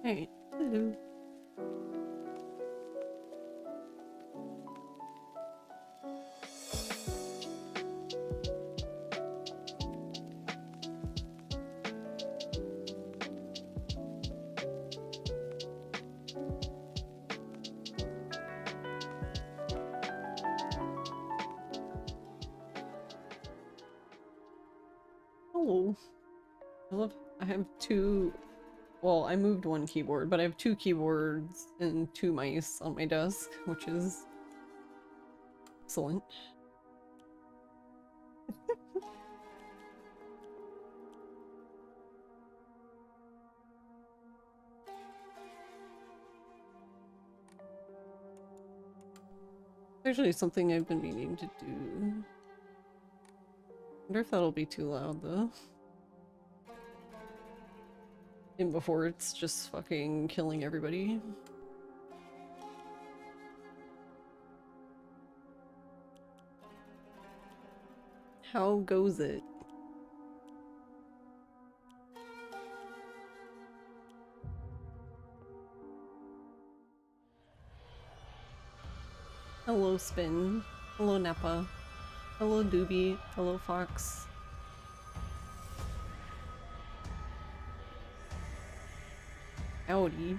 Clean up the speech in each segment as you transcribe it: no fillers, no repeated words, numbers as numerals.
Alright, hello. Hello. I have two, well, I moved one keyboard, but I have two keyboards and two mice on my desk, which is excellent. Actually something I've been meaning to do. Wonder if that'll be too loud though. And before it's just fucking killing everybody. How goes it? Hello Spin. Hello Nappa. Hello Doobie. Hello Fox. Howdy.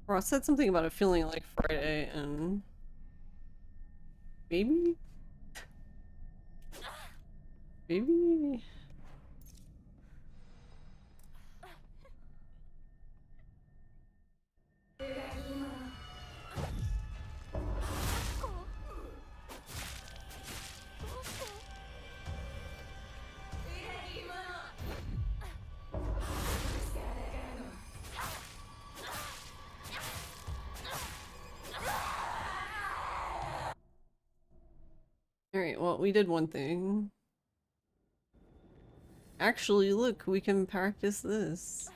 Ross said something about it feeling like Friday and maybe? Maybe? Alright, well, we did one thing. Actually, look, we can practice this.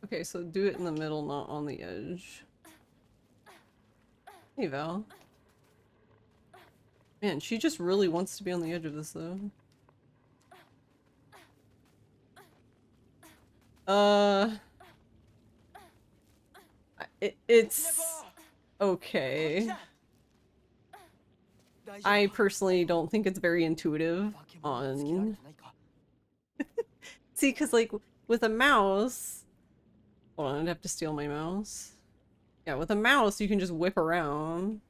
Okay, so do it in the middle, not on the edge. Hey, Val. Man, she just really wants to be on the edge of this, though. It's okay. I personally don't think it's very intuitive on... See, because like, with a mouse... Hold on, I'd have to steal my mouse. Yeah, with a mouse, you can just whip around.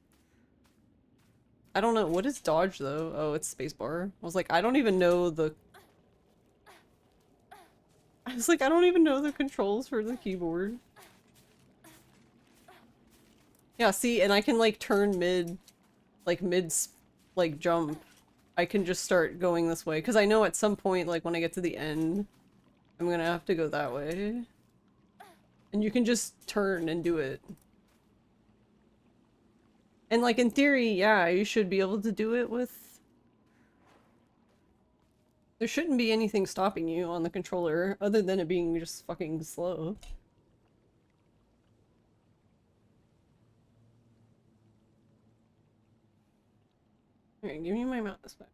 I don't know. What is dodge, though? Oh, it's spacebar. I was like, I don't even know the... I was like, I don't even know the controls for the keyboard. Yeah, see, and I can, like, turn mid... like, jump. I can just start going this way. Because I know at some point, like, when I get to the end, I'm gonna have to go that way. And you can just turn and do it. And like in theory, yeah, you should be able to do it with... There shouldn't be anything stopping you on the controller other than it being just fucking slow. Alright, give me my mouse back.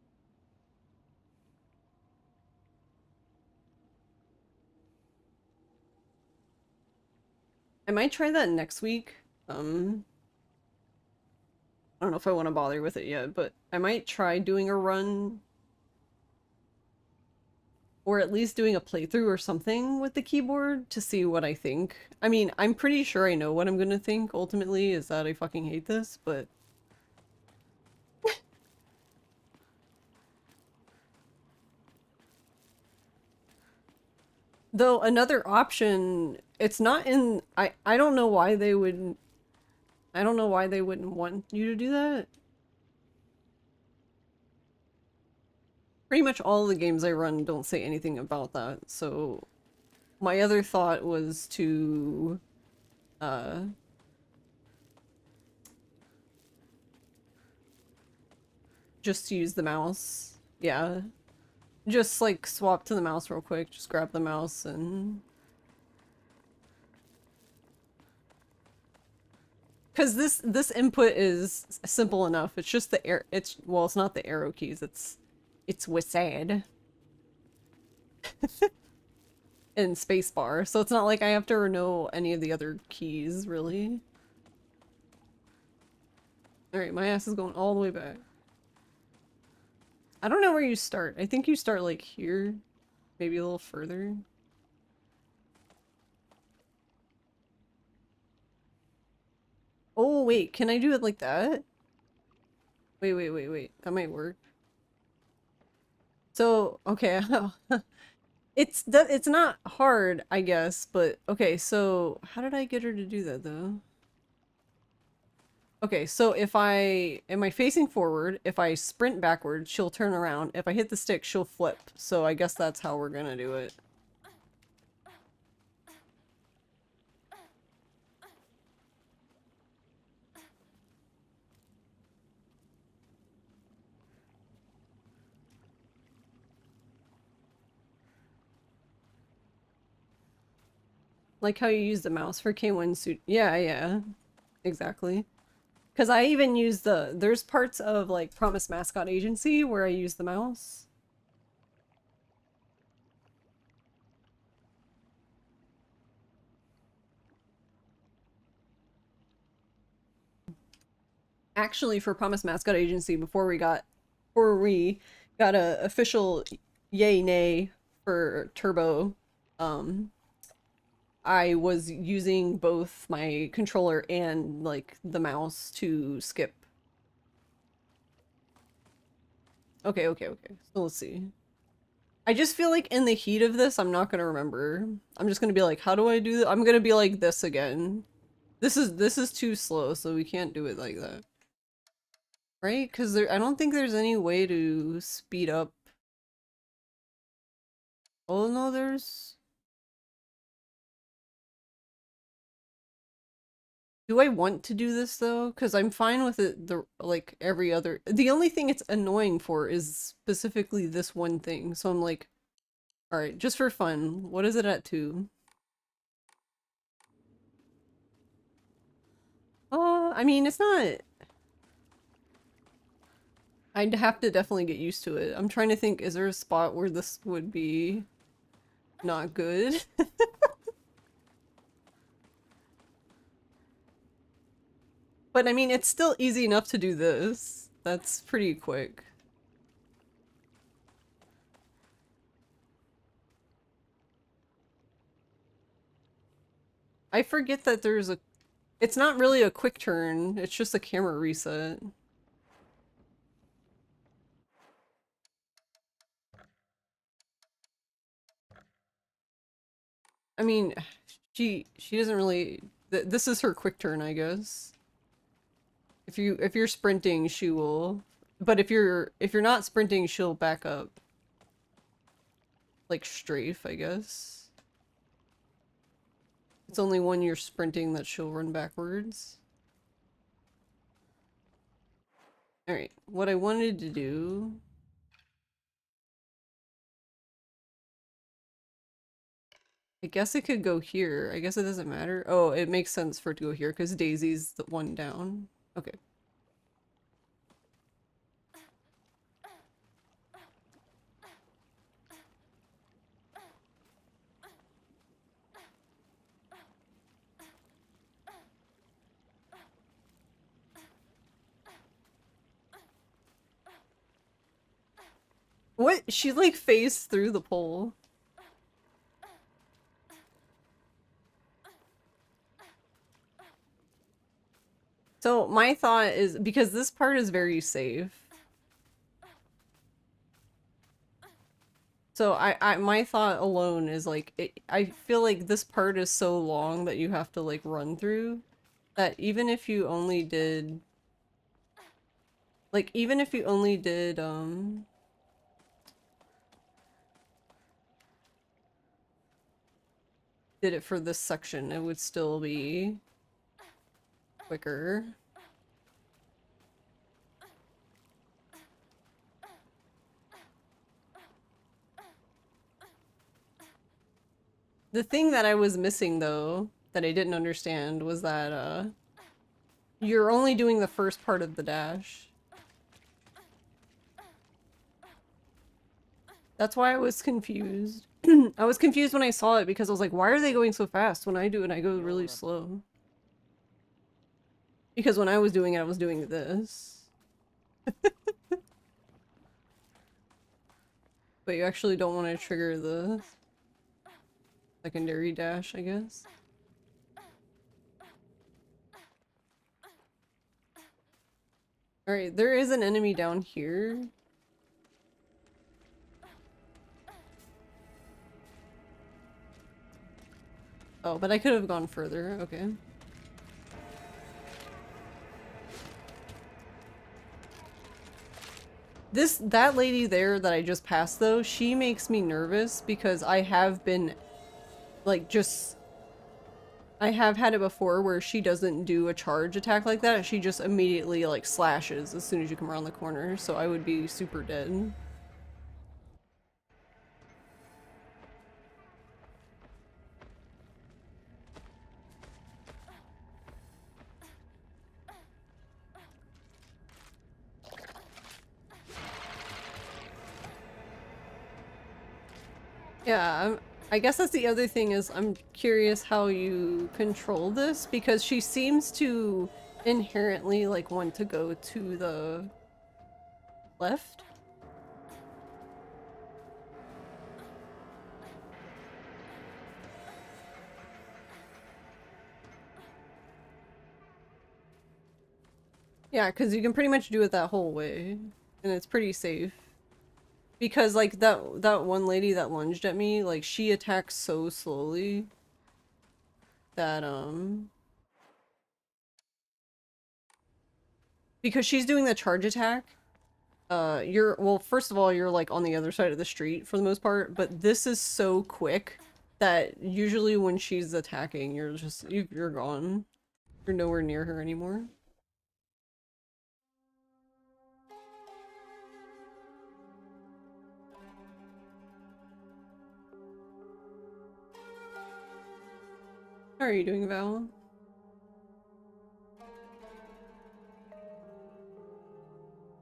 I might try that next week. I don't know if I want to bother with it yet, but I might try doing a run. Or at least doing a playthrough or something with the keyboard to see what I think. I mean, I'm pretty sure I know what I'm gonna think ultimately, is that I fucking hate this, but... Though another option, it's not in... I don't know why they would... I don't know why they wouldn't want you to do that. Pretty much all the games I run don't say anything about that, so... My other thought was to... just use the mouse. Yeah. just like swap to the mouse real quick. Just grab the mouse and... Because this input is simple enough. It's just the air. Well, it's not the arrow keys. It's WASD and spacebar. So it's not like I have to know any of the other keys really. All right, my ass is going all the way back. I don't know where you start. I think you start like here, maybe a little further. Oh wait, can I do it like that? Wait. That might work. So, okay. It's not hard, I guess, but okay, so how did I get her to do that though? Okay, so if am I facing forward? If I sprint backwards, she'll turn around. If I hit the stick, she'll flip. So I guess that's how we're gonna do it. Like how you use the mouse for K1 suit. Yeah, exactly. Because I even use there's parts of like Promise Mascot Agency where I use the mouse. Actually, for Promise Mascot Agency, before we got a official yay nay for Turbo, I was using both my controller and like the mouse to skip. Okay. So let's see. I just feel like in the heat of this, I'm not gonna remember. I'm just gonna be like, how do I do that? I'm gonna be like this again. This is too slow, so we can't do it like that. Right? Because I don't think there's any way to speed up. Oh no, there's... Do I want to do this though? Because I'm fine with it, like every other... The only thing it's annoying for is specifically this one thing. So I'm like, alright, just for fun, what is it at 2? I mean, it's not... I'd have to definitely get used to it. I'm trying to think, is there a spot where this would be not good? But I mean, it's still easy enough to do this. That's pretty quick. I forget that there's a... It's not really a quick turn, it's just a camera reset. I mean, she doesn't really... This is her quick turn, I guess. If you're sprinting, she will... But if you're not sprinting, she'll back up. Like strafe, I guess. It's only when you're sprinting that she'll run backwards. Alright, what I wanted to do... I guess it could go here. I guess it doesn't matter. Oh, it makes sense for it to go here because Daisy's the one down. Okay. What? She like phased through the pole. So my thought is, because this part is very safe. So my thought alone is like, I feel like this part is so long that you have to like run through, that even if you only did, like even if you only did, did it for this section, it would still be quicker. The thing that I was missing though, that I didn't understand, was that you're only doing the first part of the dash. That's why I was confused. I was confused when I saw it because I was like, why are they going so fast when I do it? I go really slow. Because when I was doing it, I was doing this. But you actually don't want to trigger the secondary dash, I guess. Alright, there is an enemy down here. Oh, but I could have gone further. Okay. That lady there that I just passed though, she makes me nervous because I have been like I have had it before where she doesn't do a charge attack like that. She just immediately like slashes as soon as you come around the corner, so I would be super dead. Yeah, I guess that's the other thing is I'm curious how you control this because she seems to inherently like want to go to the left. Yeah, because you can pretty much do it that whole way, and it's pretty safe. Because like that one lady that lunged at me, like she attacks so slowly that because she's doing the charge attack, well, first of all, you're like on the other side of the street for the most part, but this is so quick that usually when she's attacking, you're gone. You're nowhere near her anymore. How are you doing, Val?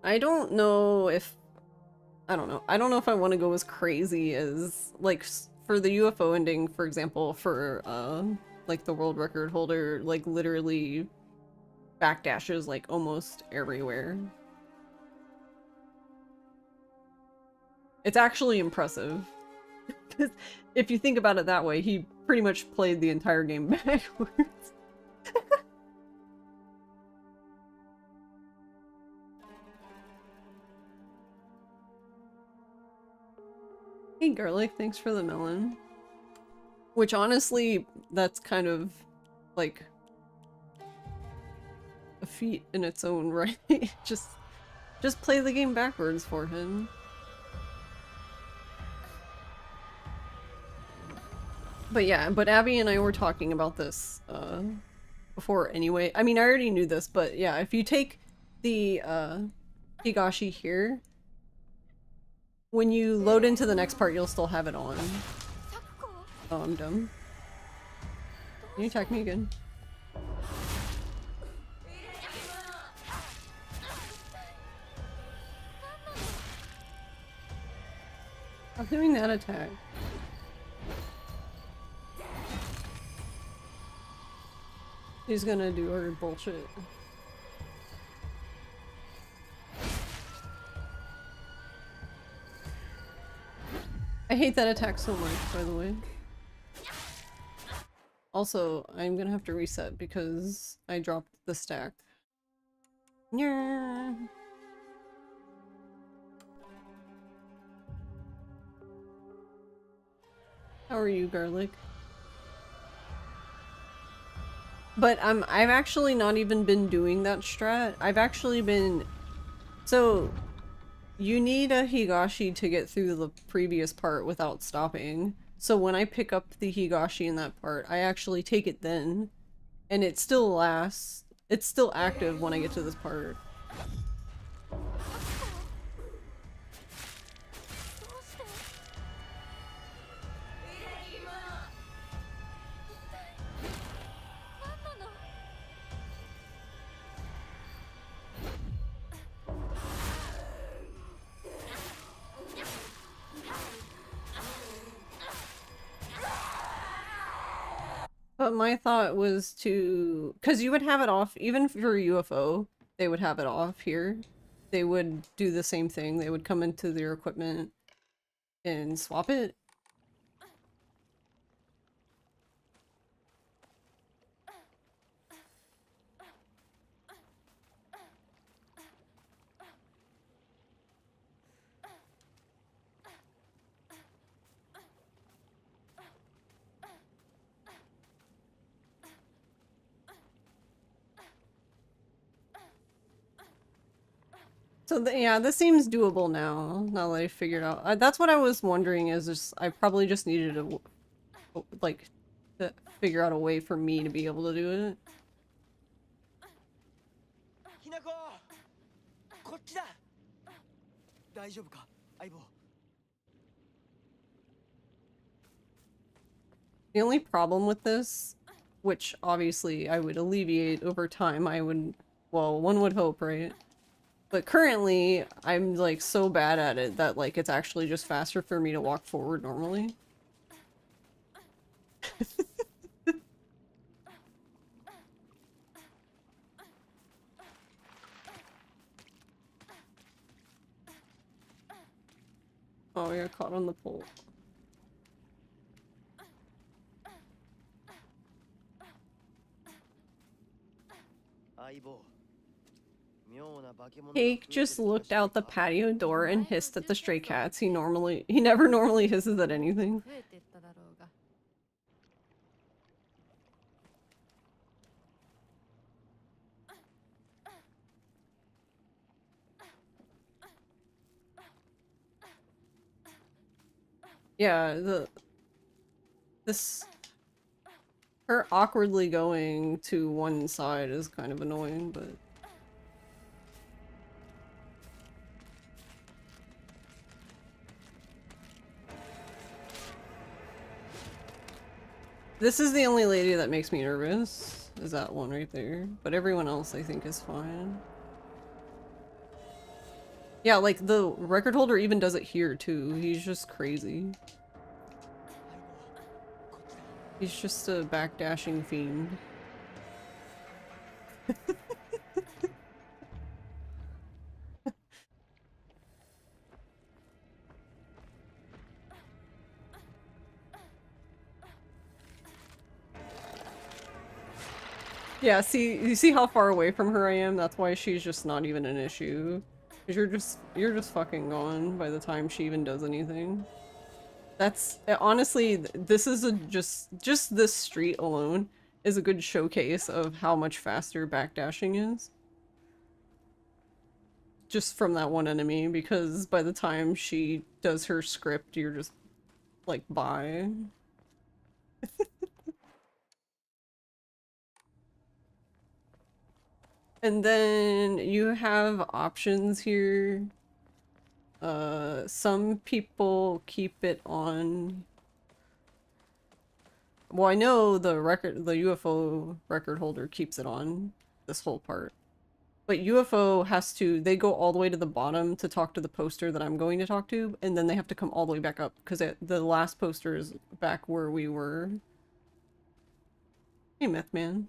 I don't know if I don't know. I don't know if I want to go as crazy as like for the UFO ending, for example, for like the world record holder, like literally backdashes like almost everywhere. It's actually impressive. If you think about it that way, he pretty much played the entire game backwards. Hey Garlic, thanks for the melon. Which honestly, that's kind of like a feat in its own right. Just play the game backwards for him. But yeah, but Abby and I were talking about this before anyway. I mean, I already knew this, but yeah, if you take the Higashi here, when you load into the next part, you'll still have it on. Oh, I'm dumb. Can you attack me again? I'm doing that attack. He's gonna do her bullshit. I hate that attack so much, by the way. Also, I'm gonna have to reset because I dropped the stack. Yeah. How are you, Garlic? But I've actually not even been doing that strat. I've actually been... So, you need a Higashi to get through the previous part without stopping. So when I pick up the Higashi in that part, I actually take it then. And it still lasts. It's still active when I get to this part. But my thought was to... Because you would have it off, even for UFO, they would have it off here. They would do the same thing. They would come into their equipment and swap it. So yeah, this seems doable now that I figured out. That's what I was wondering is just, I probably just needed to, like, to figure out a way for me to be able to do it. The only problem with this, which obviously I would alleviate over time, well, one would hope, right? But currently, I'm like so bad at it that like it's actually just faster for me to walk forward normally. Oh, I got caught on the pole. Cake just looked out the patio door and hissed at the stray cats. He never normally hisses at anything. Yeah, her awkwardly going to one side is kind of annoying, but... This is the only lady that makes me nervous, is that one right there. But everyone else I think is fine. Yeah, like the record holder even does it here too. He's just crazy. He's just a backdashing fiend. Yeah, see, you see how far away from her I am? That's why she's just not even an issue. Cause you're just fucking gone by the time she even does anything. That's honestly, this is just this street alone is a good showcase of how much faster backdashing is. Just from that one enemy, because by the time she does her script, you're just like, bye. And then you have options here. Some people keep it on. Well, I know the UFO record holder keeps it on this whole part. But UFO has to, they go all the way to the bottom to talk to the poster that I'm going to talk to, and then they have to come all the way back up, because the last poster is back where we were. Hey, Meth Man.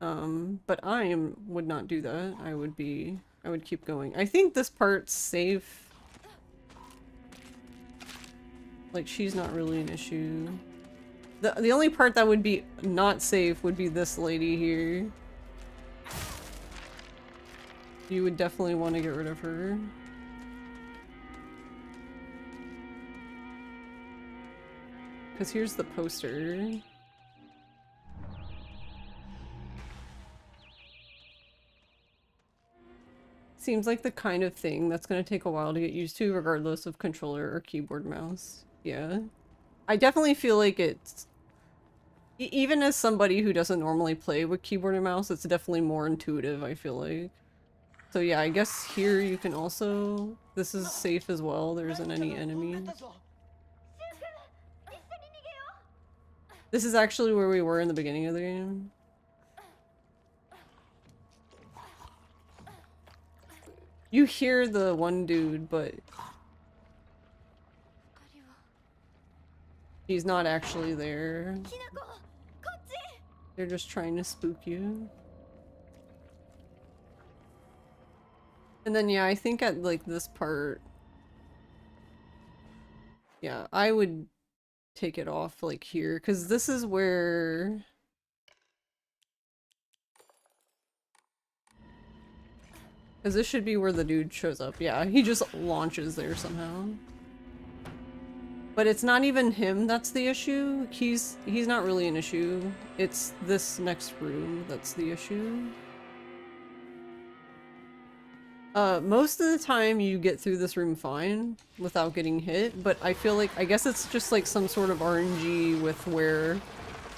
But would not do that. I would keep going. I think this part's safe. Like, she's not really an issue. The only part that would be not safe would be this lady here. You would definitely want to get rid of her. Because here's the poster. Seems like the kind of thing that's going to take a while to get used to, regardless of controller or keyboard mouse. Yeah. I definitely feel like it's... even as somebody who doesn't normally play with keyboard and mouse, it's definitely more intuitive, I feel like. So yeah, I guess here you can also... This is safe as well, there isn't any enemies. This is actually where we were in the beginning of the game. You hear the one dude, but... She's not actually there. They're just trying to spook you. And then yeah, I think at like this part, yeah, I would take it off like here, because this is where... Because this should be where the dude shows up. Yeah, he just launches there somehow. But it's not even him that's the issue. He's not really an issue. It's this next room that's the issue. Most of the time you get through this room fine without getting hit, but I feel like, I guess it's just like some sort of RNG with where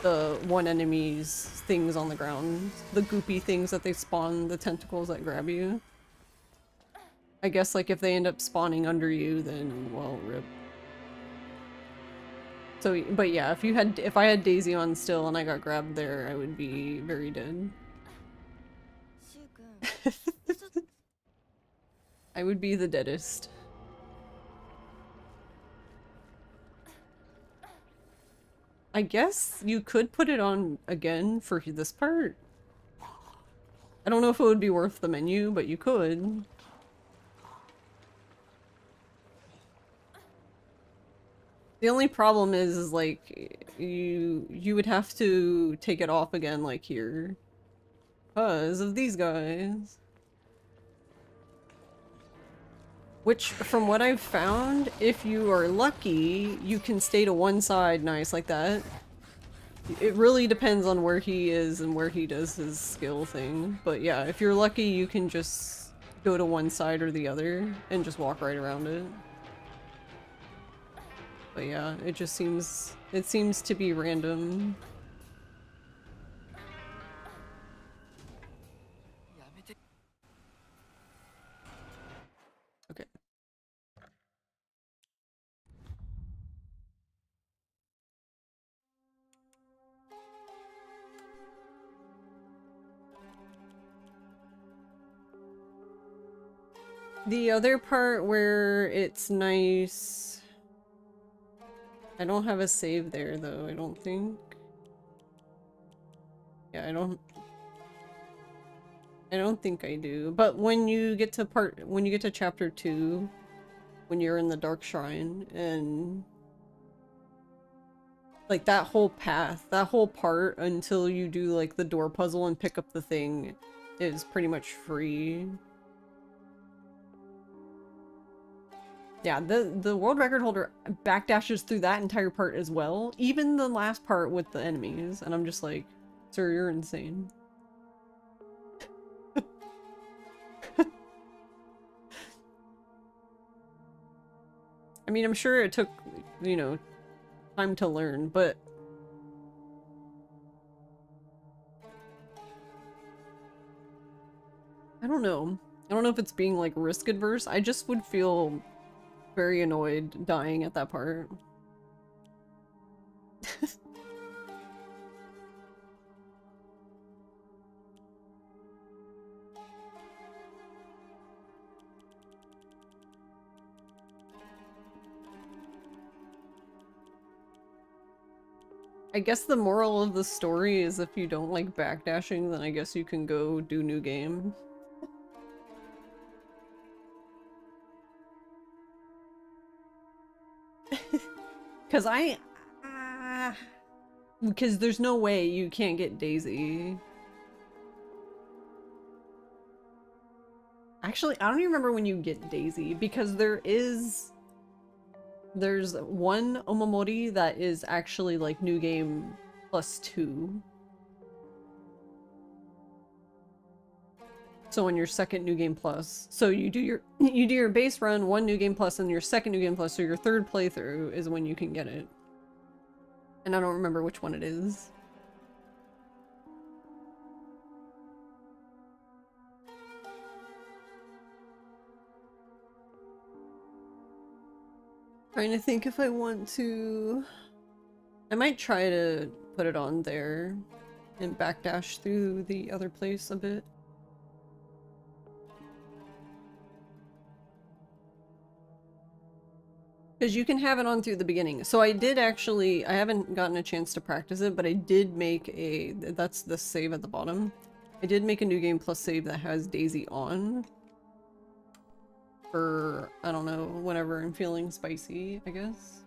the one enemy's things on the ground, the goopy things that they spawn, the tentacles that grab you. I guess like if they end up spawning under you, then, well, rip. So, but yeah, if I had Daisy on still and I got grabbed there, I would be very dead. I would be the deadest. I guess you could put it on again for this part. I don't know if it would be worth the menu, but you could. The only problem is like you would have to take it off again like here because of these guys. Which, from what I've found, if you are lucky, you can stay to one side nice like that. It really depends on where he is and where he does his skill thing. But yeah, if you're lucky, you can just go to one side or the other and just walk right around it. But yeah, it just seems to be random. Okay. The other part where it's nice... I don't have a save there though, I don't think. Yeah, I don't think I do. But when you get to chapter 2, when you're in the Dark Shrine, and like that whole path, that whole part until you do like the door puzzle and pick up the thing is pretty much free. Yeah, the world record holder backdashes through that entire part as well, even the last part with the enemies, and I'm just like, sir, you're insane. I mean, I'm sure it took, you know, time to learn, but I don't know. I don't know if it's being like risk adverse. I just would feel very annoyed dying at that part. I guess the moral of the story is if you don't like backdashing, then I guess you can go do new game. Cause because there's no way you can't get Daisy. Actually, I don't even remember when you get Daisy, because there's one Omamori that is actually like new game +2. So on your second new game plus, so you do your base run, one new game plus, and your second new game plus, so your third playthrough is when you can get it. And I don't remember which one it is. Trying to think if I want to... I might try to put it on there and backdash through the other place a bit. Because you can have it on through the beginning. So I did actually, I haven't gotten a chance to practice it, but I did make a, that's the save at the bottom. I did make a new game plus save that has Daisy on. For, I don't know, whenever I'm feeling spicy, I guess.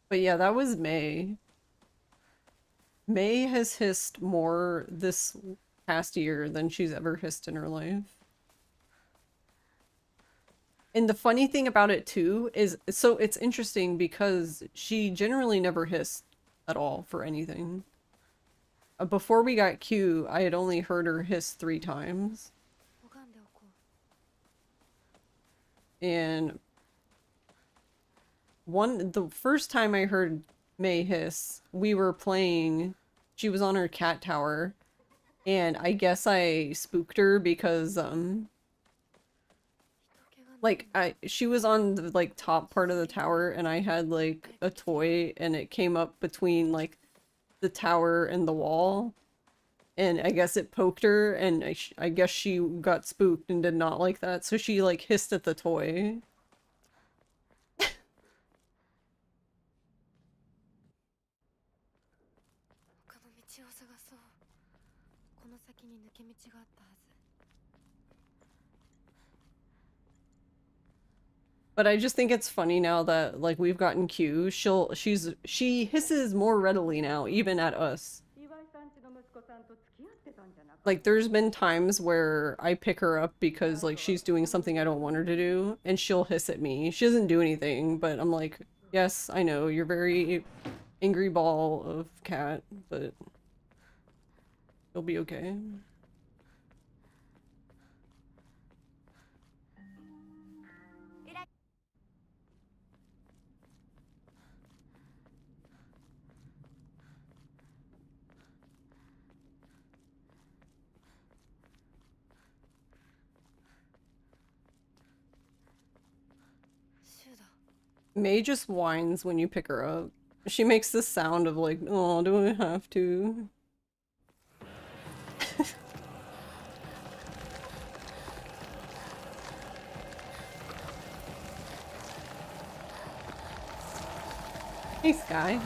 But yeah, that was May. May has hissed more this past year than she's ever hissed in her life. And the funny thing about it too is, so it's interesting because she generally never hissed at all for anything. Before we got Q, I had only heard her hiss 3 times. And the first time I heard May hiss, we were playing, she was on her cat tower, and I guess I spooked her because, like, she was on the, like, top part of the tower, and I had, like, a toy, and it came up between, like, the tower and the wall, and I guess it poked her, and I guess she got spooked and did not like that, so she, like, hissed at the toy. But I just think it's funny now that, like, we've gotten Q, she hisses more readily now, even at us. Like, there's been times where I pick her up because, like, she's doing something I don't want her to do, and she'll hiss at me. She doesn't do anything, but I'm like, yes, I know, you're very angry ball of cat, but you'll be okay. May just whines when you pick her up. She makes this sound of like, oh, do I have to? Hey, Sky.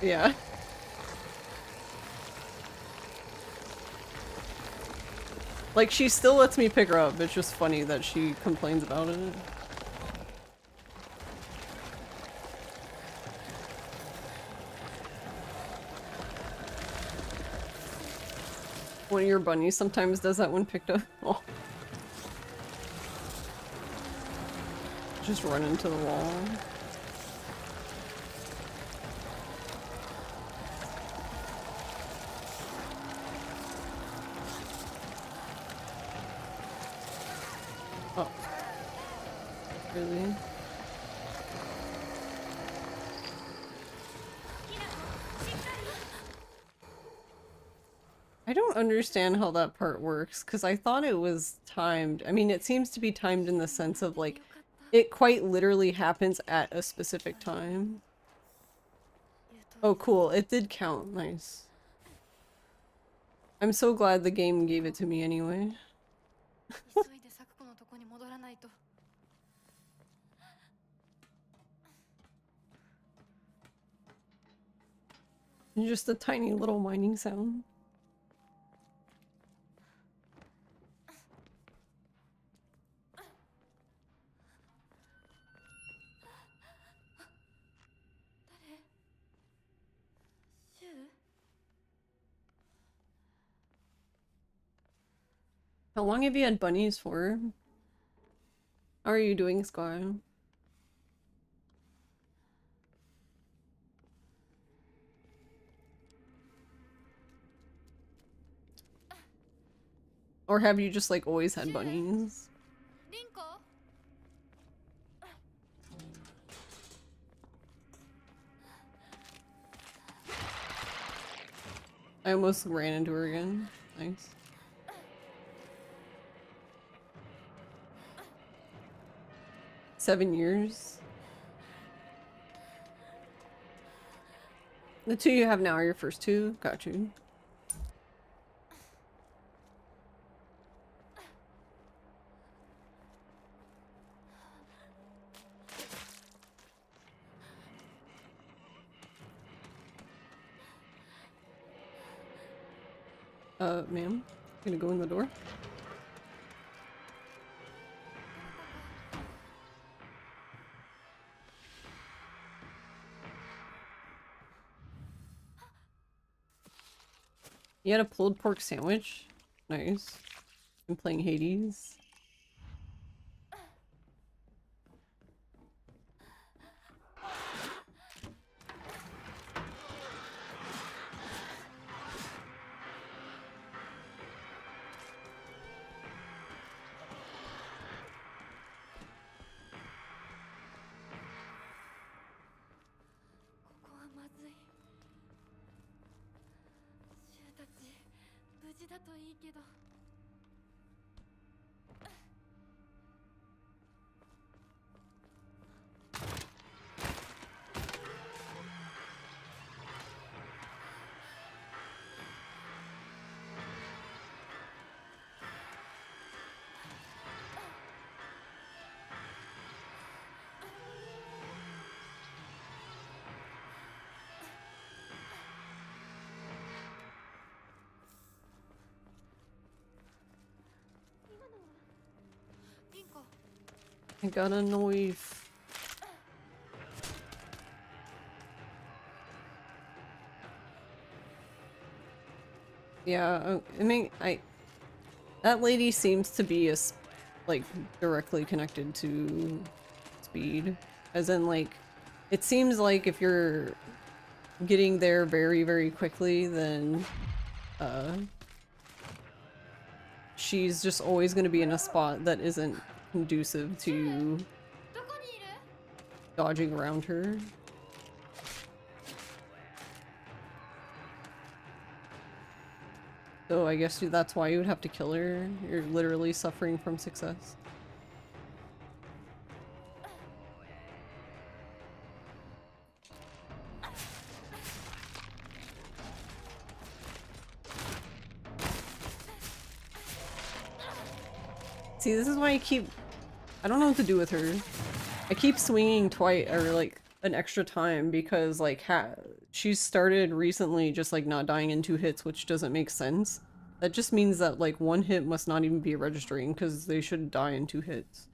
Yeah. Like, she still lets me pick her up. It's just funny that she complains about it. One of your bunnies sometimes does that when picked up. Oh. Just run into the wall. Oh. Really? I don't understand how that part works, because I thought it was timed. I mean, it seems to be timed in the sense of, like, it quite literally happens at a specific time. Oh, cool. It did count. Nice. I'm so glad the game gave it to me anyway. Just a tiny little whining sound. How long have you had bunnies for? How are you doing, Sky? Or have you just, like, always had bunnies? I almost ran into her again. Nice. 7 years. The 2 you have now are your first 2? Got you. Ma'am? Gonna go in the door? You had a pulled pork sandwich? Nice. I'm playing Hades. I got a knife. Yeah, I mean, that lady seems to be like directly connected to speed, as in like, it seems like if you're getting there very, very quickly, then she's just always going to be in a spot that isn't conducive to dodging around her. So I guess that's why you would have to kill her. You're literally suffering from success. See, this is why I don't know what to do with her. I keep swinging twice, or like an extra time, because like she's started recently just like not dying in 2 hits, which doesn't make sense. That just means that like 1 hit must not even be registering, because they should die in 2 hits.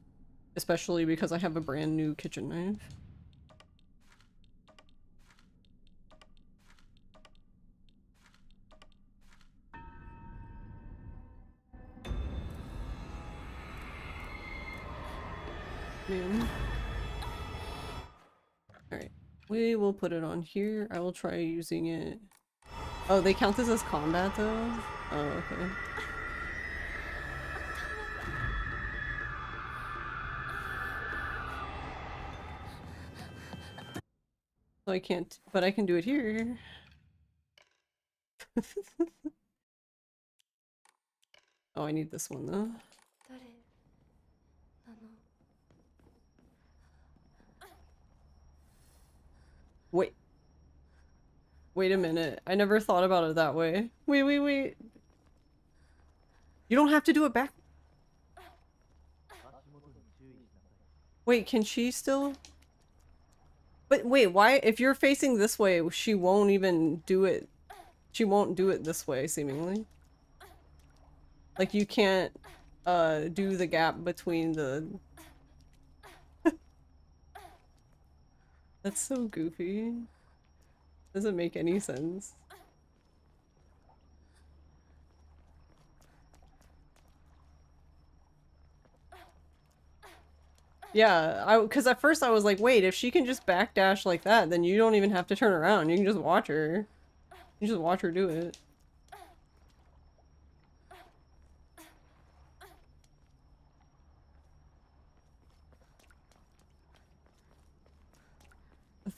Especially because I have a brand new kitchen knife. Alright, we will put it on here. I will try using it. Oh, they count this as combat though? Oh, okay. So I can't, but I can do it here. Oh, I need this one though. Wait. Wait a minute. I never thought about it that way. Wait. You don't have to do it back. Wait, can she still? But wait, why? If you're facing this way, she won't even do it. She won't do it this way, seemingly. Like, you can't, do the gap between the... That's so goofy. Doesn't make any sense. Yeah, because at first I was like, wait, if she can just backdash like that, then you don't even have to turn around. You can just watch her. You just watch her do it.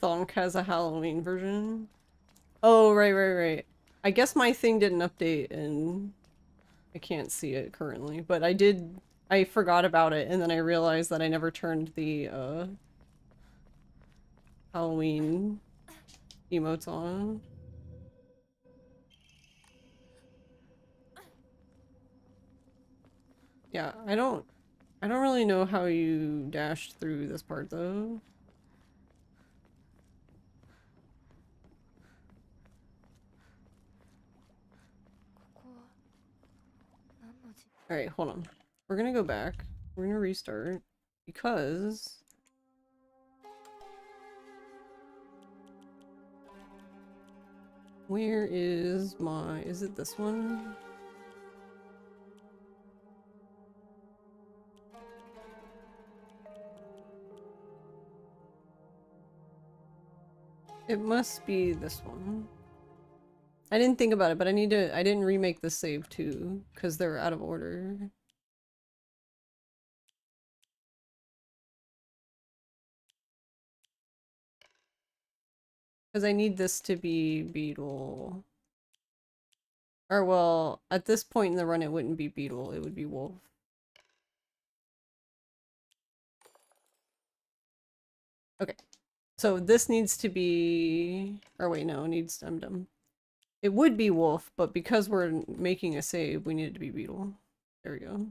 Thonk has a Halloween version. Oh, right. I guess my thing didn't update and I can't see it currently, but I did I forgot about it, and then I realized that I never turned the, Halloween emotes on. Yeah, I don't really know how you dashed through this part though. Alright, hold on. We're gonna go back. We're gonna restart because where is my, is it this one? It must be this one. I didn't think about it, but I didn't remake the save too, because they're out of order. Because I need this to be Beetle. Or well, at this point in the run it wouldn't be Beetle, it would be Wolf. Okay. So this needs to be, or wait, no, it needs, I'm dumb. It would be Wolf, but because we're making a save, we need it to be Beetle. There we go.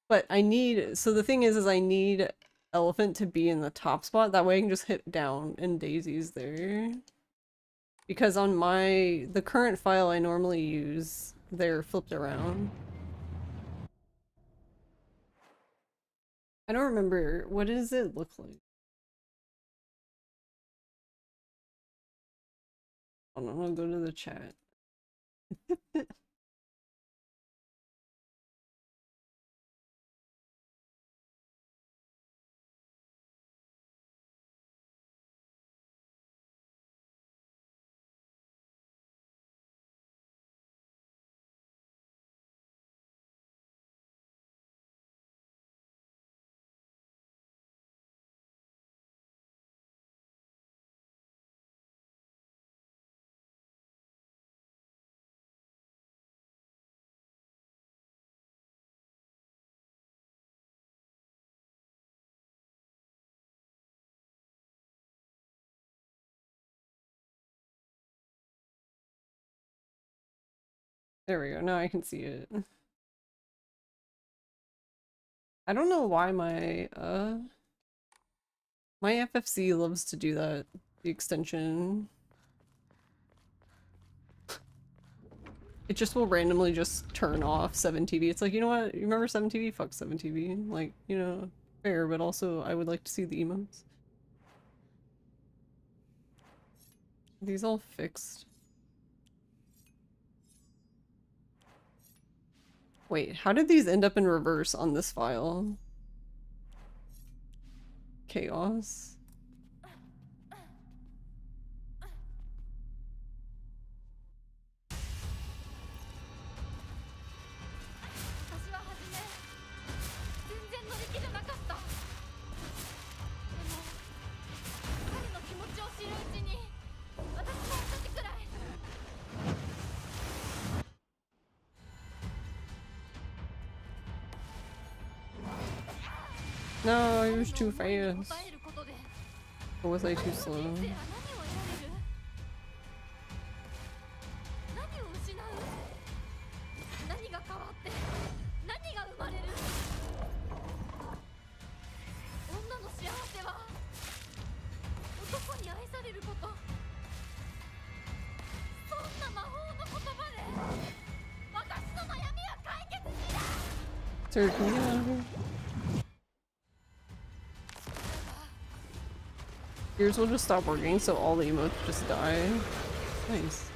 But I need, so the thing is I need Elephant to be in the top spot, that way I can just hit down and Daisy's there. Because on the current file I normally use, they're flipped around. I don't remember, what does it look like? Hold on, I'll go to the chat. There we go, now I can see it. I don't know why my FFC loves to do that, the extension. It just will randomly just turn off 7TV. It's like, you know what, you remember 7TV? Fuck 7TV. Like, you know, fair, but also I would like to see the emotes. Are these all fixed? Wait, how did these end up in reverse on this file? Chaos. No, he was too fast. Or was I too slow? Sir, can you get out of here? Yours will just stop working, so all the emotes just die. Nice.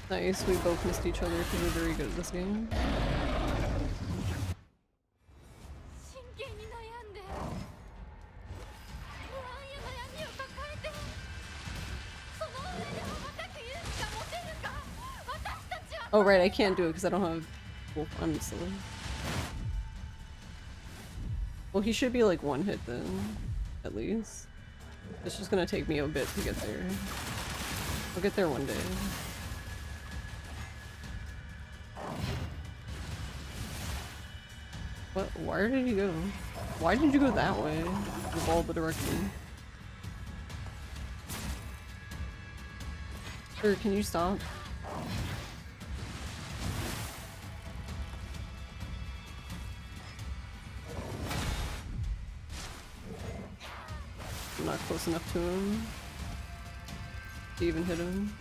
Nice, we both missed each other because we're very good at this game. Oh right, I can't do it because I don't have... Well, I'm silly. Well, Well, he should be like one hit then, at least. It's just gonna take me a bit to get there. I'll get there one day. What? Where did you go? Why did you go that way? Of all the directions. Sir, can you stop? I'm not close enough to him to even hit him.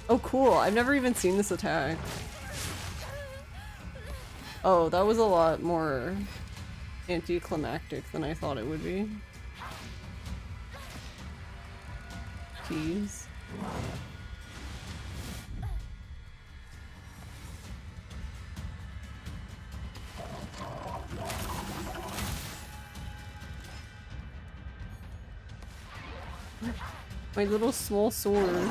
Oh cool, I've never even seen this attack. Oh, that was a lot more anticlimactic than I thought it would be. Tease. My little small sword.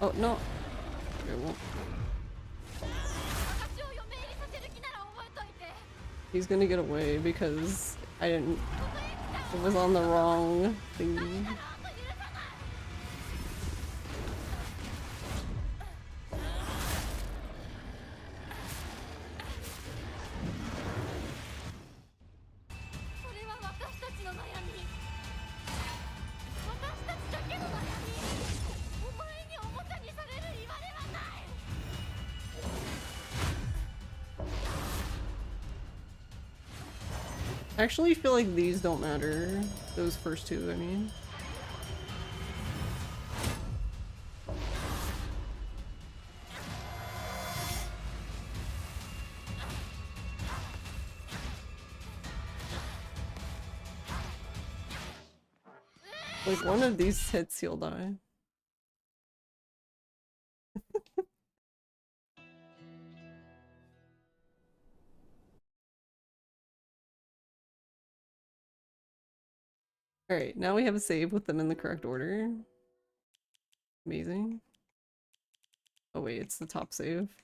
Oh, no. Okay, well. He's gonna get away because I didn't... It was on the wrong thing. I actually feel like these don't matter. Those first two, I mean. Like, one of these hits, he'll die. Alright, now we have a save with them in the correct order. Amazing. Oh wait, it's the top save.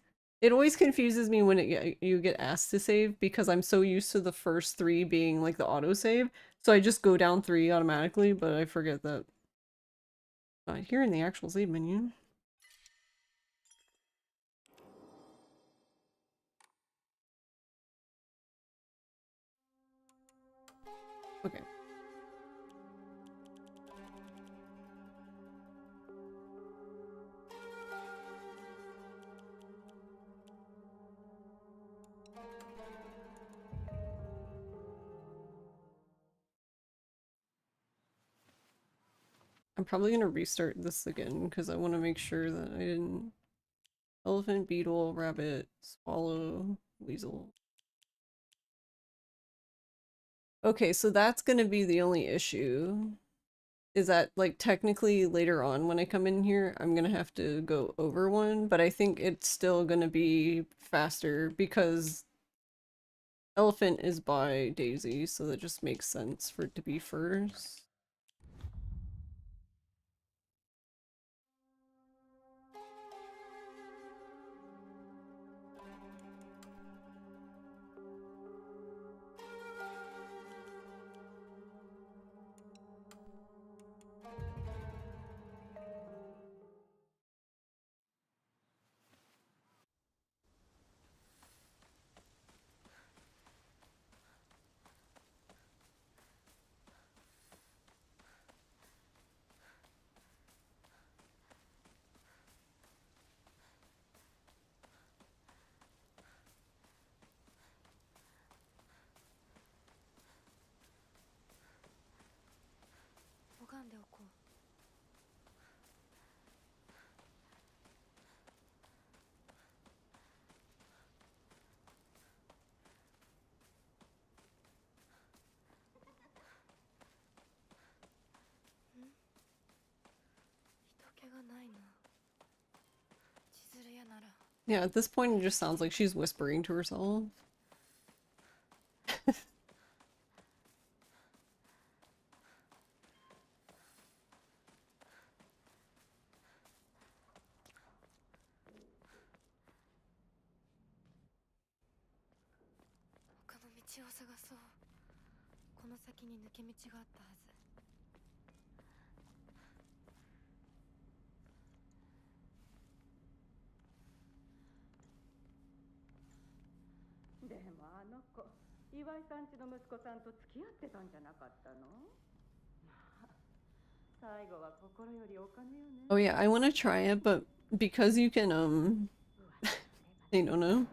It always confuses me when you get asked to save because I'm so used to the first three being like the autosave. So I just go down 3 automatically, but I forget that here in the actual save menu. Okay. I'm probably gonna restart this again because I want to make sure that I didn't... Elephant, beetle, rabbit, swallow, weasel. Okay, so that's gonna be the only issue. Is that, like, technically later on when I come in here, I'm gonna have to go over one, but I think it's still gonna be faster because elephant is by Daisy, so that just makes sense for it to be first. Yeah, at this point it just sounds like she's whispering to herself. Oh yeah, I want to try it, but because you can I don't know.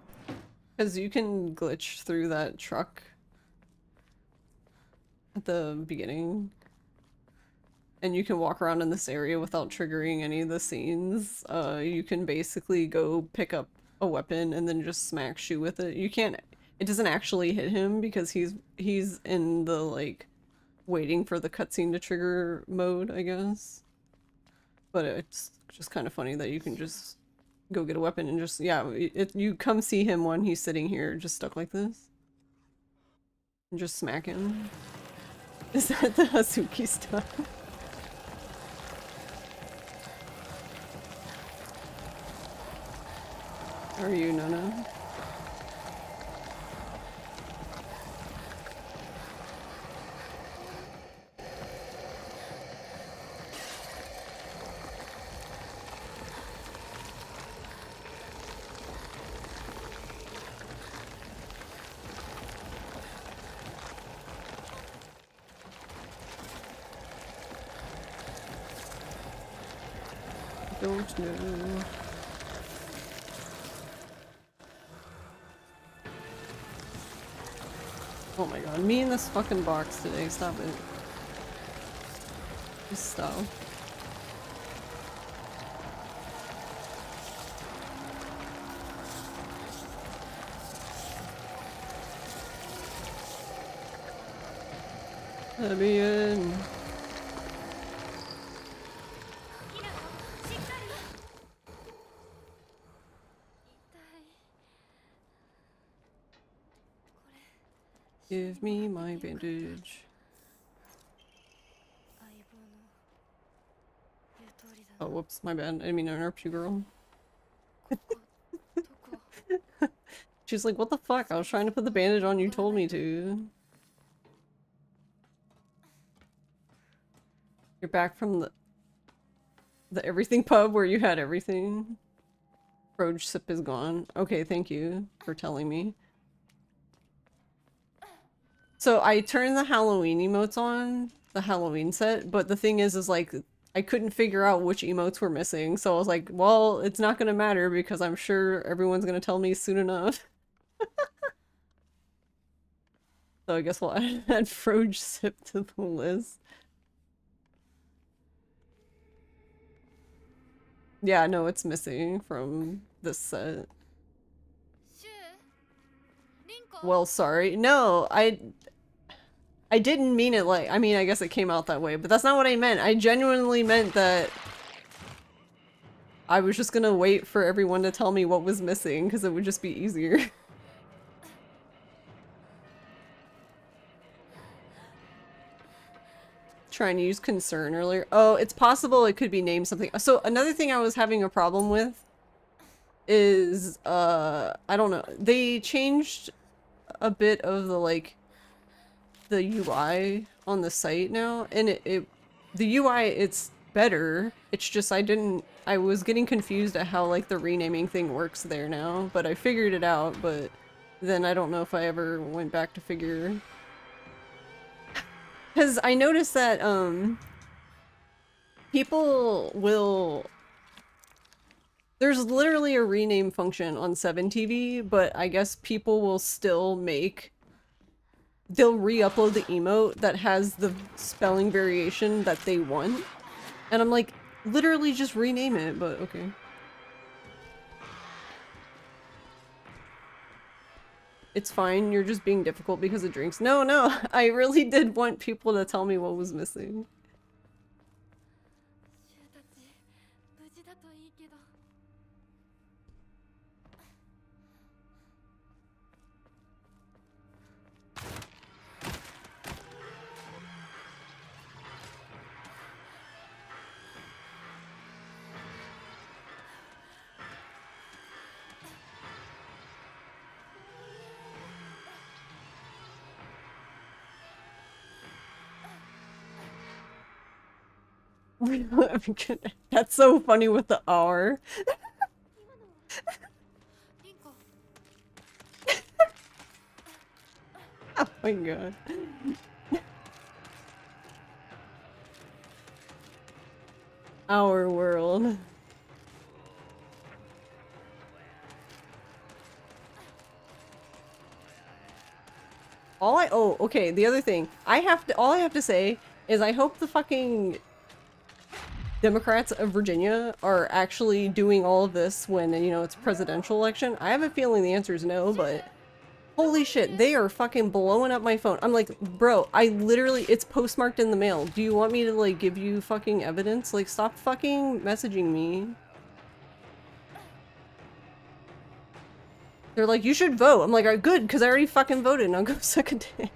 Because you can glitch through that truck at the beginning. And you can walk around in this area without triggering any of the scenes. You can basically go pick up a weapon and then just smack Shu with it. You can't, it doesn't actually hit him because he's in the like waiting for the cutscene to trigger mode, I guess. But it's just kind of funny that you can just go get a weapon and just, yeah, you come see him when he's sitting here just stuck like this. And just smack him. Is that the Hazuki stuff? How are you, Nona? Don't know. Oh my god, me in this fucking box today, stop it. Just stop. Let me in. Give me my bandage. Oh, whoops, my bad. I didn't mean to interrupt you, girl. She's like, what the fuck? I was trying to put the bandage on, you told me to. You're back from the everything pub where you had everything. Roach sip is gone. Okay, thank you for telling me. So I turned the Halloween emotes on, the Halloween set, but the thing is like, I couldn't figure out which emotes were missing, so I was like, well, it's not gonna matter because I'm sure everyone's gonna tell me soon enough. So I guess we'll add Froge Sip to the list. Yeah, no, it's missing from this set. Well, sorry. No, I didn't mean it like, I mean, I guess it came out that way, but that's not what I meant. I genuinely meant that I was just gonna wait for everyone to tell me what was missing, because it would just be easier. Trying to use concern earlier. Oh, it's possible it could be named something. So another thing I was having a problem with is, I don't know. They changed a bit of the, like, the UI on the site now, and the UI, it's better. It's just I was getting confused at how, like, the renaming thing works there now, but I figured it out, but then I don't know if I ever went back to figure. Because I noticed that, people will... There's literally a rename function on 7TV, but I guess people will still they'll re-upload the emote that has the spelling variation that they want. And I'm like, literally just rename it, but okay. It's fine, you're just being difficult because of drinks. No, no, I really did want people to tell me what was missing. That's so funny with the hour. Oh my god. Our world. Oh, okay, the other thing. All I have to say is I hope the fucking Democrats of Virginia are actually doing all of this when, you know, it's presidential election. I have a feeling the answer is no, but holy shit, they are fucking blowing up my phone. I'm like, bro, it's postmarked in the mail. Do you want me to, like, give you fucking evidence? Like, stop fucking messaging me. They're like, you should vote. I'm like, all right, good, because I already fucking voted, and I'll go suck a dick.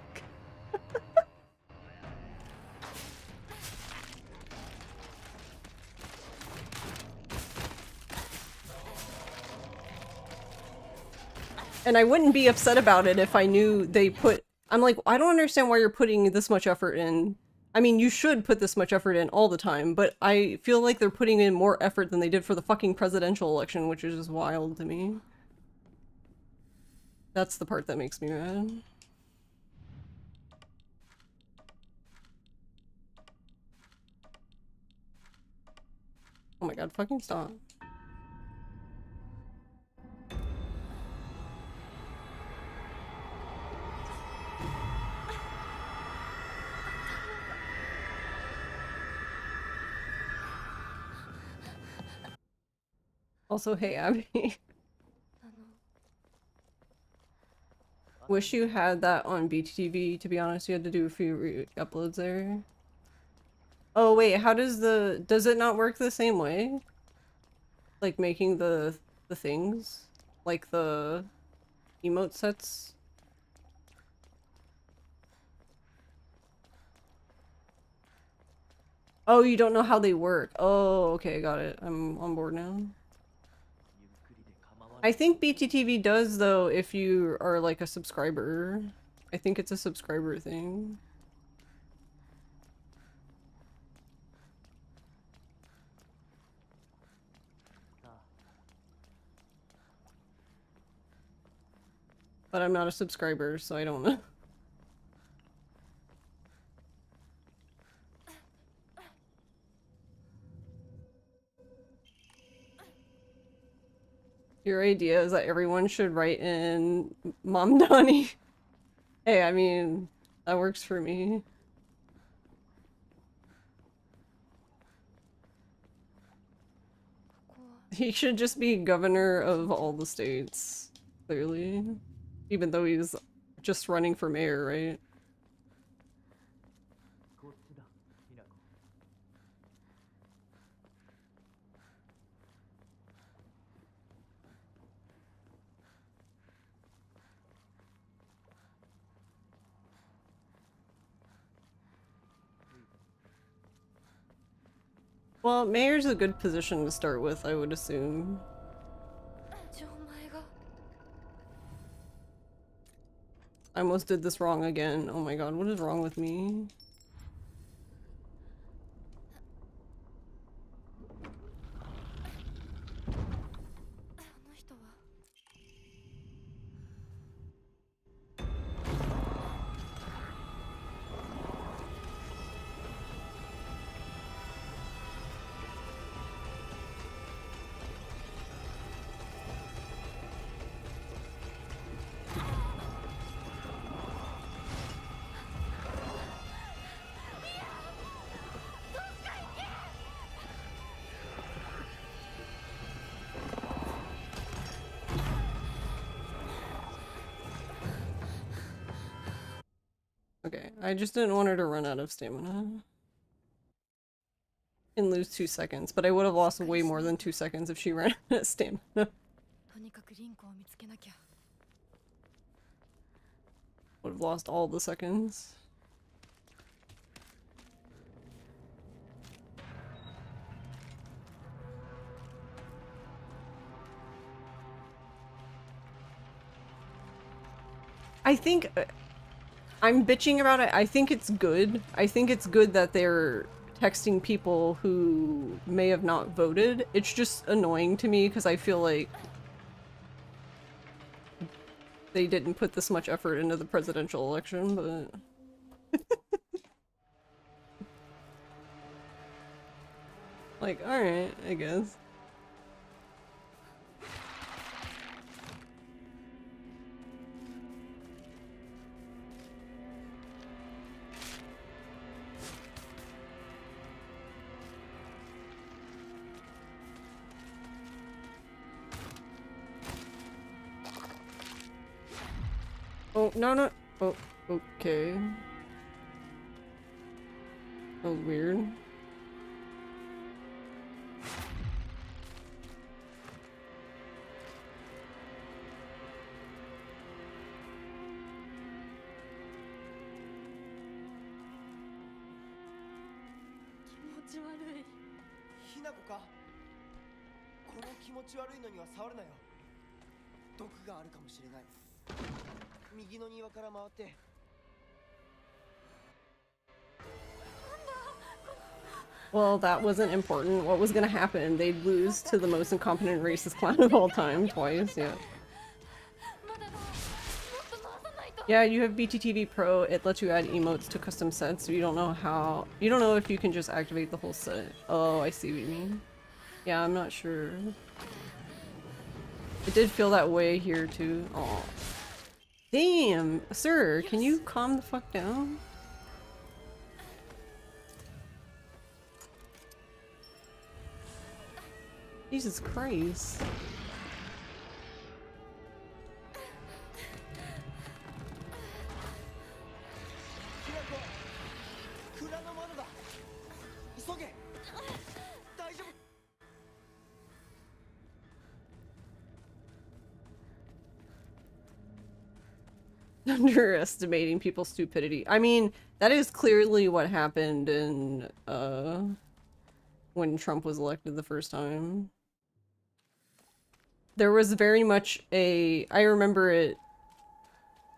And I wouldn't be upset about it if I knew they put- I'm like, I don't understand why you're putting this much effort in. I mean, you should put this much effort in all the time, but I feel like they're putting in more effort than they did for the fucking presidential election, which is just wild to me. That's the part that makes me mad. Oh my god, fucking stop. Also, hey Abby. Wish you had that on BTTV, to be honest. You had to do a few re-uploads there. Oh wait, how does it not work the same way? Like making the things? Like the emote sets? Oh, you don't know how they work. Oh, okay, got it. I'm on board now. I think BTTV does, though, if you are, like, a subscriber. I think it's a subscriber thing. But I'm not a subscriber, so I don't know. Your idea is that everyone should write in Mom Donnie. Hey, I mean, that works for me. He should just be governor of all the states, clearly. Even though he's just running for mayor, right? Well, mayor's a good position to start with, I would assume. I almost did this wrong again. Oh my god, what is wrong with me? Okay, I just didn't want her to run out of stamina. And lose 2 seconds, but I would have lost way more than 2 seconds if she ran out of stamina. Would have lost all the seconds. I think I'm bitching about it. I think it's good. I think it's good that they're texting people who may have not voted. It's just annoying to me because I feel like they didn't put this much effort into the presidential election, but... like, alright, I guess. Oh, no, no. Oh, okay. That was weird. Well, that wasn't important. What was gonna happen? They'd lose to the most incompetent racist clown of all time twice, yeah. Yeah, you have BTTV Pro. It lets you add emotes to custom sets, so you don't know how... You don't know if you can just activate the whole set. Oh, I see what you mean. Yeah, I'm not sure. It did feel that way here, too. Aw. Damn! Sir, can you calm the fuck down? Jesus Christ. Underestimating people's stupidity. I mean, that is clearly what happened in, when Trump was elected the first time. There was very much a... I remember it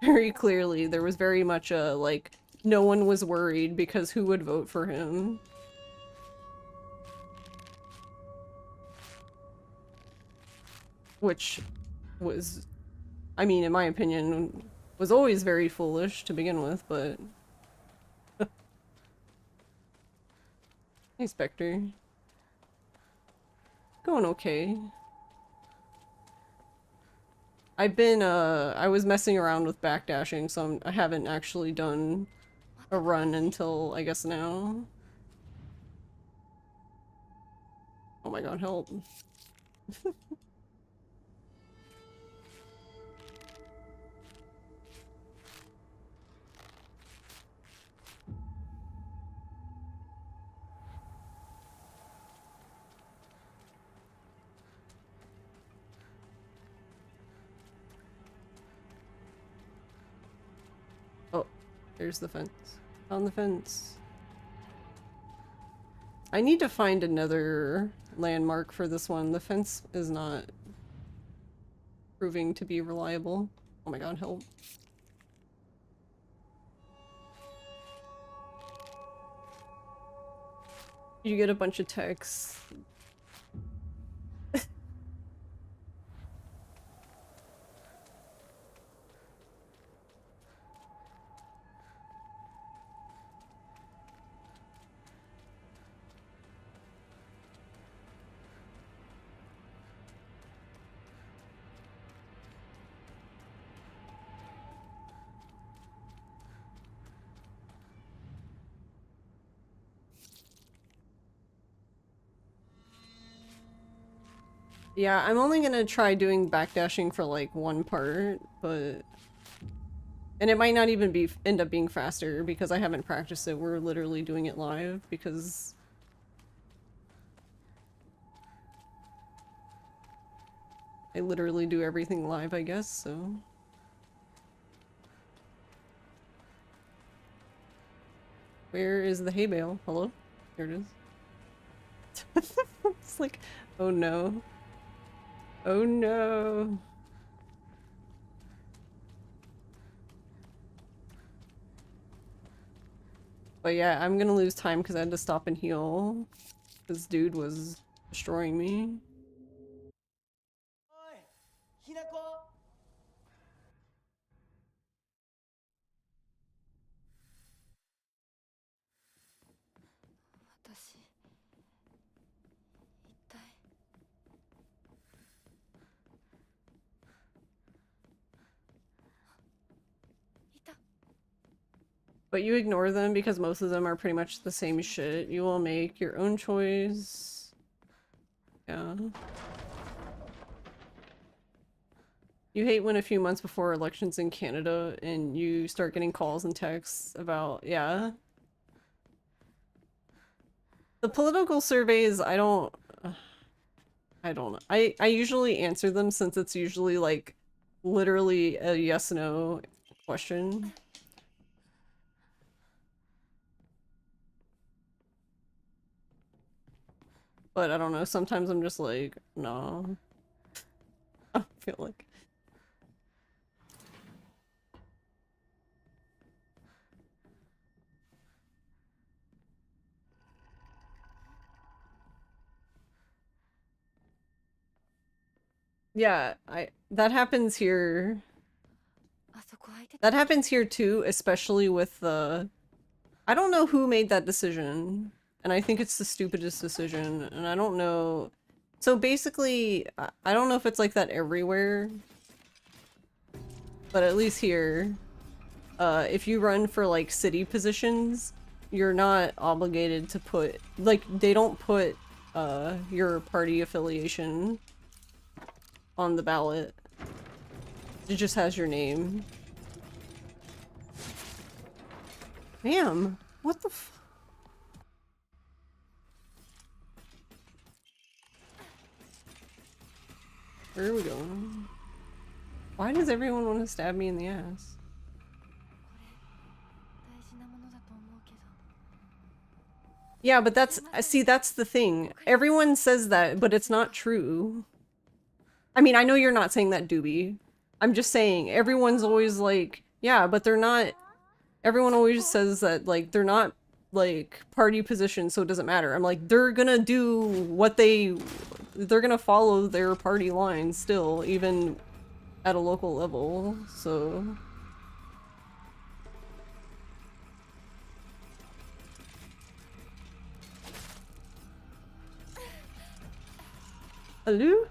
very clearly. There was very much a, like, no one was worried because who would vote for him? Which was, I mean, in my opinion, was always very foolish to begin with, but... Hey, Spectre. Going okay. I've been, I was messing around with backdashing, so I haven't actually done a run until, I guess, now. Oh my god, help. Oh, there's the fence. On the fence. I need to find another landmark for this one. The fence is not proving to be reliable. Oh my god, help. You get a bunch of texts. Yeah, I'm only gonna try doing backdashing for like one part, but... And it might not even be end up being faster because I haven't practiced it. We're literally doing it live because... I literally do everything live, I guess, so... Where is the hay bale? Hello? Here it is. It's like, oh no. Oh no. But yeah, I'm gonna lose time because I had to stop and heal. This dude was destroying me. But you ignore them because most of them are pretty much the same shit. You will make your own choice. Yeah. You hate when a few months before elections in Canada and you start getting calls and texts about, yeah. The political surveys, I don't know. I usually answer them since it's usually like literally a yes no question. But I don't know, sometimes I'm just like, no. I feel like yeah, that happens here. That happens here too, especially with the I don't know who made that decision, and I think it's the stupidest decision, and I don't know. So basically, I don't know if it's like that everywhere, but at least here, if you run for like city positions, you're not obligated to put, like, they don't put your party affiliation on the ballot. It just has your name. Ma'am, what the f- Where are we going? Why does everyone want to stab me in the ass? Yeah, but that's, see, that's the thing. Everyone says that, but it's not true. I mean, I know you're not saying that, Doobie. I'm just saying, everyone's always like, yeah, but they're not, everyone always says that, like, they're not, like, party positions, so it doesn't matter. I'm like, they're gonna do what they're gonna follow their party lines still, even at a local level, so... Alu?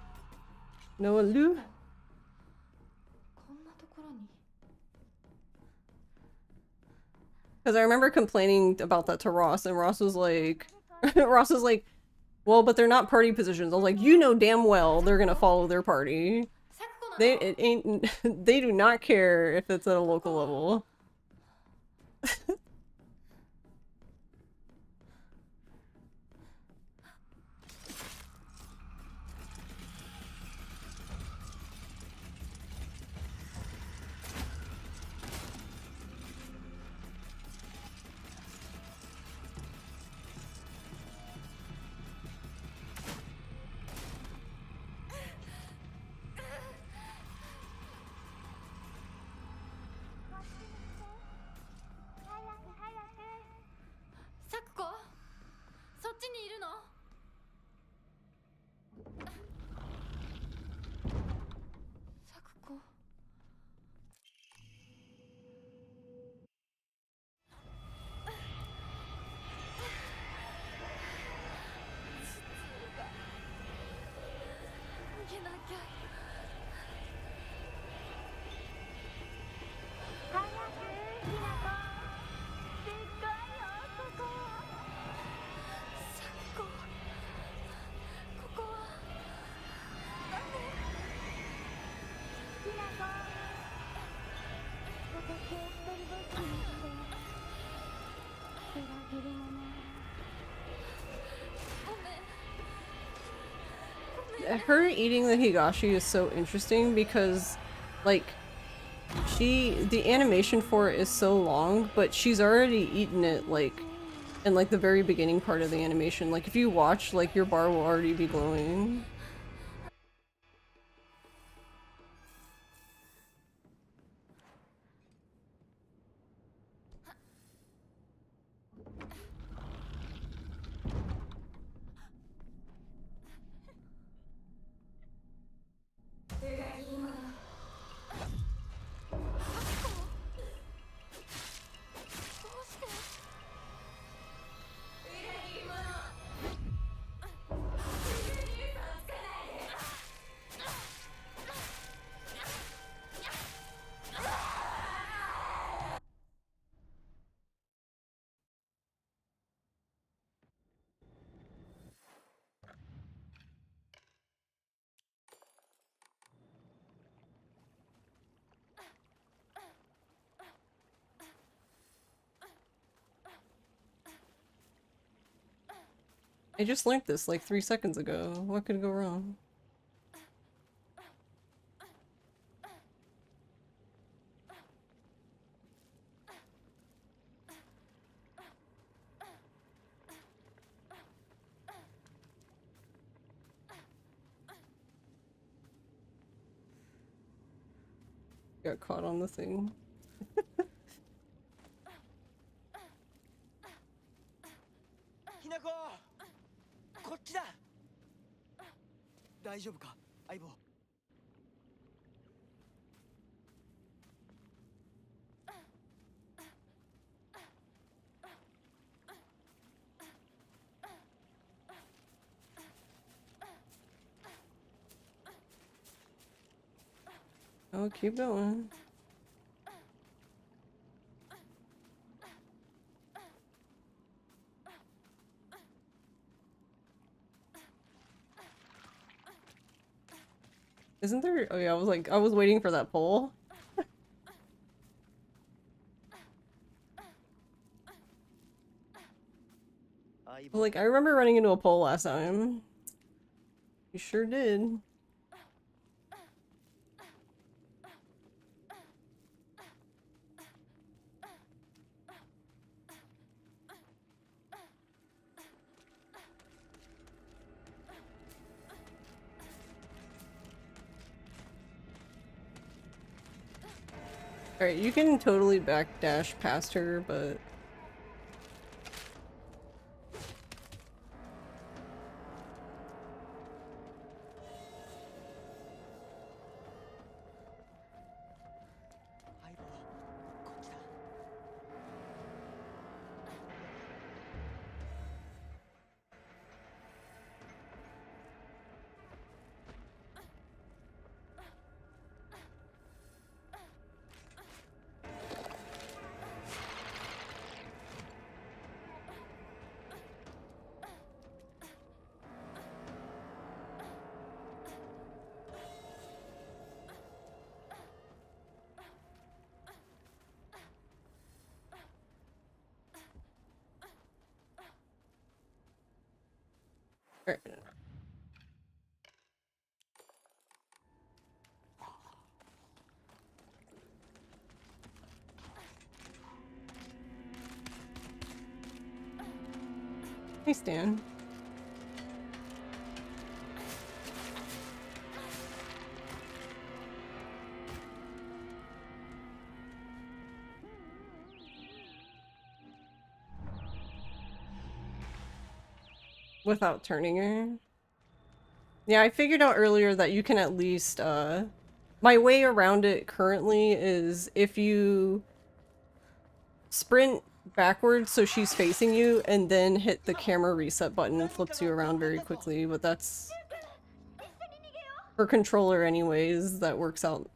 No Alu? Because I remember complaining about that to Ross, and Ross was like, Ross was like, well, but they're not party positions. I was like, you know damn well they're gonna follow their party. It ain't, they do not care if it's at a local level. Her eating the Higashi is so interesting because, like, the animation for it is so long, but she's already eaten it, like, in, like, the very beginning part of the animation. Like, if you watch, like, your bar will already be glowing. I just learned this like 3 seconds ago. What could go wrong? Got caught on the thing. こっちだ。大丈夫か、相棒。Oh, keep going. Isn't there? Oh yeah, I was waiting for that pole. Like, I remember running into a pole last time. You sure did. Alright, you can totally backdash past her, but... Alright. Hey, Stan. Without turning her. Yeah, I figured out earlier that you can at least, my way around it currently is if you sprint backwards so she's facing you and then hit the camera reset button and flips you around very quickly, but that's... For controller anyways, that works out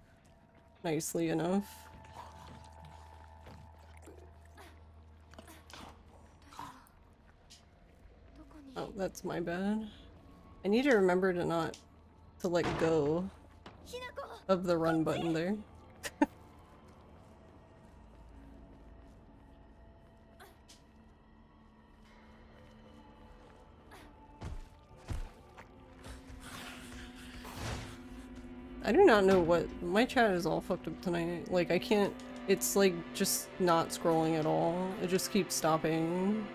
nicely enough. Oh, that's my bad. I need to remember to not to let go of the run button there. I do not know what my chat is all fucked up tonight. Like I can't, it's like just not scrolling at all. It just keeps stopping.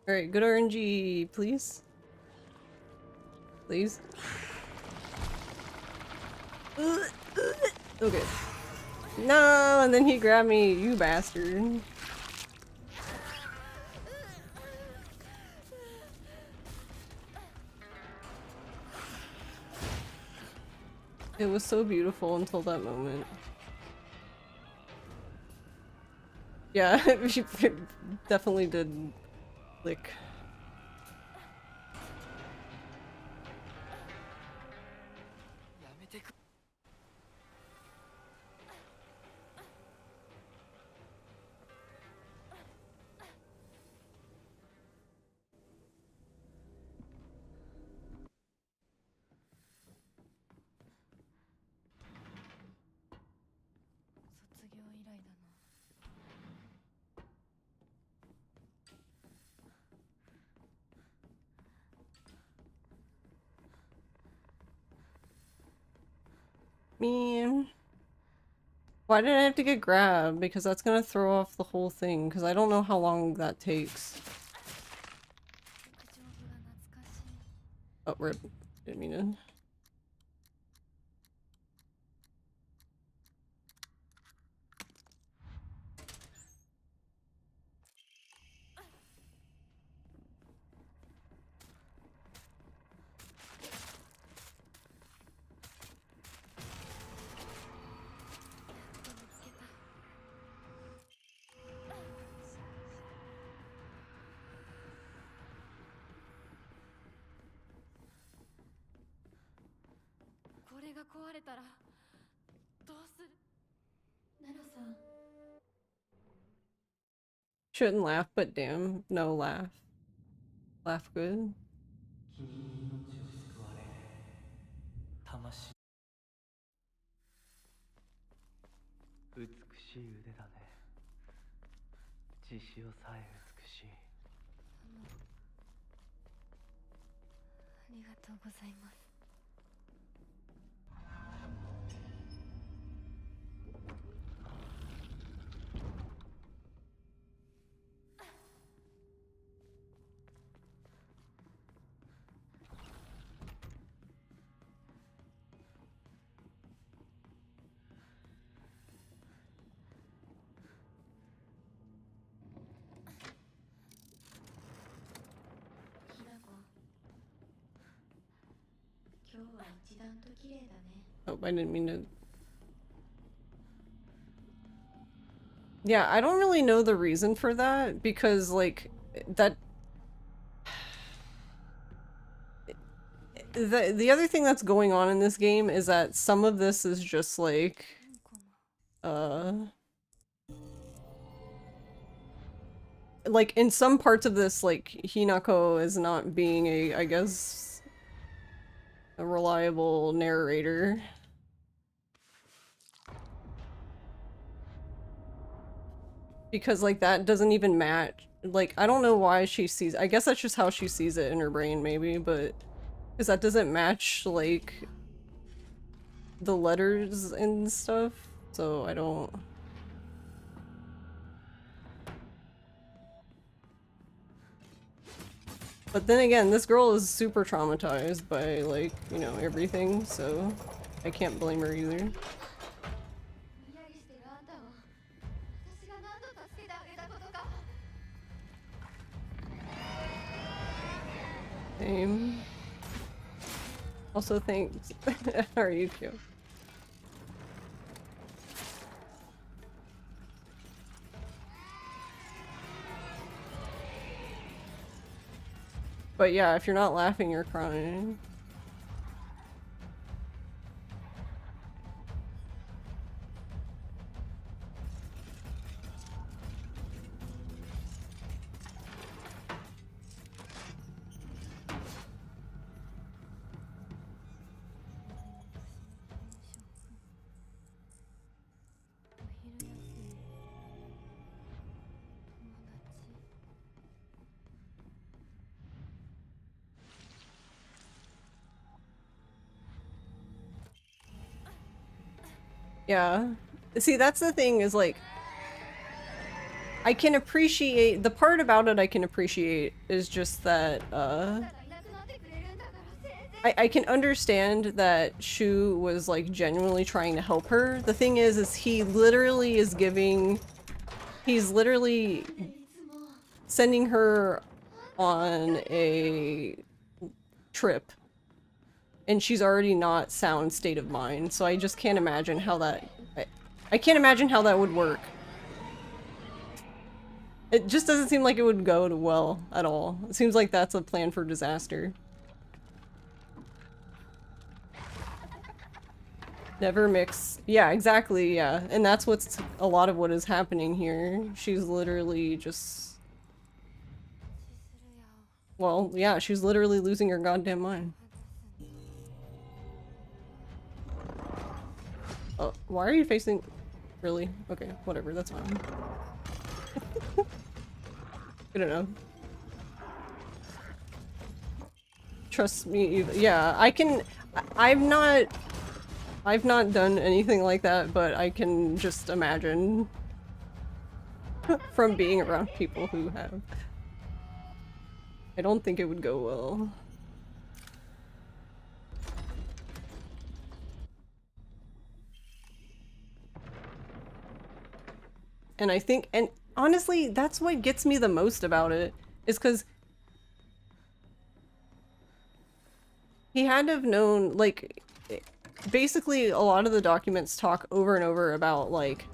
Alright, good RNG, please. Please. Okay. No, and then he grabbed me, you bastard. It was so beautiful until that moment. Yeah, she definitely did lick. Man. Why did I have to get grabbed? Because that's gonna throw off the whole thing, because I don't know how long that takes. Oh, rip. Didn't mean to. Shouldn't laugh, but damn, no laugh. Laugh good. 君に命を救われ魂美しい腕だね血潮さえ美しいありがとうございます。今日は一段と綺麗だね。 Oh, I didn't mean to. Yeah, I don't really know the reason for that, because, like, that... The other thing that's going on in this game is that some of this is just, like... Like, in some parts of this, like, Hinako is not being a, I guess... a reliable narrator. Because, like, that doesn't even match. Like, I don't know why she sees... I guess that's just how she sees it in her brain, maybe, but... Because that doesn't match, like... the letters and stuff, so I don't... But then again, this girl is super traumatized by, like, you know, everything, so I can't blame her either. Same. Also, thanks. How are you too? But yeah, if you're not laughing, you're crying. Yeah. See, that's the thing, is like... I can appreciate... The part about it I can appreciate is just that, I can understand that Shu was like genuinely trying to help her. The thing is he literally is giving, he's literally sending her on a trip, and she's already not sound state of mind, so I just can't imagine how that, I can't imagine how that would work. It just doesn't seem like it would go well at all. It seems like that's a plan for disaster. Never mix. Yeah, exactly, yeah. And that's what's a lot of what is happening here. She's literally just... Well, yeah, she's literally losing her goddamn mind. Oh, why are you facing... Really? Okay, whatever, that's fine. I don't know. Trust me, yeah, I can... I've not done anything like that, but I can just imagine from being around people who have. I don't think it would go well. And I think, and honestly, that's what gets me the most about it, is because he had to have known, like, basically a lot of the documents talk over and over about, like,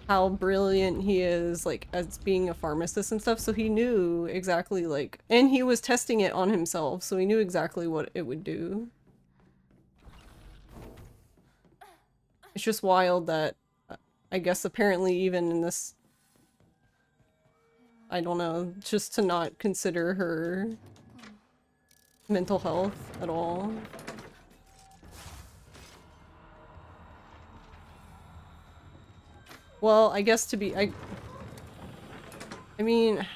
how brilliant he is, like, as being a pharmacist and stuff, so he knew exactly, like, and he was testing it on himself, so he knew exactly what it would do. It's just wild that, I guess apparently even in this, I don't know, just to not consider her mental health at all. Well, I guess to be, I mean,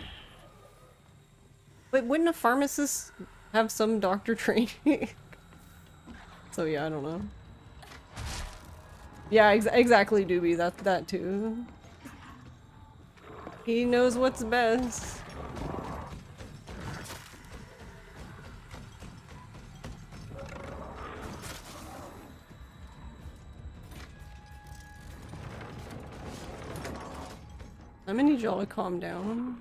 but wouldn't a pharmacist have some doctor training? So yeah, I don't know. Yeah, exactly, Doobie, that too. He knows what's best. I'm gonna need y'all to calm down.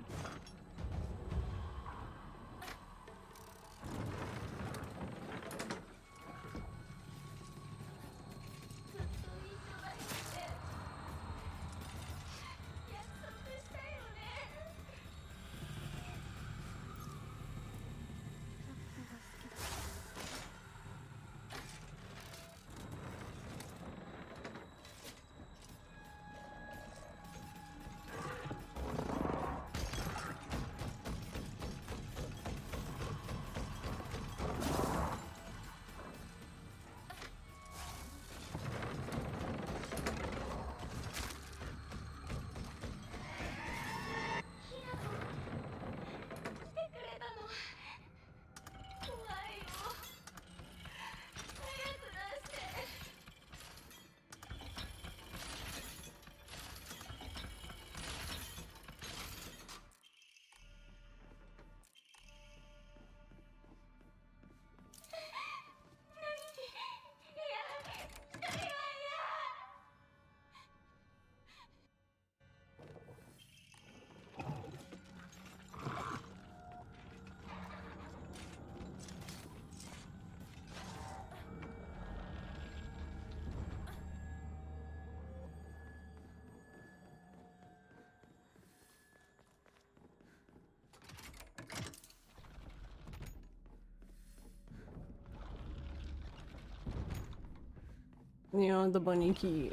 You know, the bunny key.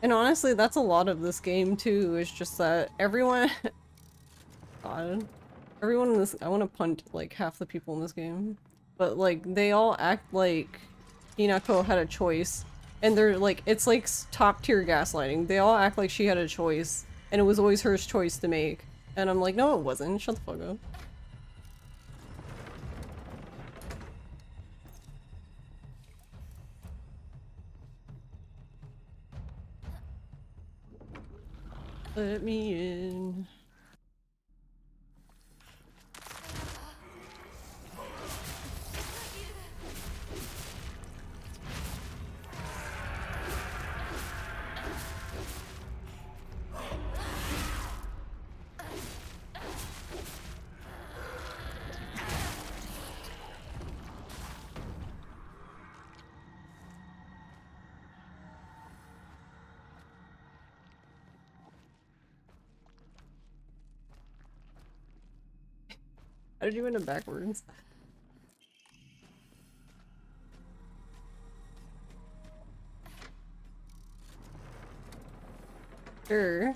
And honestly, that's a lot of this game too, is just that everyone God. Everyone in this, I want to punt like half the people in this game. But like, they all act like Hinako had a choice. And they're like, it's like top tier gaslighting. They all act like she had a choice, and it was always her choice to make. And I'm like, no it wasn't, shut the fuck up. Let me in. How did you end up backwards? Sure.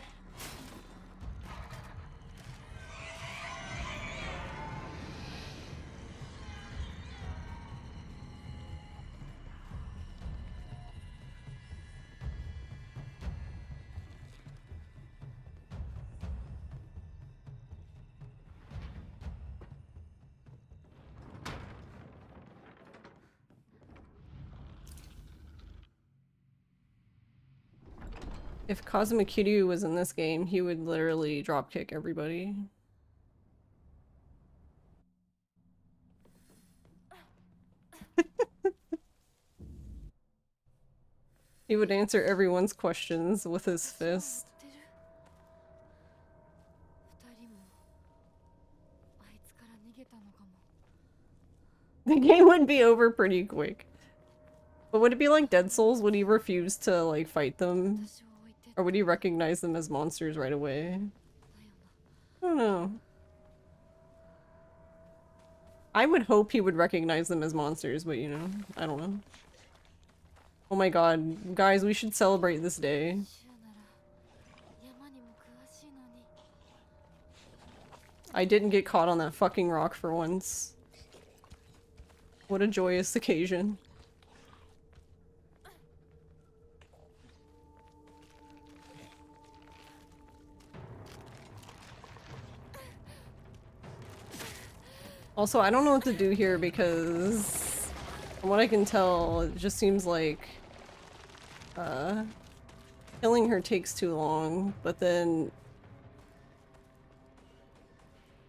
If Kazuma Kiryu was in this game, he would literally dropkick everybody. He would answer everyone's questions with his fist. The game would be over pretty quick. But would it be like Dead Souls? Would he refuse to, like, fight them? Or would he recognize them as monsters right away? I don't know. I would hope he would recognize them as monsters, but you know, I don't know. Oh my god, guys, we should celebrate this day. I didn't get caught on that fucking rock for once. What a joyous occasion. Also, I don't know what to do here because from what I can tell, it just seems like killing her takes too long, but then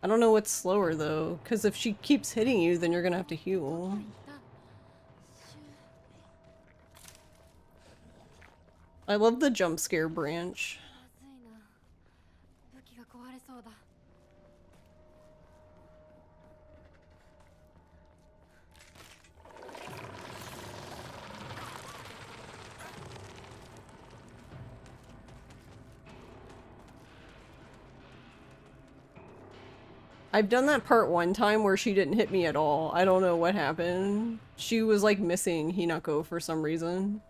I don't know what's slower though, because if she keeps hitting you, then you're gonna have to heal. I love the jump scare branch. I've done that part one time where she didn't hit me at all. I don't know what happened. She was like missing Hinako for some reason.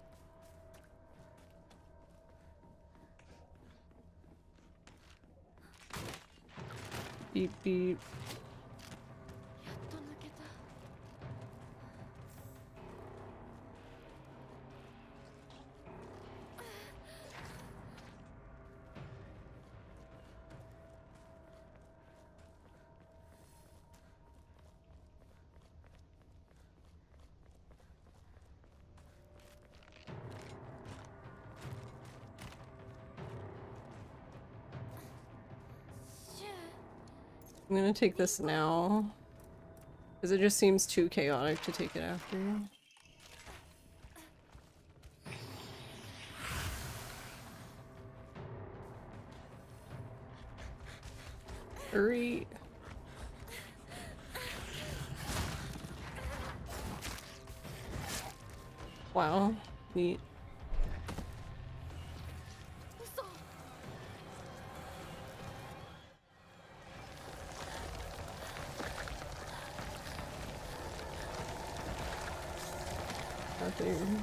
Beep beep. I'm gonna take this now. Because it just seems too chaotic to take it after. Hurry. Wow. Neat. Nothing.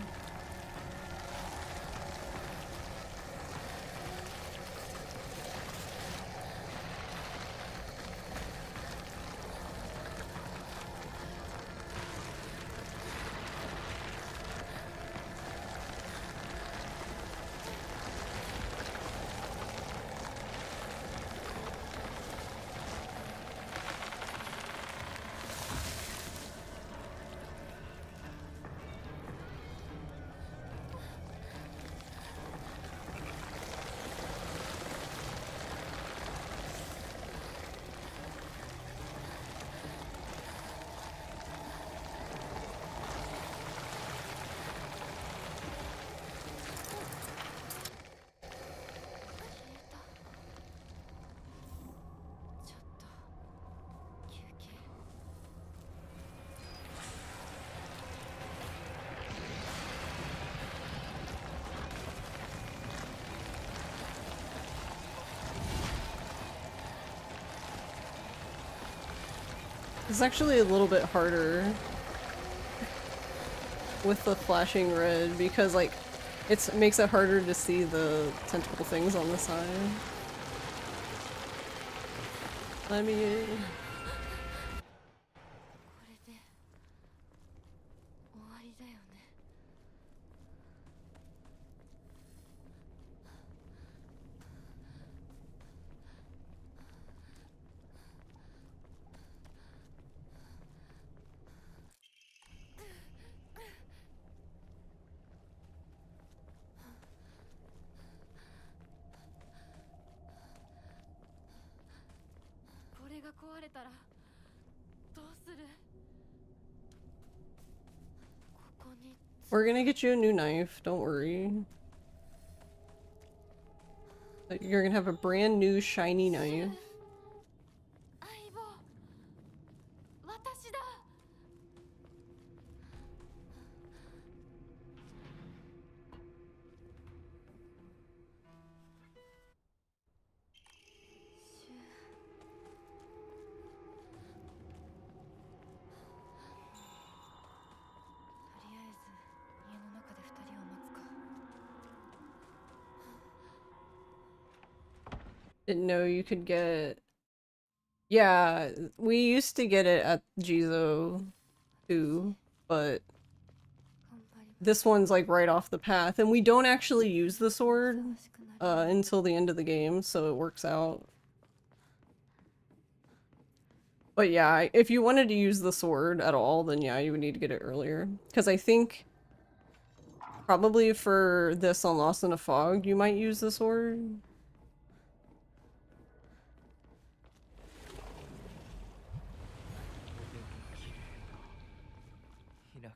It's actually a little bit harder with the flashing red because like it makes it harder to see the tentacle things on the side. Let me in. これで終わりだよね。これが壊れたらどうする？ここに We're gonna get you a new knife, don't worry. You're gonna have a brand new shiny knife. 相棒、私だ。とりあえず家の中で2人を待つか。 Didn't know you could get... Yeah, we used to get it at Jizo too, but 頑張り this one's like right off the path, and we don't actually use the sword 忙しくなる。 until the end of the game, so it works out. But yeah, if you wanted to use the sword at all, then yeah, you would need to get it earlier. Because I think probably for this on Lost in a Fog, you might use the sword. ひなこ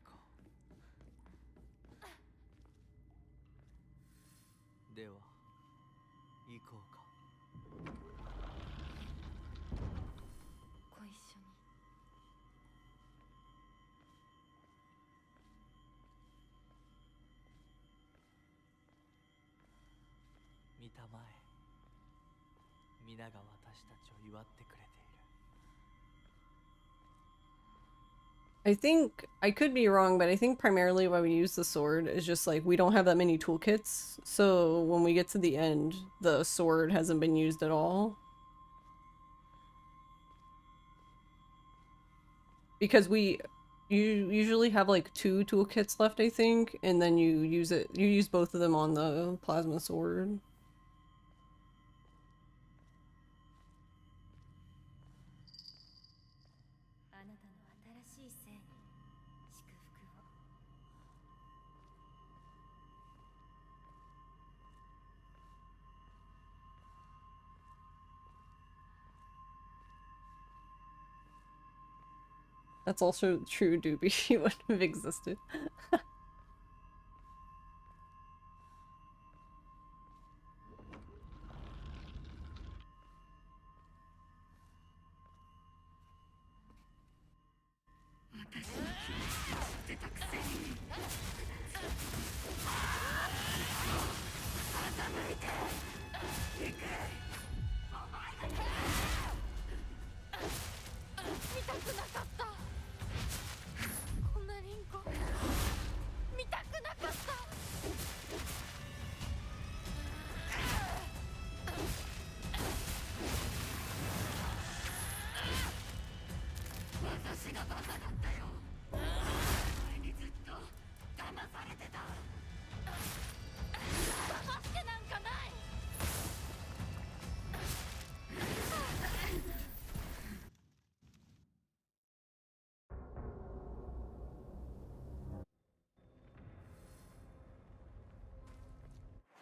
では行こうか。ご一緒に。見たまえ、皆が私たちを祝ってくれている。 I think, I could be wrong, but I think primarily why we use the sword is just like we don't have that many toolkits, so when we get to the end, the sword hasn't been used at all. Because you usually have like 2 toolkits left, I think, and then you use both of them on the plasma sword. あなたの新しい生に祝福を。 That's also true, Doobie. He wouldn't have existed.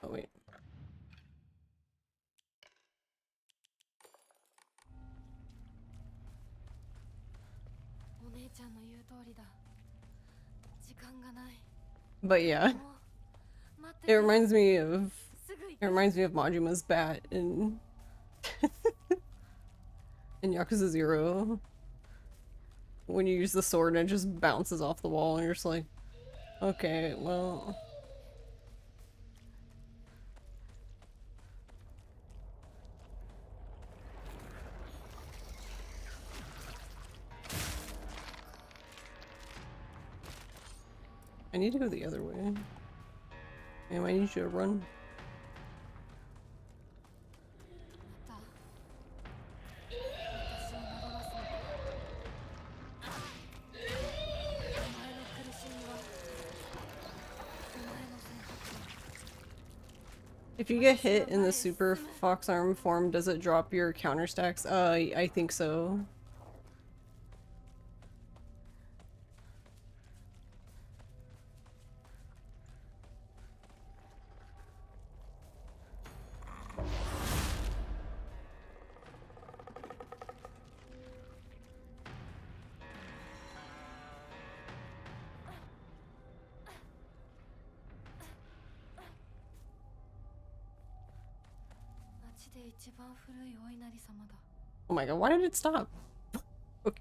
Oh wait. お姉ちゃんの言う通りだ。時間がない。 But yeah, もう待って it て。 reminds me of すぐ行 it く。 reminds me of Majima's bat in in Yakuza 0. When you use the sword and it just bounces off the wall and you're just like, okay, well. I need to go the other way. Ma'am, I need you to run. また私を惑わすのか。お前の苦しみはお前の選択だ。 If you get hit in the super fox arm form, does it drop your counter stacks? I think so. Oh my god, why did it stop? Okay.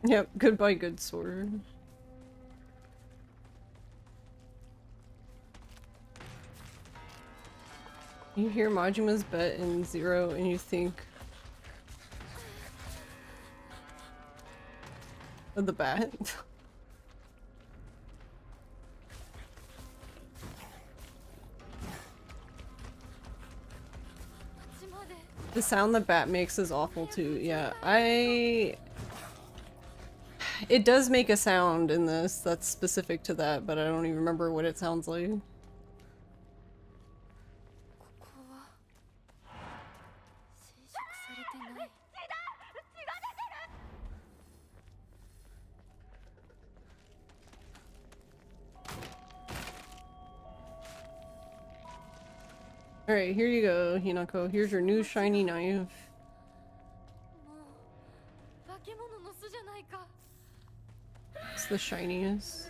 Yep, goodbye, good sword. You hear Majima's bet in Zero and you think of the bat? The sound the bat makes is awful too. Yeah, it does make a sound in this that's specific to that, but I don't even remember what it sounds like. Alright, here you go, Hinako. Here's your new shiny knife. It's the shiniest.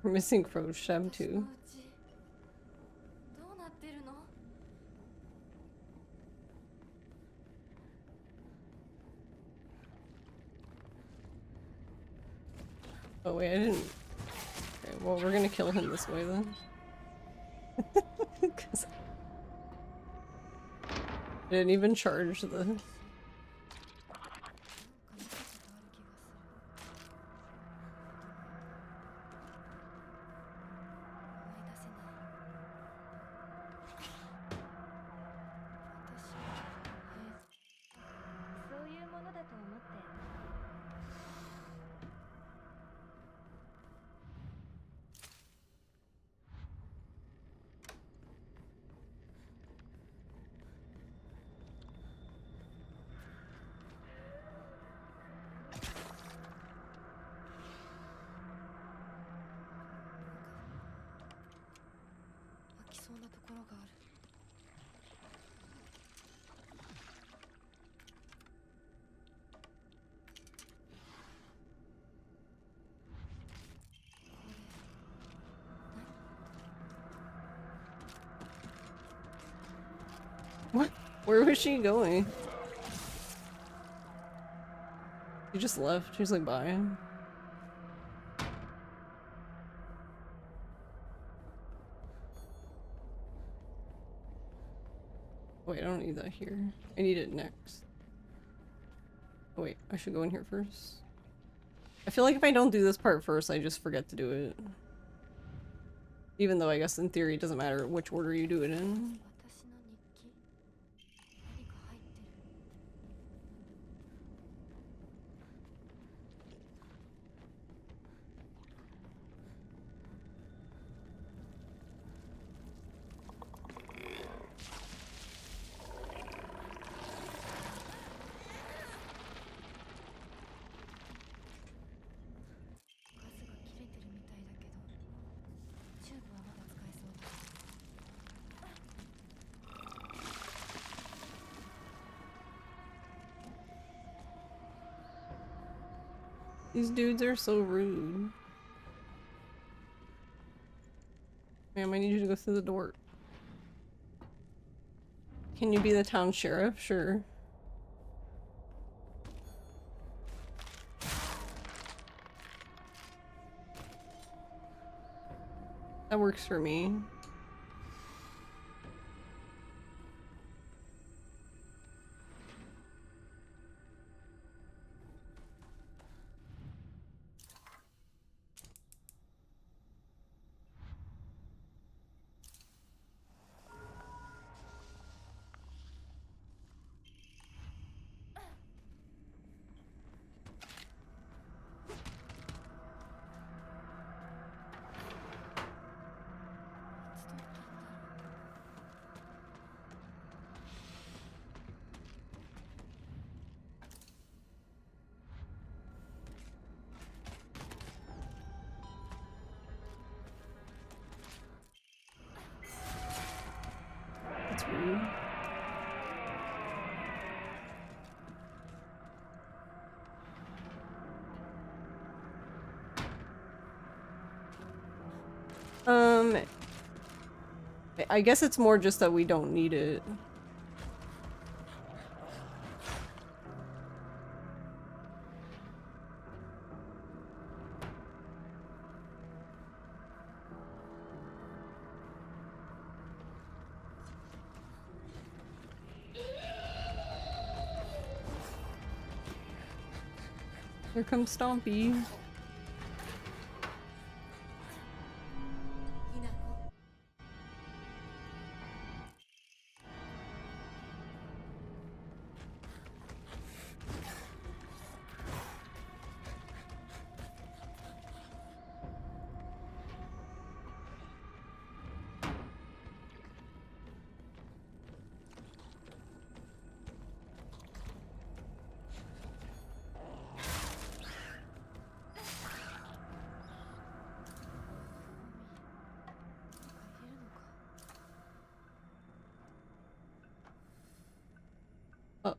We're missing Frosham too. Oh wait, I didn't... Okay, well we're gonna kill him this way then. 'Cause I didn't even charge the... がある。What? Where was she going? She just left. She's like, bye. Wait, I don't need that here. I need it next. Oh wait, I should go in here first. I feel like if I don't do this part first, I just forget to do it. Even though I guess in theory it doesn't matter which order you do it in. 私の日記。何か入ってる。ガスが切れてるみたいだけど、チューブはまだ使えそうだ。These dudes are so rude. Ma'am, I need you to go through the door. Can you be the town sheriff? Sure. That works for me. That's rude. I guess it's more just that we don't need it. Here comes Stompy. ひなこ。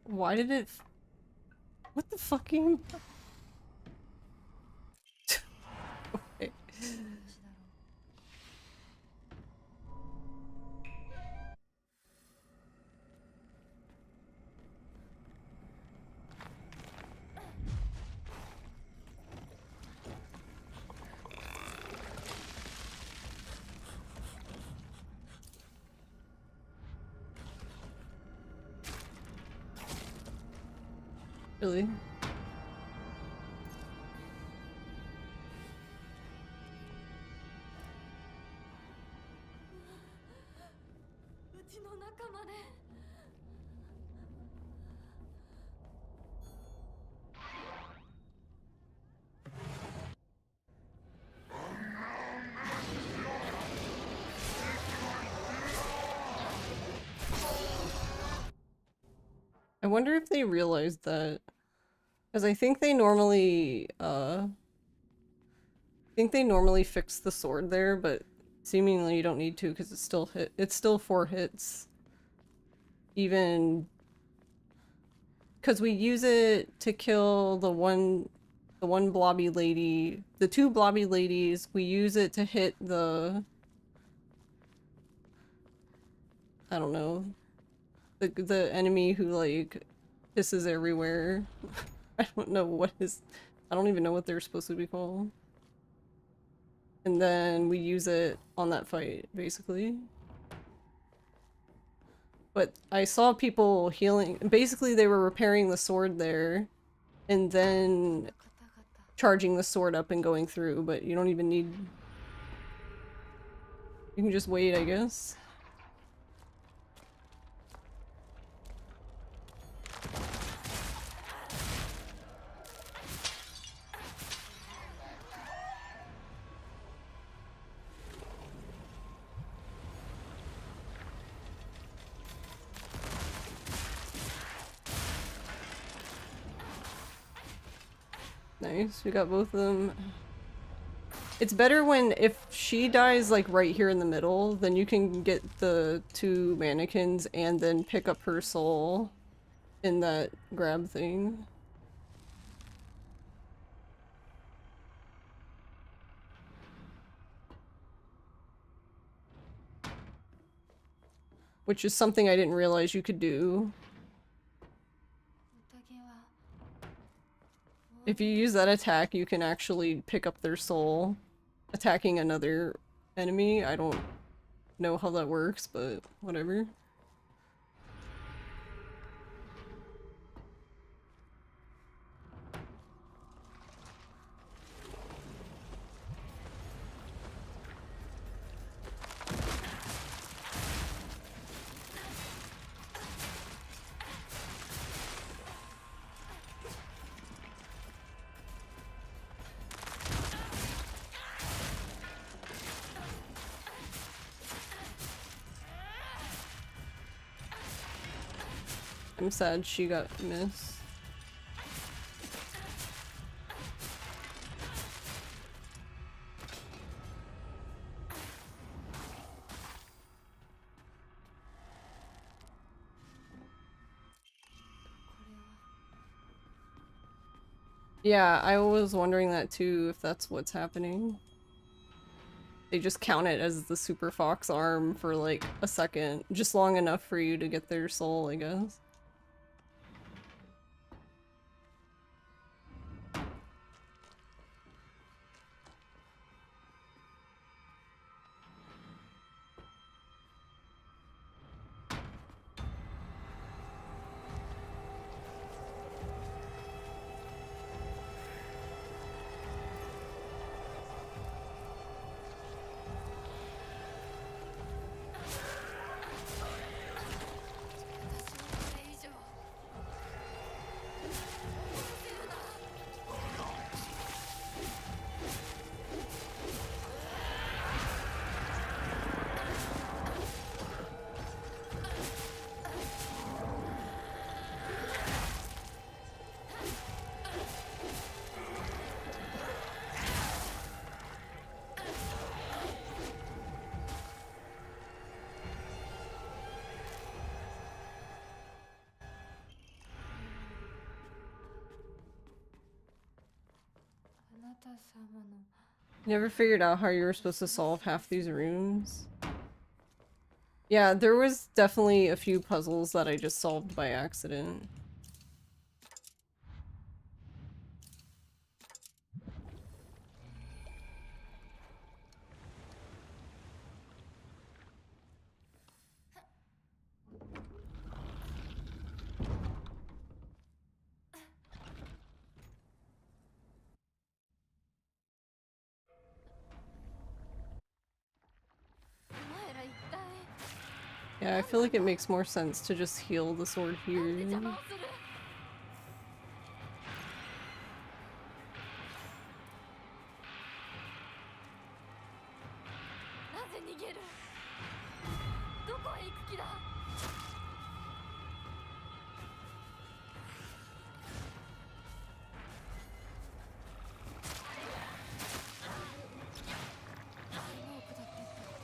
Why did it? What the fucking? Okay. 話だろう。 Really? うちの仲間ね。 I wonder if they realized that. Because I think they normally, fix the sword there, but Seemingly you don't need to because it's still 4 hits. Even because we use it to kill the one blobby lady, the 2 blobby ladies, we use it to hit the, I don't know, the enemy who like pisses everywhere. I don't know what his, I don't even know what they're supposed to be called. And then we use it on that fight, basically. But I saw people healing, basically they were repairing the sword there, and then 方々 charging the sword up and going through, but you don't even need... You can just wait, I guess. Nice, we got both of them. It's better when, if she dies like right here in the middle, then you can get the 2 mannequins and then pick up her soul in that grab thing. Which is something I didn't realize you could do. 宴は If you use that attack, you can actually pick up their soul, attacking another enemy. I don't know how that works, but whatever. I'm sad she got missed. Yeah, I was wondering that too, if that's what's happening. They just count it as the Super Fox arm for like a second, just long enough for you to get their soul, I guess. Never figured out how you were supposed to solve half these rooms. Yeah, there was definitely a few puzzles that I just solved by accident. Yeah, I feel like it makes more sense to just heal the sword here. 邪魔をする なぜ逃げるどこへ行く気だ 山奥だって言った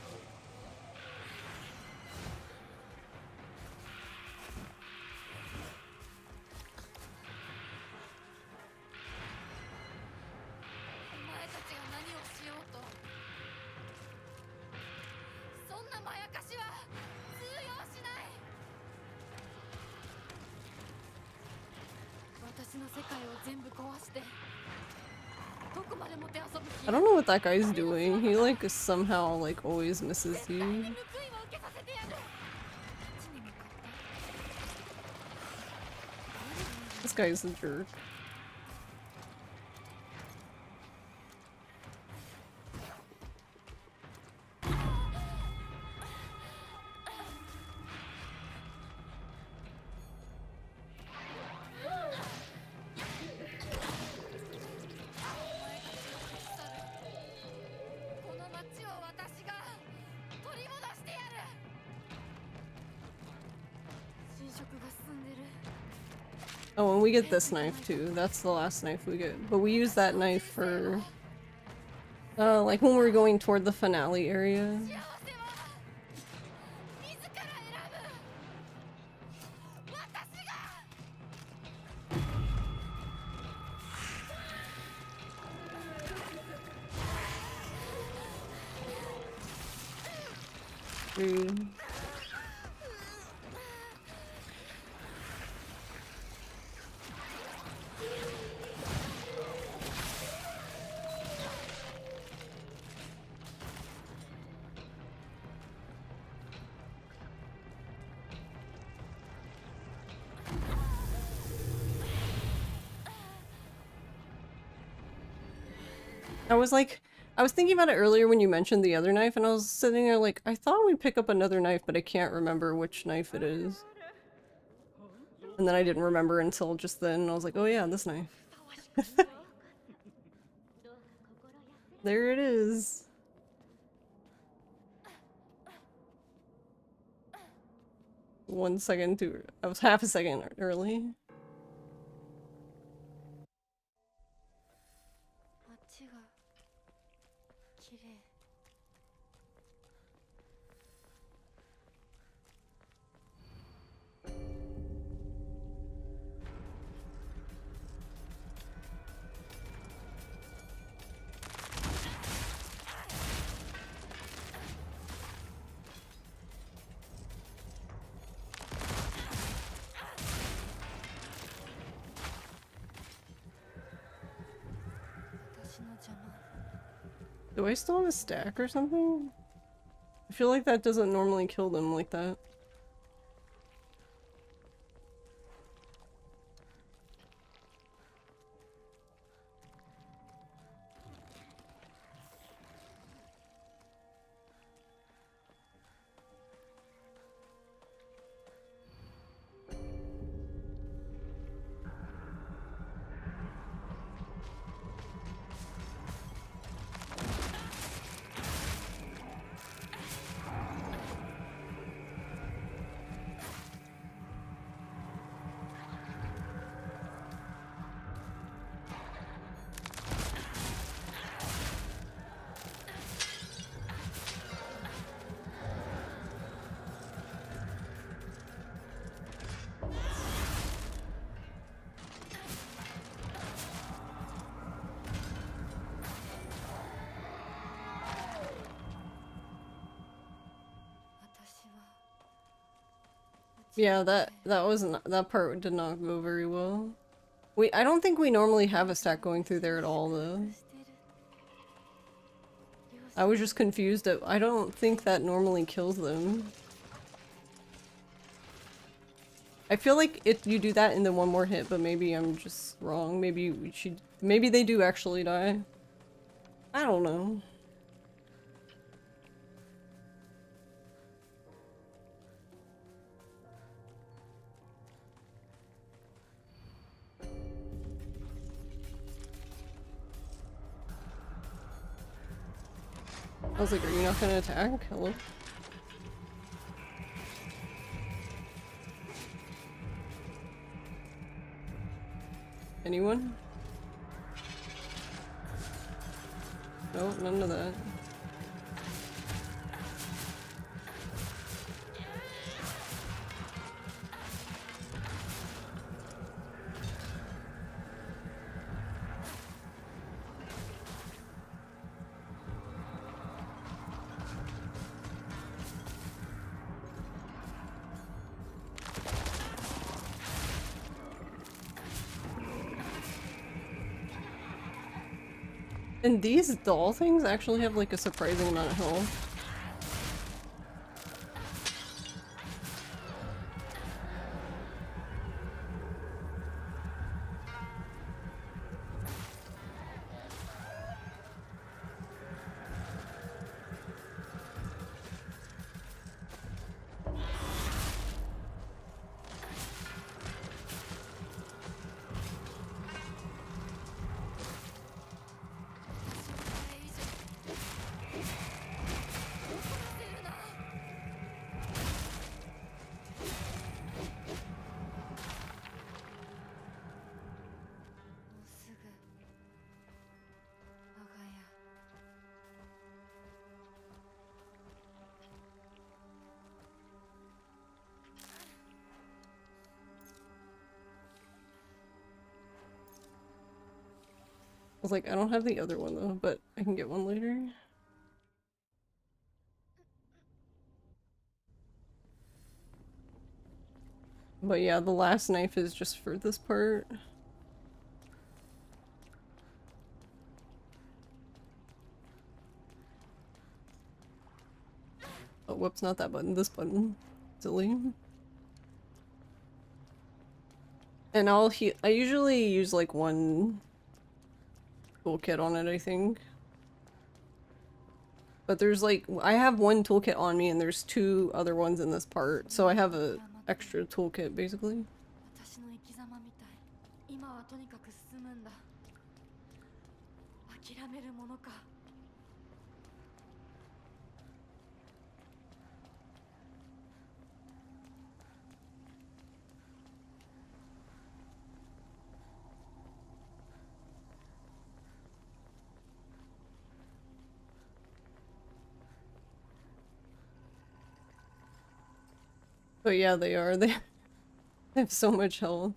I don't know what that guy's doing. He like somehow like always misses you. This guy's a jerk. Oh, and we get this knife too. That's the last knife we get. But we use that knife for like when we're going toward the finale area. Rude. I was thinking about it earlier when you mentioned the other knife, and I was sitting there like, I thought we'd pick up another knife, but I can't remember which knife it is. And then I didn't remember until just then, and I was like, oh yeah, this knife. There it is. One second too. I was half a second early. Do I still have a stack or something? I feel like that doesn't normally kill them like that. Yeah, that part did not go very well. I don't think we normally have a stack going through there at all though. I was just confused at I don't think that normally kills them. I feel like you do that in the one more hit, but maybe I'm just wrong. Maybe they do actually die. I don't know. I was like, are you not gonna attack? Hello? Anyone? No, none of that. And these doll things actually have like a surprising amount of health. I was like, I don't have the other one though, but I can get one later. But yeah, the last knife is just for this part. Oh, whoops, not that button, this button. Silly. And I usually use like one toolkit on it, I think. But there's like, I have one toolkit on me and there's two other ones in this part, so I have a extra toolkit basically. 私の生き様みたい。今はとにかく進むんだ。諦めるものか。But yeah, they are. They have so much health.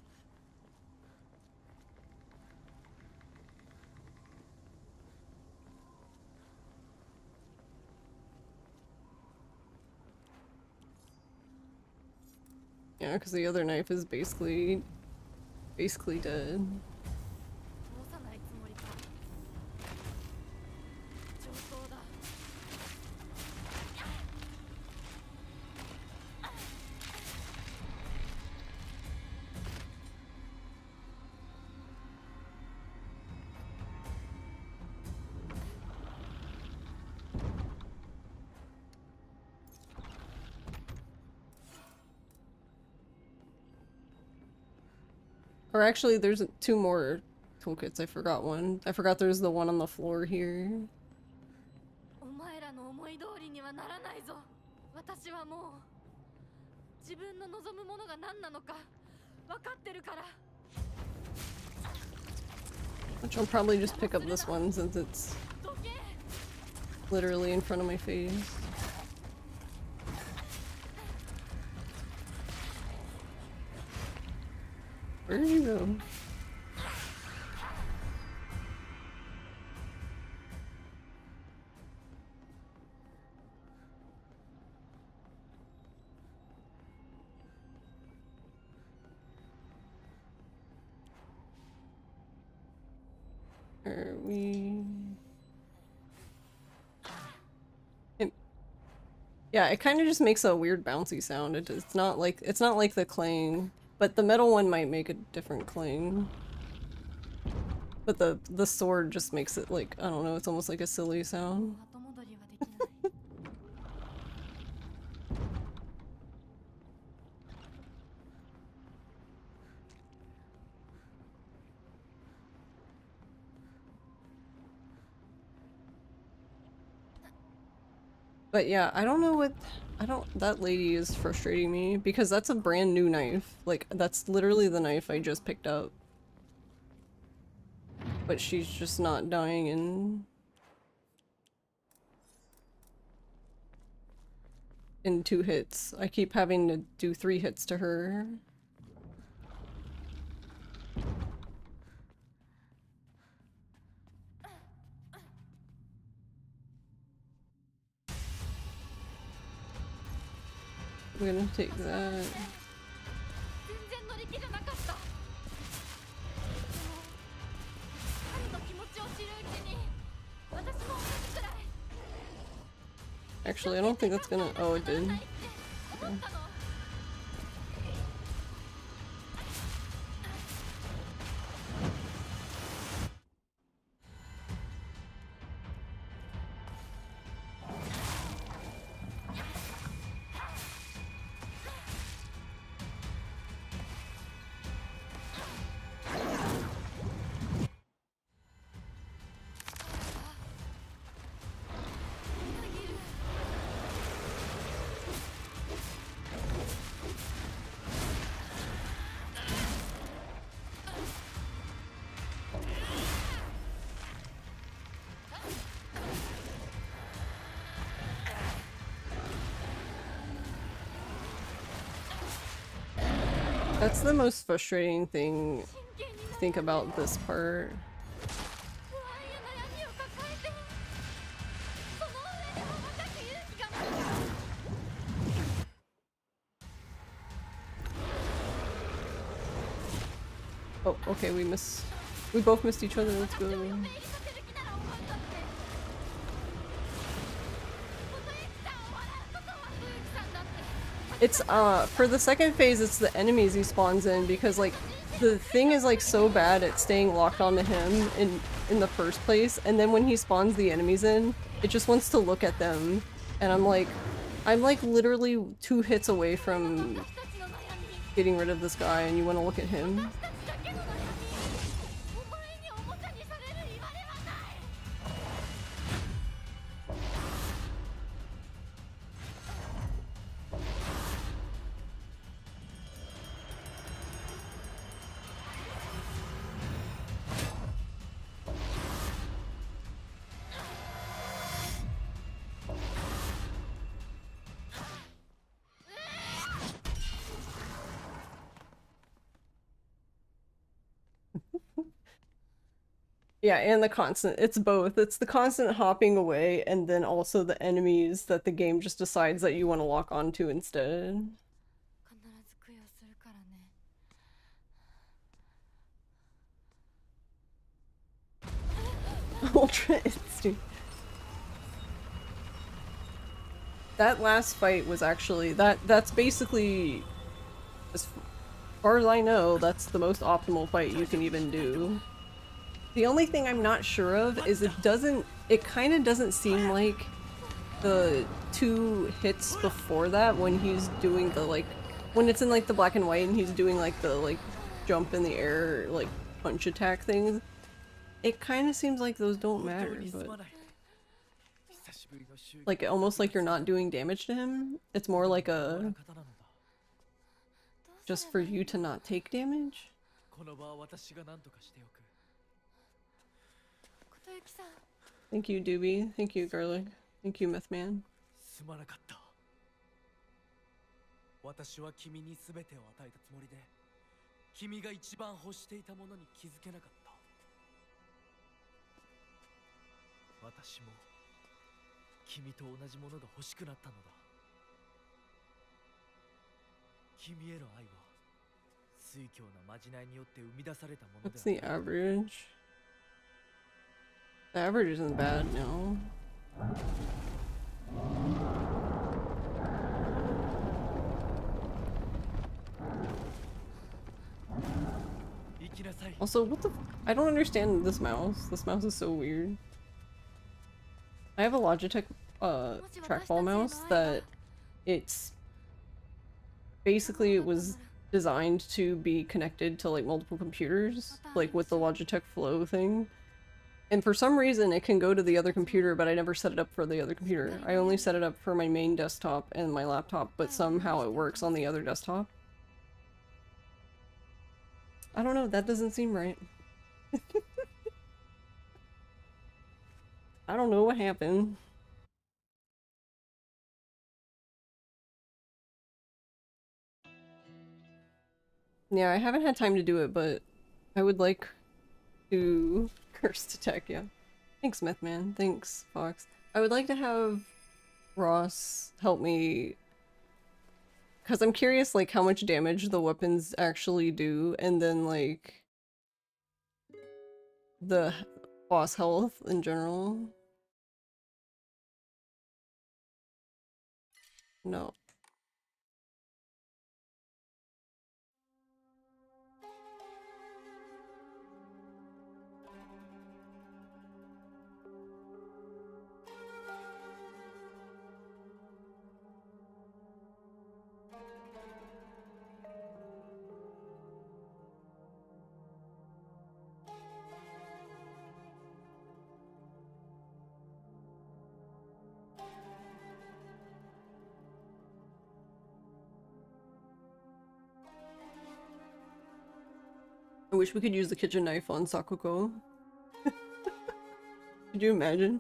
Yeah, because the other knife is basically dead. 通さないつもりか。上等だ。Or actually, there's two more toolkits. I forgot one. I forgot there's the one on the floor here. お前らの思い通りにはならないぞ。私はもう自分の望むものが何なのか分かってるから。 Which I'll probably just pick up this one since it's どけ。 literally in front of my face. Where did you go? Are we... Yeah, it kind of just makes a weird bouncy sound. It's not like the clang, but the metal one might make a different clang. But the sword just makes it like, I don't know, it's almost like a silly sound. 後戻りはできない。 But yeah, I don't know what that lady is frustrating me because that's a brand new knife. Like that's literally the knife I just picked up. But she's just not dying in 2 hits. I keep having to do 3 hits to her. I'm gonna take that. 全然乗り切れなかった。でも彼の気持ちを知るうちに Actually, I don't think that's gonna- oh, it did. Okay. That's the most frustrating thing, I think, about this part. Oh, okay, we both missed each other, let's go. It's, for the second phase, it's the enemies he spawns in, because, like, the thing is, like, so bad at staying locked onto him in the first place, and then when he spawns the enemies in, it just wants to look at them, and I'm like, literally 2 hits away from getting rid of this guy, and you want to look at him? Yeah, and it's both. It's the constant hopping away, and then also the enemies that the game just decides that you want to lock onto instead. Ultra Instinct. That last fight was actually, that's basically, as far as I know, that's the most optimal fight you can even do. The only thing I'm not sure of is it kind of doesn't seem like the 2 hits before that when he's doing the, like, when it's in, like, the black and white and he's doing, like, the, like, jump in the air, like, punch attack things. It kind of seems like those don't matter, but... like, almost like you're not doing damage to him. It's more like a... just for you to not take damage? Thank you, Doobie. Thank you, Garlic. Thank you, Mythman. 私は君に全てを与えたつもりで、君が一番欲していたものに気づけなかった。私も君と同じものが欲しくなったのだ。君への愛は酔狂なまじないによって生み出されたもので What's the average? The average isn't bad, no. Also, what the I don't understand this mouse. This mouse is so weird. I have a Logitech trackball mouse that it's basically it was designed to be connected to like multiple computers, like with the Logitech Flow thing. And for some reason it can go to the other computer, but I never set it up for the other computer. I only set it up for my main desktop and my laptop, but somehow it works on the other desktop. I don't know, that doesn't seem right. I don't know what happened. Yeah, I haven't had time to do it, but I would like to curse to tech, yeah. Thanks, Mythman. Thanks, Fox. I would like to have Ross help me, because I'm curious, like, how much damage the weapons actually do, and then, like, the boss health in general. No. I wish we could use the kitchen knife on Sakuko. Could you imagine?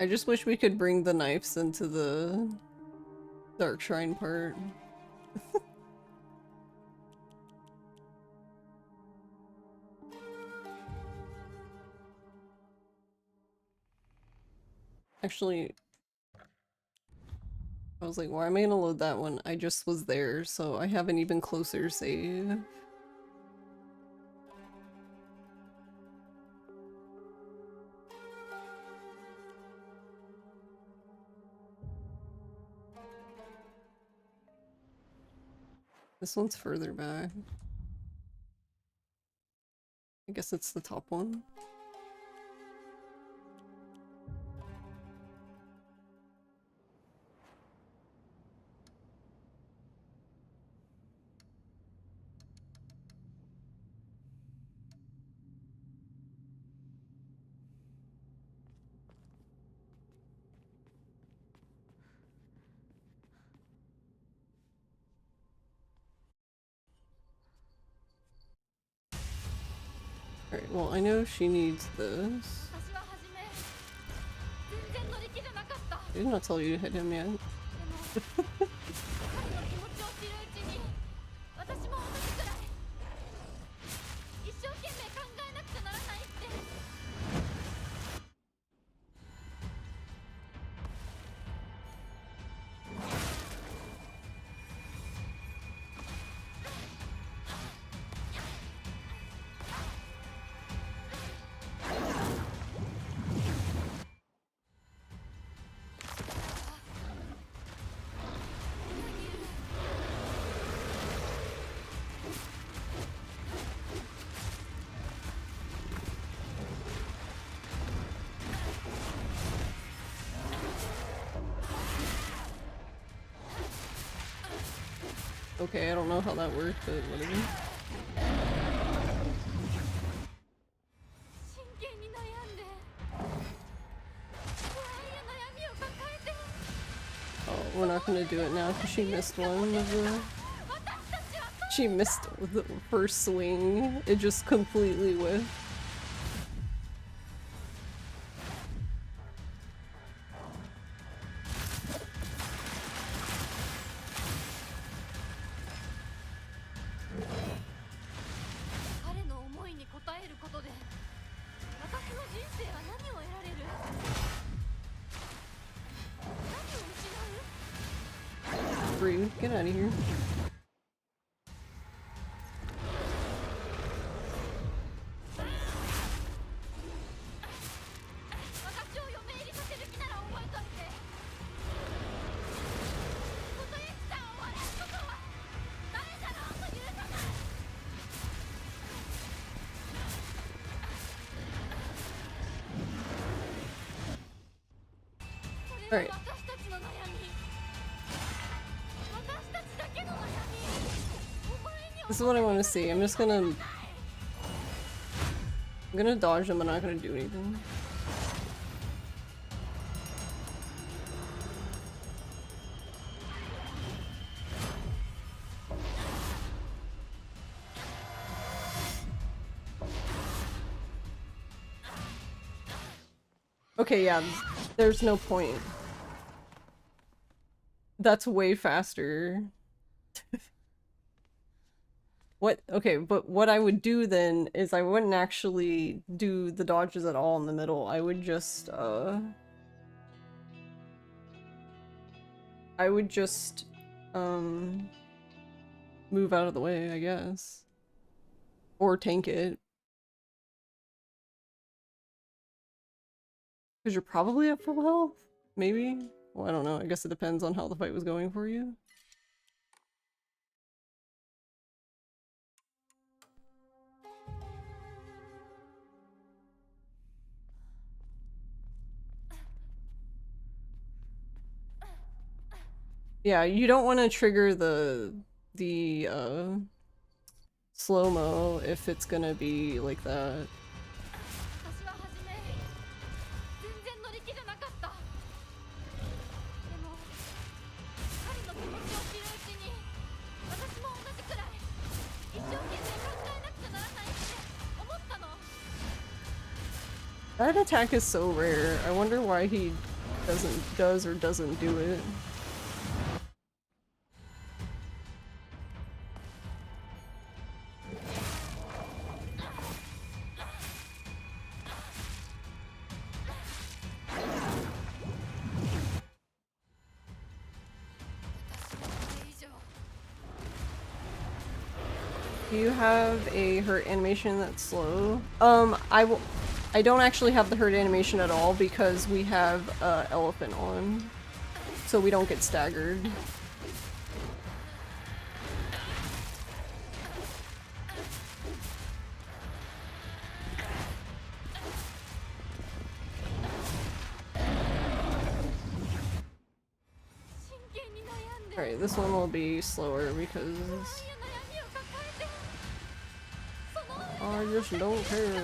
I just wish we could bring the knives into the Dark Shrine part. Actually, I was like, why am I gonna load that one? I just was there, so I have an even closer save. This one's further back. I guess it's the top one. Alright, well, I know she needs this. 私は初め全然乗り気じゃなかった。 I did not tell you to hit him yet. でも彼の気持ちを知るうちに私も同じくらい一生懸命考えなくちゃならないって。Okay, I don't know how that worked, but whatever. 真剣に悩んで不安や悩みを抱えて Oh, we're not gonna do it now because she missed one of the... 私たちは She missed the first swing. It just completely whiffed. Rude. Get out of here. Alright. This is what I want to see. I'm gonna dodge them, but not gonna do anything. Okay, yeah, there's no point. That's way faster. Okay, but what I would do then is I wouldn't actually do the dodges at all in the middle. I would just, move out of the way, I guess. Or tank it. Because you're probably at full health? Maybe? Well, I don't know. I guess it depends on how the fight was going for you. Yeah, you don't want to trigger the slow-mo if it's gonna be like that. 私は初め全然乗り気じゃなかった。でも彼の気持ちを知るうちに私も同じくらい一生懸命考えなくちゃならないって思ったの。 That attack is so rare. I wonder why he does or doesn't do it. Do you have a hurt animation that's slow? I don't actually have the hurt animation at all because we have elephant on, so we don't get staggered. Alright, this one will be slower because I just don't care.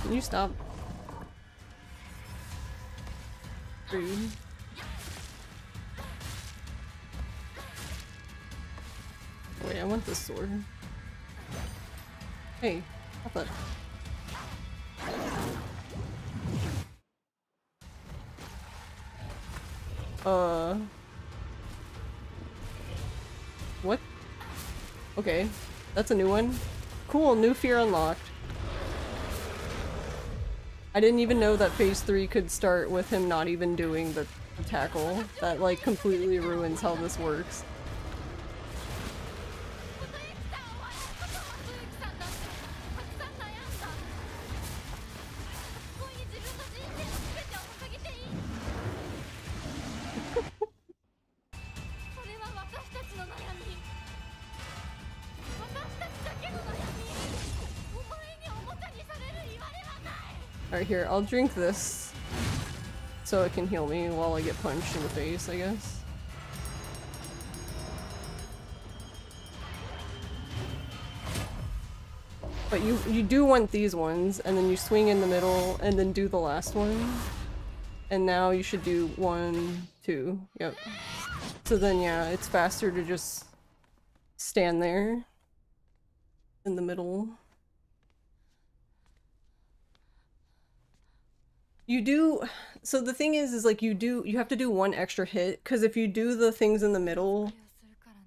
Can you stop? Rude. Wait, I want this sword. Hey, stop that. What? Okay, that's a new one. Cool, new fear unlocked. I didn't even know that phase 3 could start with him not even doing the tackle. That like completely ruins how this works. Alright, here, I'll drink this so it can heal me while I get punched in the face, I guess. But you do want these ones, and then you swing in the middle, and then do the last one. And now you should do 1, 2, yep. So then yeah, it's faster to just stand there in the middle. You do, so the thing is like you have to do one extra hit, because if you do the things in the middle,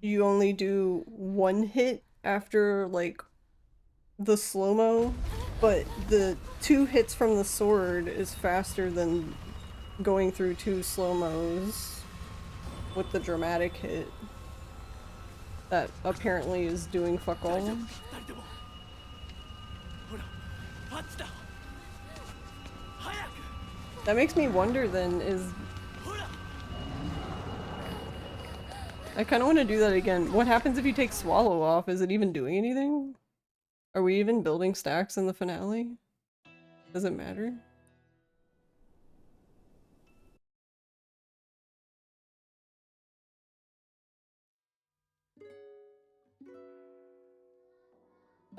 you only do one hit after like the slow-mo, but the 2 hits from the sword is faster than going through 2 slow-mos with the dramatic hit. That apparently is doing fuck all. That makes me wonder then, I kinda wanna do that again. What happens if you take Swallow off? Is it even doing anything? Are we even building stacks in the finale? Does it matter?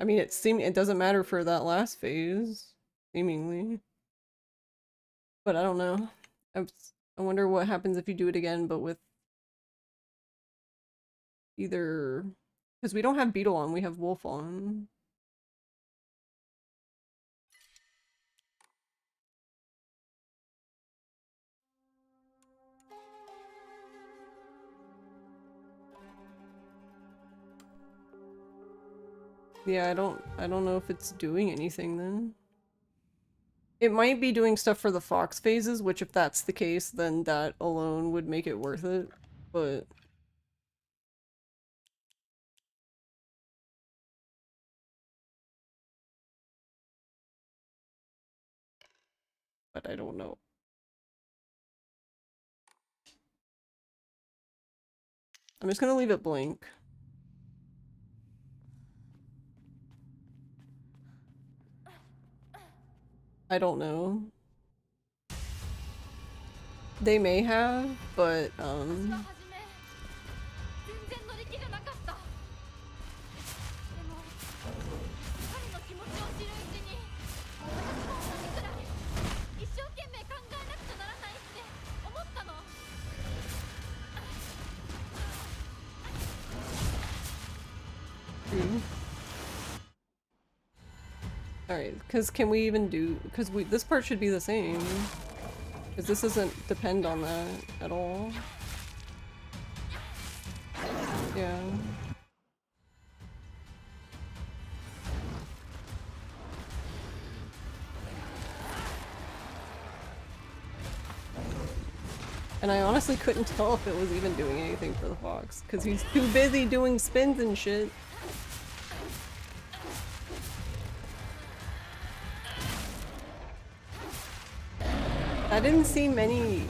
I mean, it doesn't matter for that last phase, seemingly. But I don't know. I wonder what happens if you do it again, but with Either... Because we don't have Beetle on, we have Wolf on. Yeah, I don't know if it's doing anything then. It might be doing stuff for the fox phases, which if that's the case, then that alone would make it worth it, but... But I don't know. I'm just gonna leave it blank. I don't know. They may have, but, 私は初め全然乗り気じゃなかった。でも彼の気持ちを知るうちに私も同じくらい一生懸命考えなくちゃならないって思ったの。Alright, because can we even do... Because this part should be the same. Because this doesn't depend on that at all. Yeah. And I honestly couldn't tell if it was even doing anything for the fox, because he's too busy doing spins and shit. I didn't see many...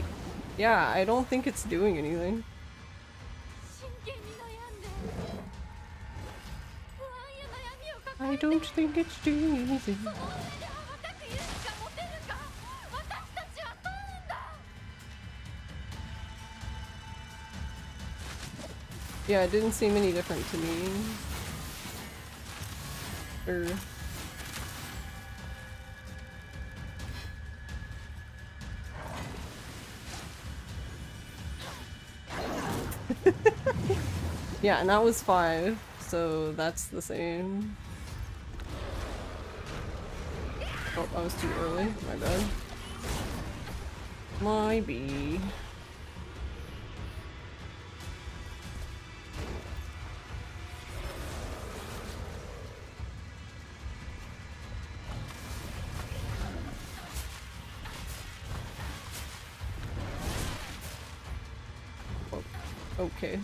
Yeah, I don't think it's doing anything. 真剣に悩んで不安や悩みを抱 I えて don't think it's doing anything. その上で羽ばたく勇気が持てるか私たちは問うんだ。 Yeah, it didn't seem any different to me. Or... Yeah, and that was 5, so that's the same. Oh, I was too early. My bad. My bee. Oh, okay.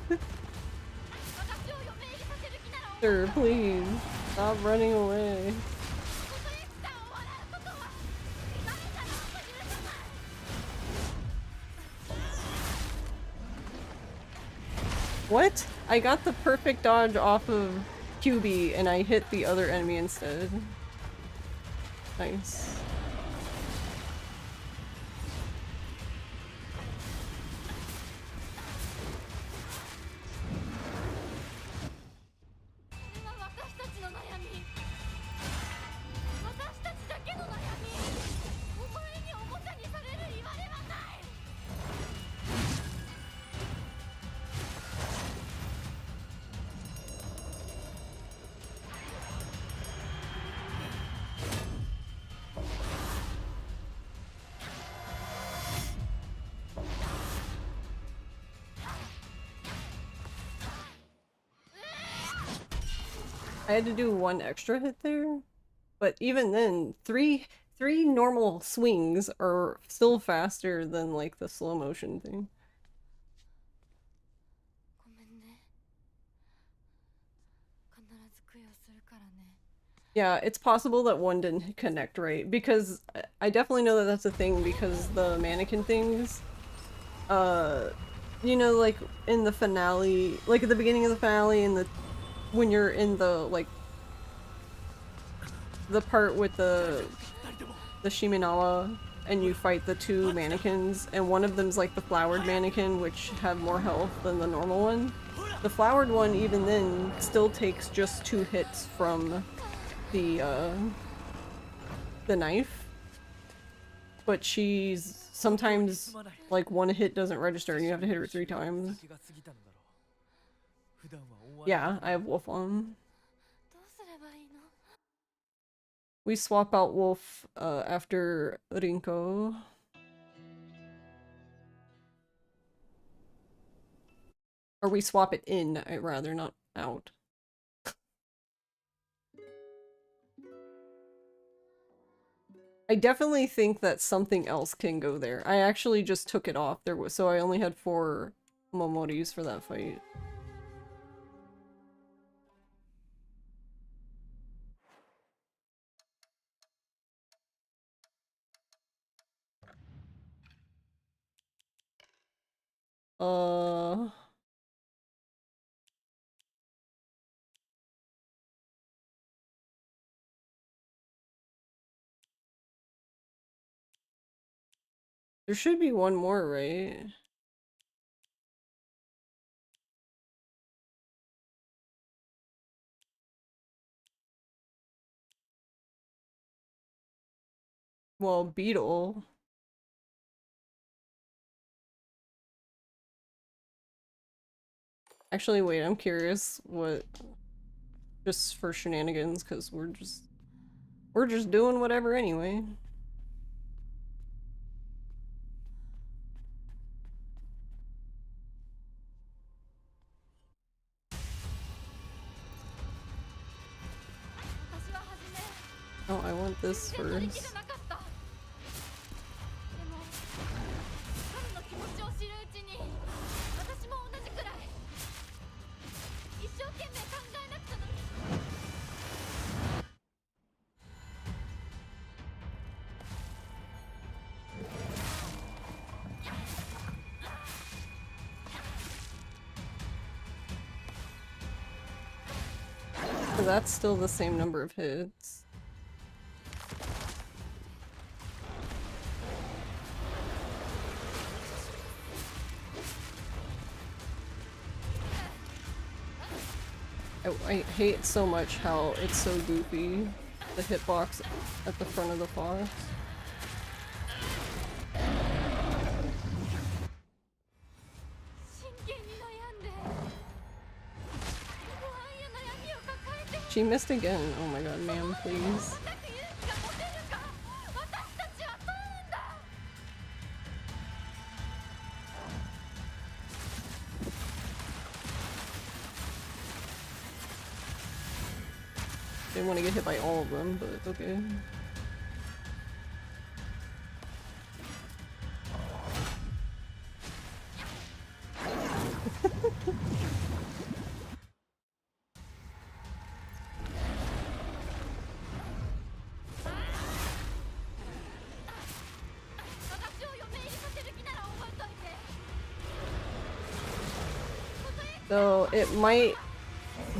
私を嫁入りさせる気なら Sir, please stop running away. ここで一旦終わらうことは誰からも許さない。 What? I got the perfect dodge off of QB and I hit the other enemy instead. Nice. I had to do one extra hit there, but even then, three normal swings are still faster than like the slow motion thing. ごめんね。必ず供養するからね。 Yeah, it's possible that one didn't connect right, because I definitely know that that's a thing because the mannequin things, you know, like in the finale, like at the beginning of the finale and when you're in the, like, the part with the Shiminawa and you fight the two mannequins and one of them's like the flowered mannequin which have more health than the normal one. The flowered one even then still takes just 2 hits from the knife, but she's sometimes like one hit doesn't register and you have to hit her 3 times. Yeah, I have Wolf on. どうすればいいの？ We swap out Wolf after Rinko. Or we swap it in, I'd rather, not out. I definitely think that something else can go there. I actually just took it off. So I only had 4 Momoris for that fight. There should be one more, right? Well, Beetle. Actually, wait, I'm curious what... Just for shenanigans, because we're just doing whatever anyway. Oh, I want this first. So that's still the same number of hits. I hate so much how it's so goofy, the hitbox at the front of the fox. She missed again. Oh my god, ma'am, please. Didn't want to get hit by all of them, but okay. So it might,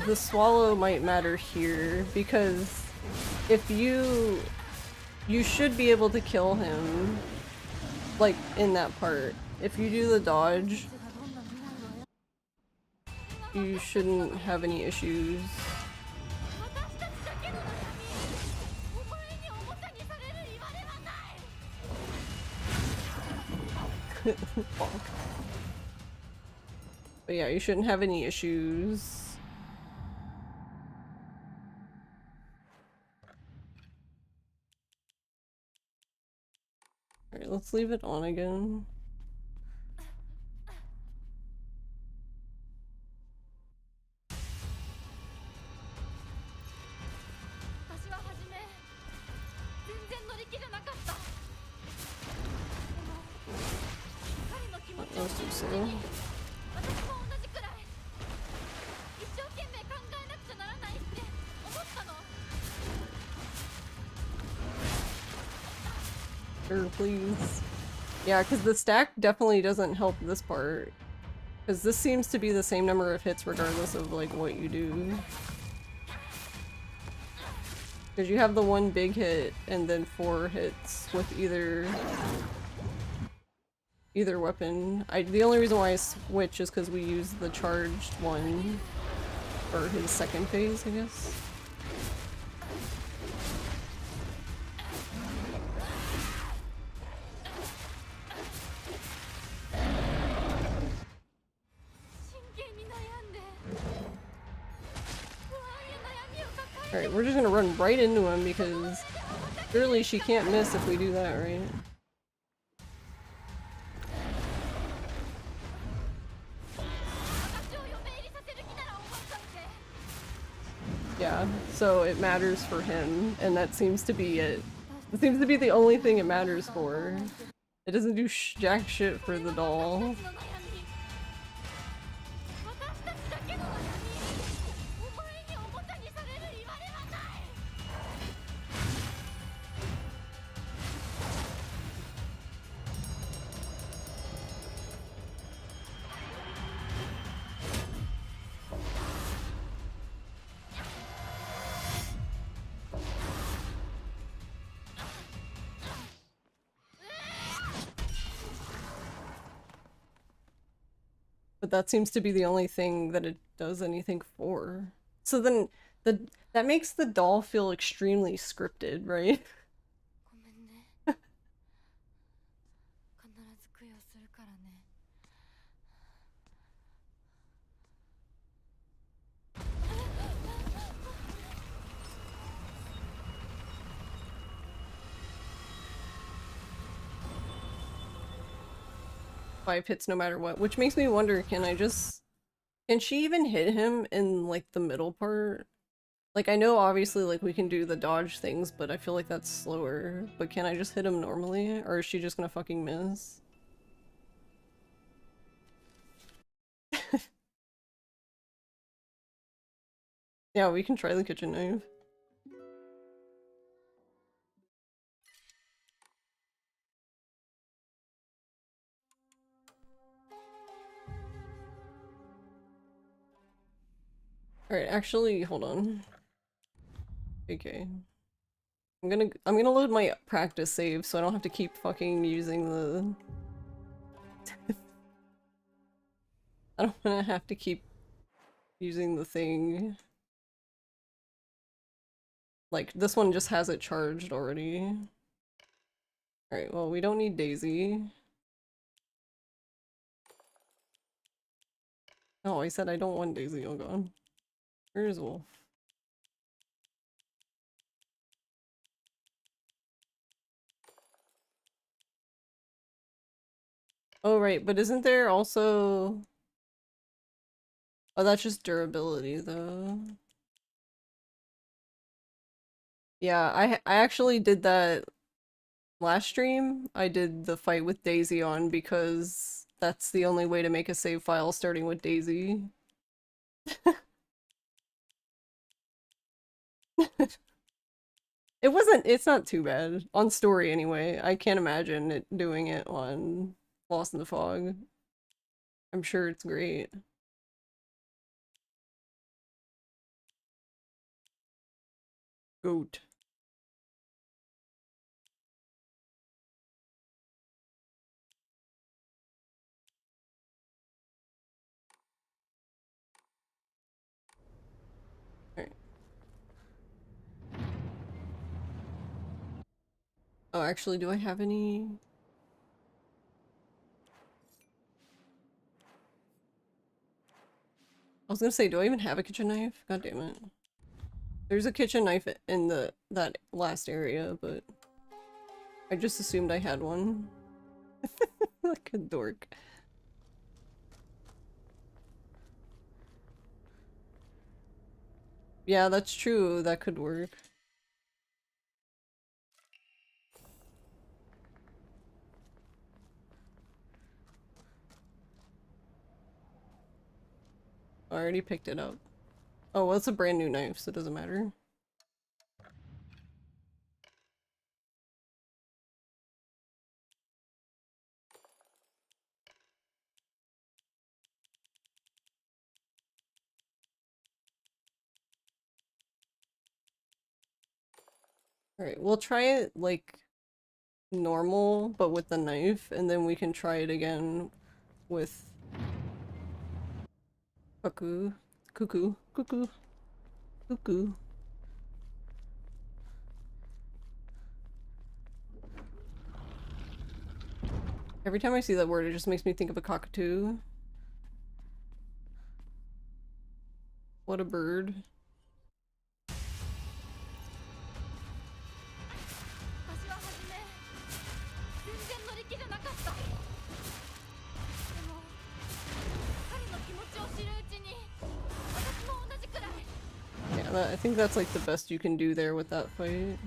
the swallow might matter here, because if you should be able to kill him, like, in that part. If you do the dodge, you shouldn't have any issues. But yeah, you shouldn't have any issues. Alright, let's leave it on again. That was too slow. Sure, please. Yeah, because the stack definitely doesn't help this part. Because this seems to be the same number of hits regardless of, like, what you do. Because you have the one big hit and then 4 hits with either weapon. The only reason why I switch is because we use the charged one for his second phase, I guess. Alright, we're just gonna run right into him because surely she can't miss if we do that, right? Yeah, so it matters for him, and that seems to be it. It seems to be the only thing it matters for. It doesn't do jack shit for the doll. But that seems to be the only thing that it does anything for. So then that makes the doll feel extremely scripted, right? ごめんね必ず供養するからね 5 hits no matter what, which makes me wonder, can she even hit him in like the middle part? Like I know obviously like we can do the dodge things, but I feel like that's slower. But can I just hit him normally, or is she just gonna fucking miss? Yeah, we can try the kitchen knife. Alright, actually, hold on. Okay. I'm gonna load my practice save so I don't have to keep fucking using the I don't wanna have to keep using the thing. Like, this one just has it charged already. Alright, well, we don't need Daisy. Oh, I said I don't want Daisy. Oh god. Where is Wolf? Oh, right, but isn't there also... Oh, that's just durability, though. Yeah, I actually did that last stream. I did the fight with Daisy on because that's the only way to make a save file starting with Daisy. It's not too bad. On story anyway. I can't imagine it doing it on Lost in the Fog. I'm sure it's great. Goat. Alright. Oh, actually, do I have any? I was gonna say, do I even have a kitchen knife? God damn it. There's a kitchen knife in that last area, but I just assumed I had one. Like a dork. Yeah, that's true. That could work. I already picked it up. Oh, well, it's a brand new knife, so it doesn't matter. Alright, we'll try it like normal, but with the knife, and then we can try it again with Cuckoo. Cuckoo. Cuckoo. Cuckoo. Every time I see that word, it just makes me think of a cockatoo. What a bird. I think that's like the best you can do there with that fight.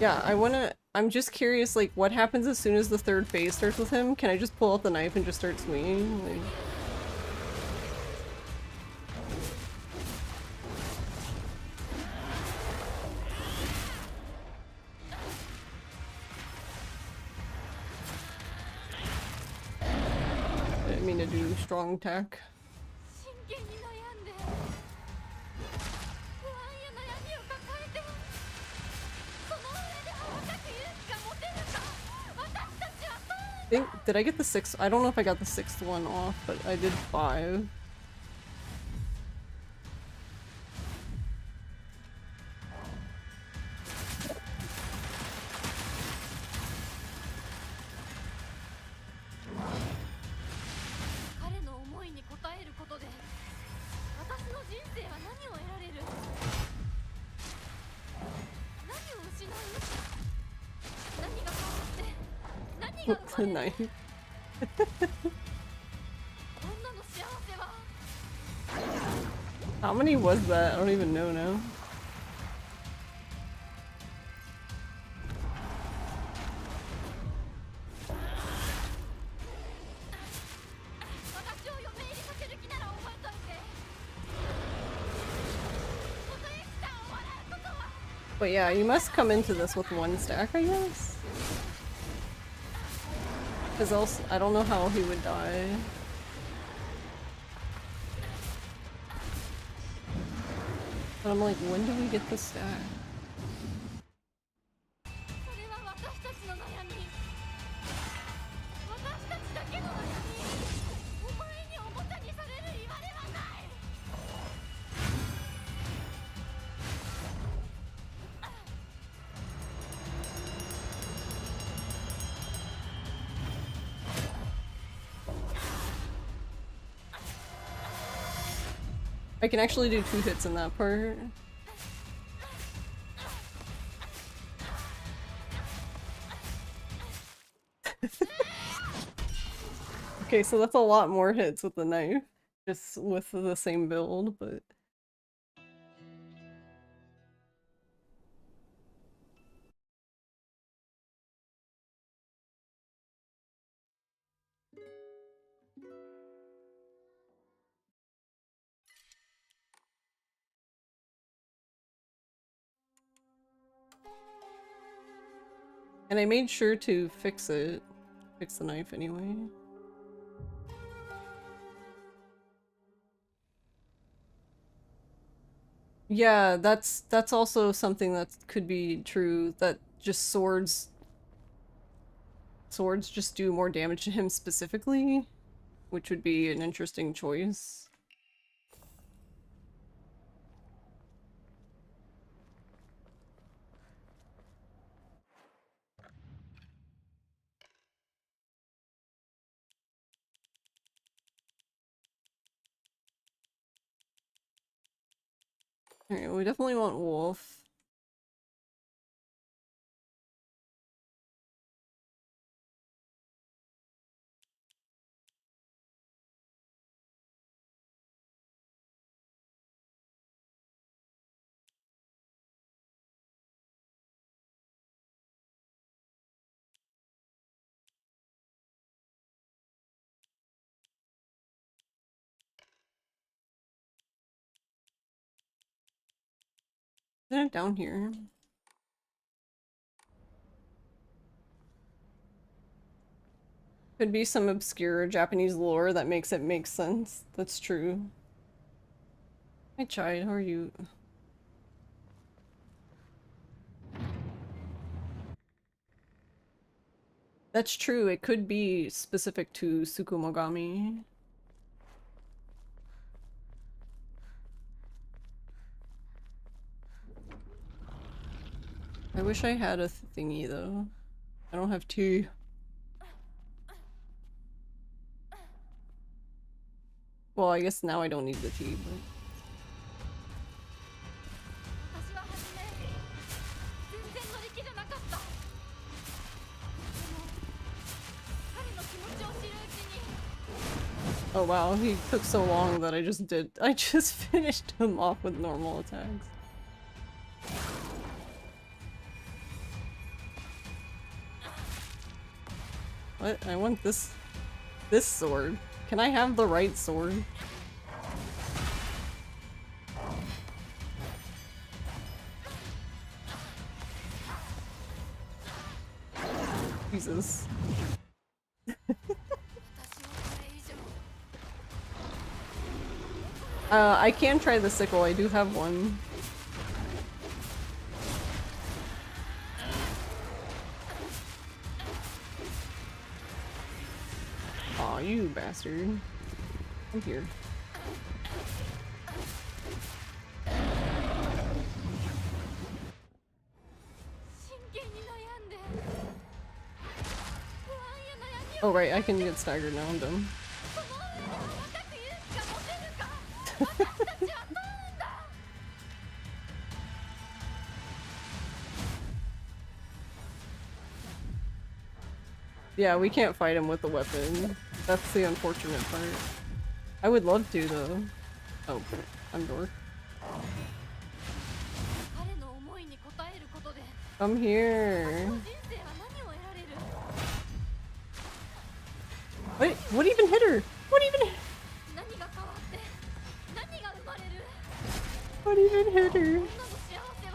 Yeah, I'm just curious, like, what happens as soon as the third phase starts with him? Can I just pull out the knife and just start swinging? Like... I didn't mean to do strong attack. 真剣に悩んで不安や悩みを抱えてその上で若く勇気が持てるか私たちはそう Did I get the sixth? I don't know if I got the sixth one off, but I did 5. With the knife. How many was that? I don't even know now. But yeah, you must come into this with 1 stack, I guess? Because else, I don't know how he would die. But I'm like, when do we get the stack? I can actually do 2 hits in that part. Okay, so that's a lot more hits with the knife. Just with the same build, but... And I made sure to fix it. Fix the knife anyway. Yeah, that's also something that could be true, that just swords just do more damage to him specifically, which would be an interesting choice. Alright, we definitely want Wolf. Isn't it down here? Could be some obscure Japanese lore that makes it make sense. That's true. Hi Chide, how are you? That's true, it could be specific to Tsukumogami. I wish I had a thingy though. I don't have 2. Well, I guess now I don't need the tea, but... Oh wow, he took so long that I just finished him off with normal attacks. What? I want this sword. Can I have the right sword? Jesus. I can try the sickle, I do have one. Aw, you bastard. Come here. Oh right, I can get staggered now, I'm dumb. Yeah, we can't fight him with the weapon. That's the unfortunate part. I would love to though. Oh, I'm dork. Come here. Wait, what even hit her? What even hit her?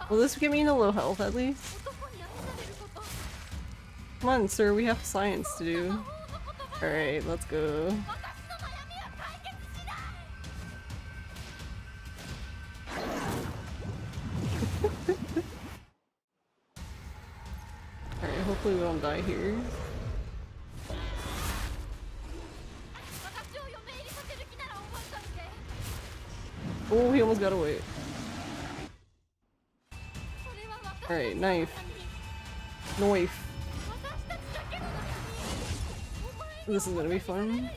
Will this get me into low health at least? Come on, sir, we have science to do. Alright, let's go. Alright, hopefully we don't die here. Oh, he almost got away. Alright, knife. Knife. This is gonna be fun.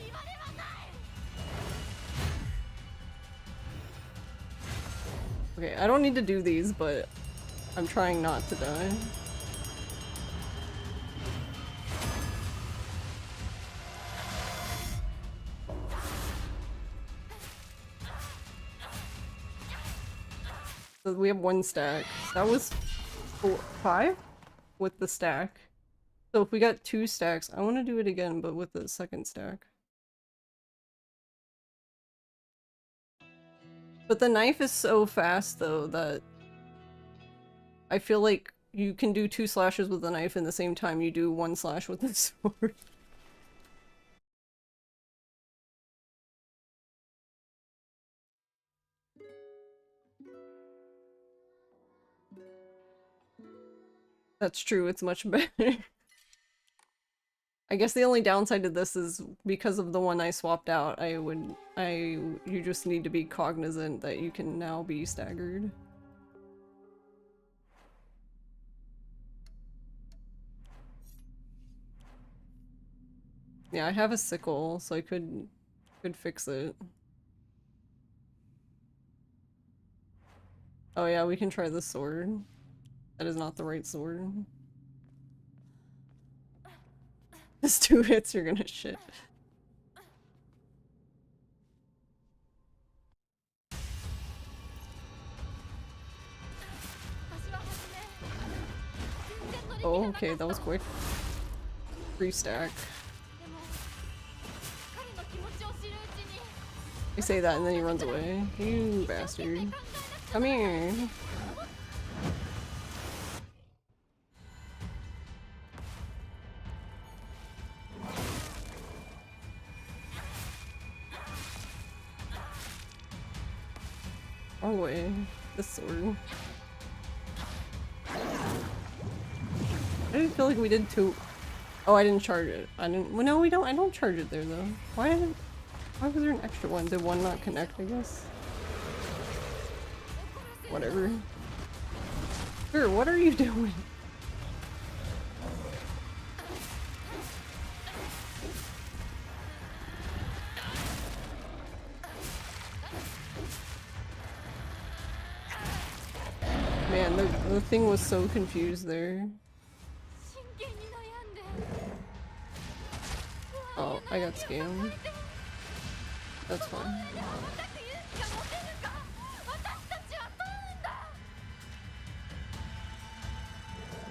Okay, I don't need to do these, but I'm trying not to die. So we have one stack. That was 5 with the stack. So if we got 2 stacks, I want to do it again, but with the second stack. But the knife is so fast though that I feel like you can do 2 slashes with the knife in the same time you do 1 slash with the sword. That's true, it's much better. I guess the only downside to this is because of the one I swapped out, you just need to be cognizant that you can now be staggered. Yeah, I have a sickle, so I could fix it. Oh yeah, we can try this sword. That is not the right sword. This 2 hits, you're gonna shit. Oh, okay, that was quick. 3 stack. I say that and then he runs away. You bastard. Come here. Wrong way. This sword. I didn't feel like we did 2. Oh, I didn't charge it. I didn't. Well, no, we don't. I don't charge it there though. Why was there an extra one? Did one not connect? I guess. Whatever. Sure. What are you doing? Man, the thing was so confused there. Oh, I got scammed. That's fine. 重たく勇気が持てるか。私たちは問うんだ。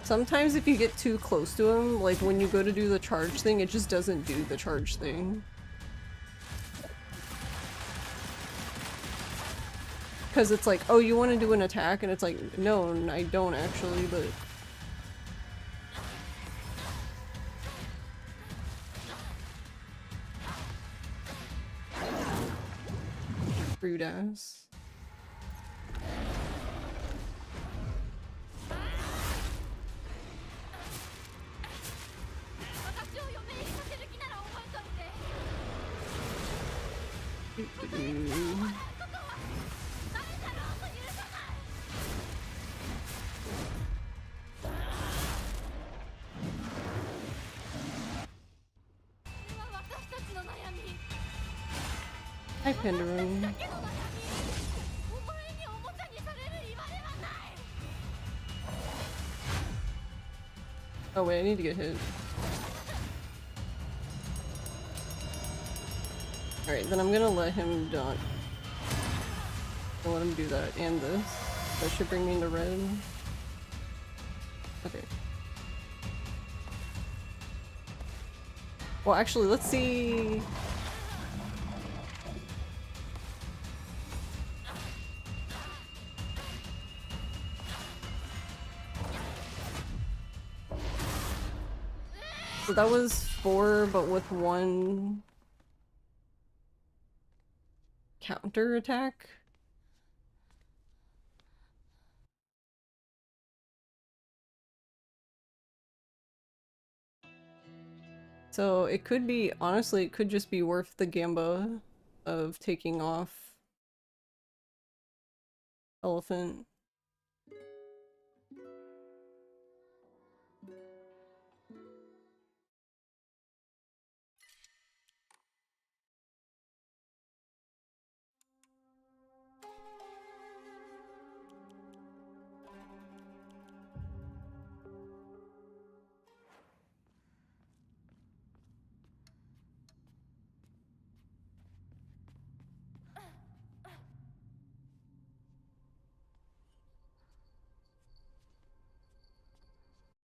Sometimes if you get too close to him, like when you go to do the charge thing, it just doesn't do the charge thing. Because it's like, oh, you want to do an attack? And it's like, no, I don't actually, but... Rude ass. 私を嫁入りさせる気なら覚えといて。 Doo-doo-doo. ダメだろうと許さない。 これは私たちの悩み。 Hi, Penderin. だけの悩み。お前におもちゃにされる言われはない。 Oh wait, I need to get hit. Alright, then I'm gonna let him dodge. I'll let him do that and this. That should bring me into red. Okay. Well, actually, let's see. So that was 4, but with 1 counter attack. So it could be, honestly, it could just be worth the gamba of taking off Elephant.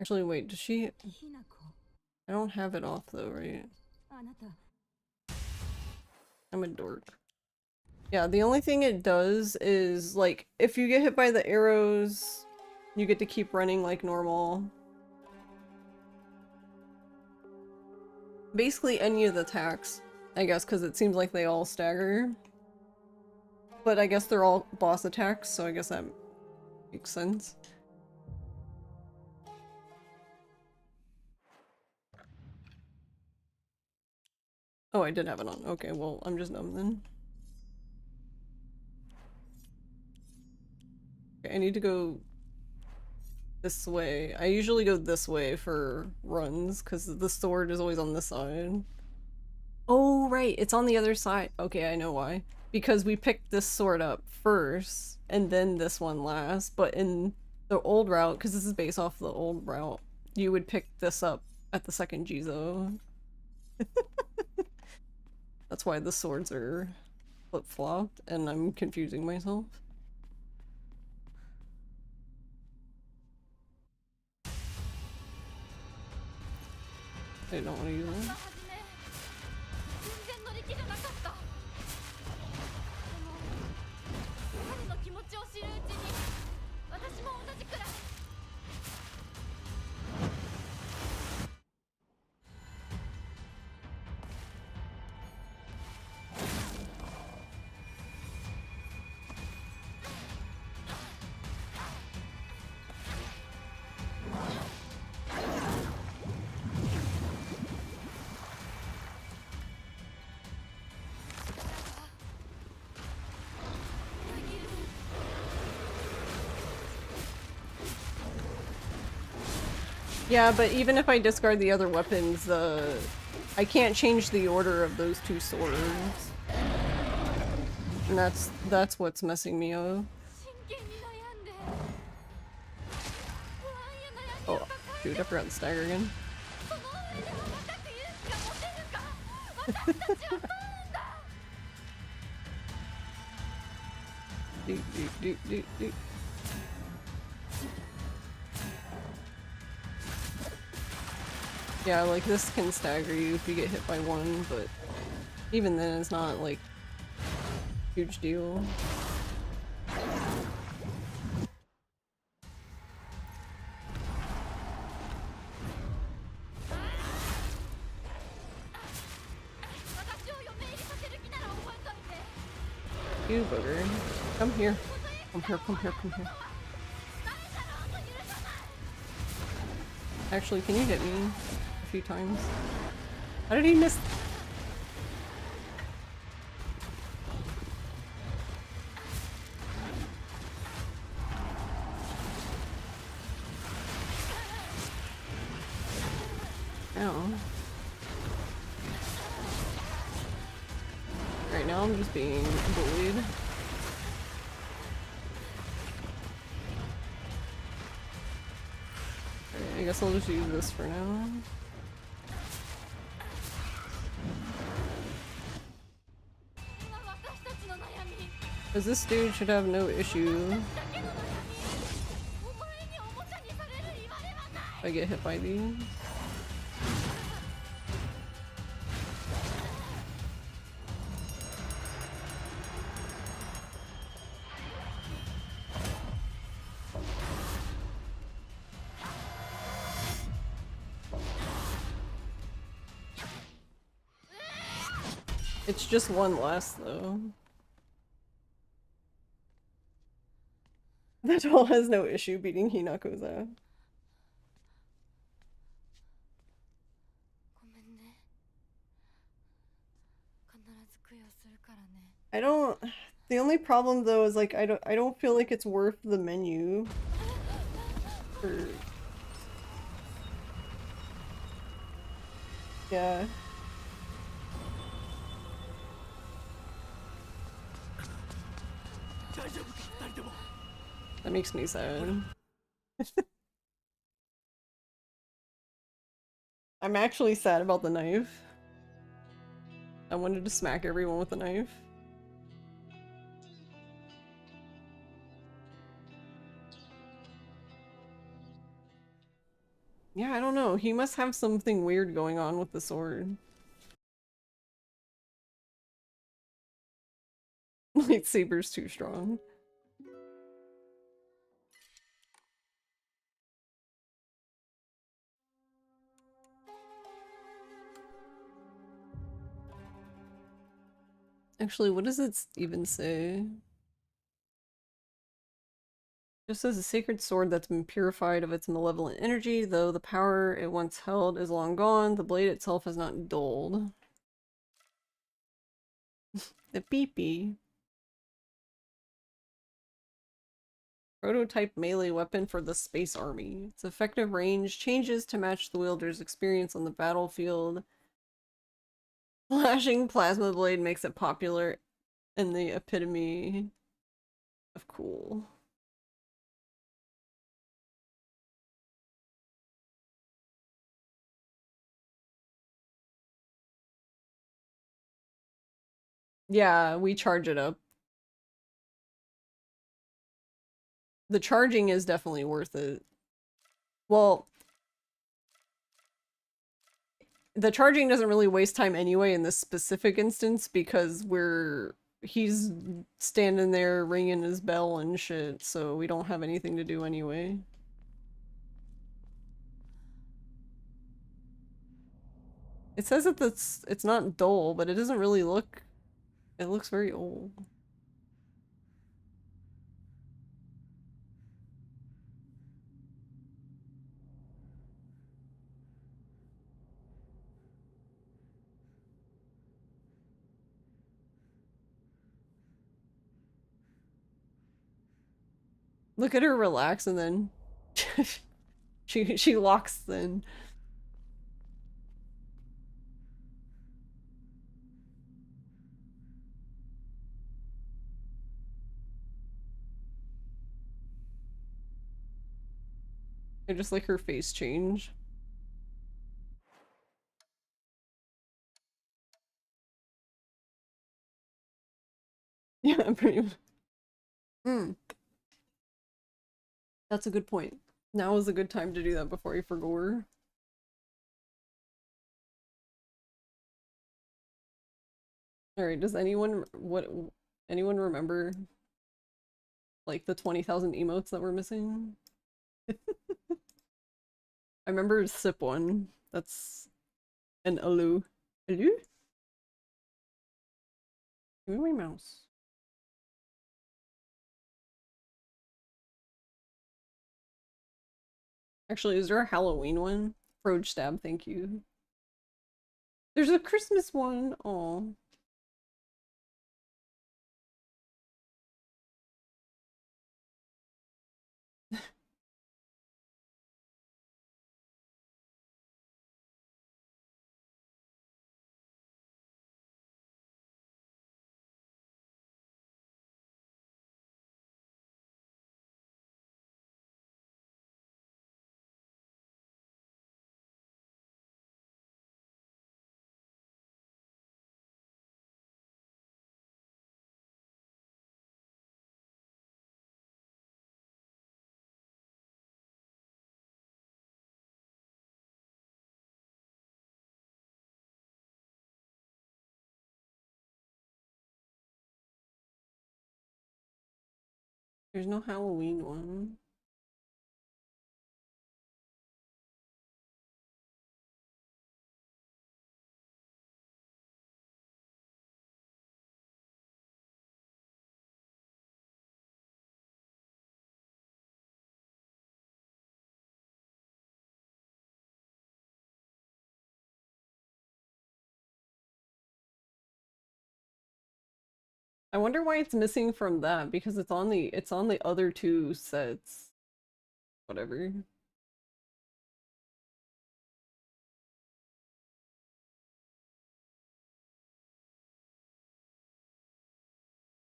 Actually, wait, does she? I don't have it off though, right? I'm a dork. Yeah, the only thing it does is, like, if you get hit by the arrows, you get to keep running like normal. Basically any of the attacks, I guess, because it seems like they all stagger. But I guess they're all boss attacks, so I guess that makes sense. Oh, I did have it on. Okay, well, I'm just dumb then. Okay, I need to go this way. I usually go this way for runs, because the sword is always on this side. Oh, right, it's on the other side. Okay, I know why. Because we picked this sword up first, and then this one last, but in the old route, because this is based off the old route, you would pick this up at the second Jizo. That's why the swords are flip-flopped, and I'm confusing myself. I don't want to use them. 全然乗り気じゃなかった。でも彼の気持ちを知るうちに私も同じくらい。 Yeah, but even if I discard the other weapons, I can't change the order of those two swords. And that's what's messing me up. Oh, dude, I forgot the stagger again. Doot, doot, doot, doot, doot. Yeah, like this can stagger you if you get hit by one, but even then it's not like huge deal. You booger. Come here. Come here, come here, come here. Actually, can you hit me a few times? How did he miss? Ow. Right now I'm just being bullied. Alright, I guess I'll just use this for now. Because this dude should have no issue if I get hit by these. It's just one less though. That doll has no issue beating Hinako's ass. I don't. The only problem though is like I don't feel like it's worth the menu for. Yeah. That makes me sad. I'm actually sad about the knife. I wanted to smack everyone with the knife. Yeah, I don't know. He must have something weird going on with the sword. Lightsaber's too strong. Actually, what does it even say? Just says a sacred sword that's been purified of its malevolent energy, though the power it once held is long gone, the blade itself has not dulled. The beepy. Prototype melee weapon for the Space Army. Its effective range changes to match the wielder's experience on the battlefield. Flashing plasma blade makes it popular in the epitome of cool. Yeah, we charge it up. The charging is definitely worth it. Well, the charging doesn't really waste time anyway in this specific instance because he's standing there ringing his bell and shit, so we don't have anything to do anyway. It says that it's not dull, but it doesn't really look. It looks very old. Look at her relax and then she locks then. I just like her face change. Yeah, pretty much. Hmm, that's a good point. Now is a good time to do that before you forgot. Alright, does anyone remember like the 20,000 emotes that were missing? I remember sip one. That's an alu. Alu? Give me my mouse. Actually, is there a Halloween one? Froge stab, thank you. There's a Christmas one. Oh. There's no Halloween one. I wonder why it's missing from that because it's on the other two sets. Whatever.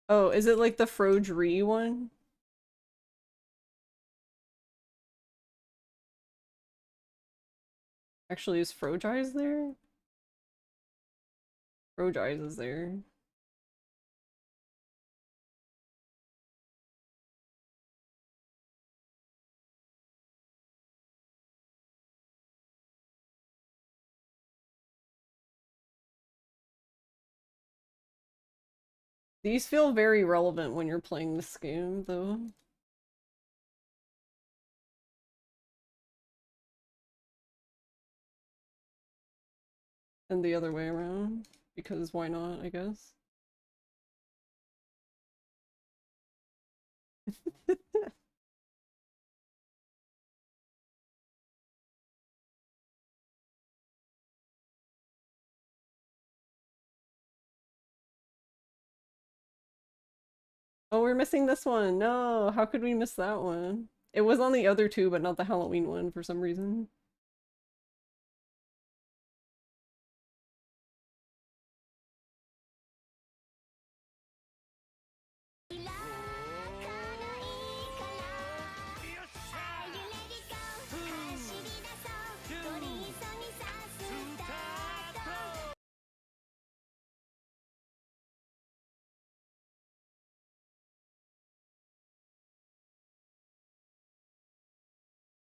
Oh, is it like the Froge one? Actually, is Froge Eyes there? Froge Eyes is there. These feel very relevant when you're playing this game, though. And the other way around. Because why not, I guess. Oh, we're missing this one. No, how could we miss that one? It was on the other two, but not the Halloween one for some reason.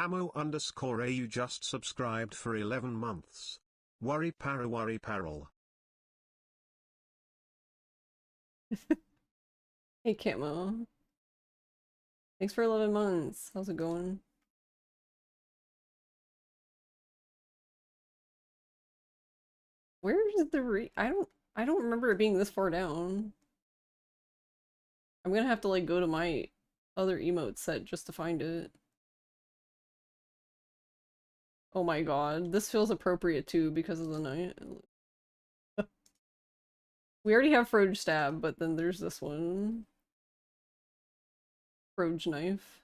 Ammo_AU just subscribed for 11 months. Worry parrel. Hey, Camo. Thanks for 11 months. How's it going? Where is the I don't remember it being this far down. I'm gonna have to like go to my other emote set just to find it. Oh my god, this feels appropriate too because of the night. We already have Froge Stab, but then there's this one. Froge Knife.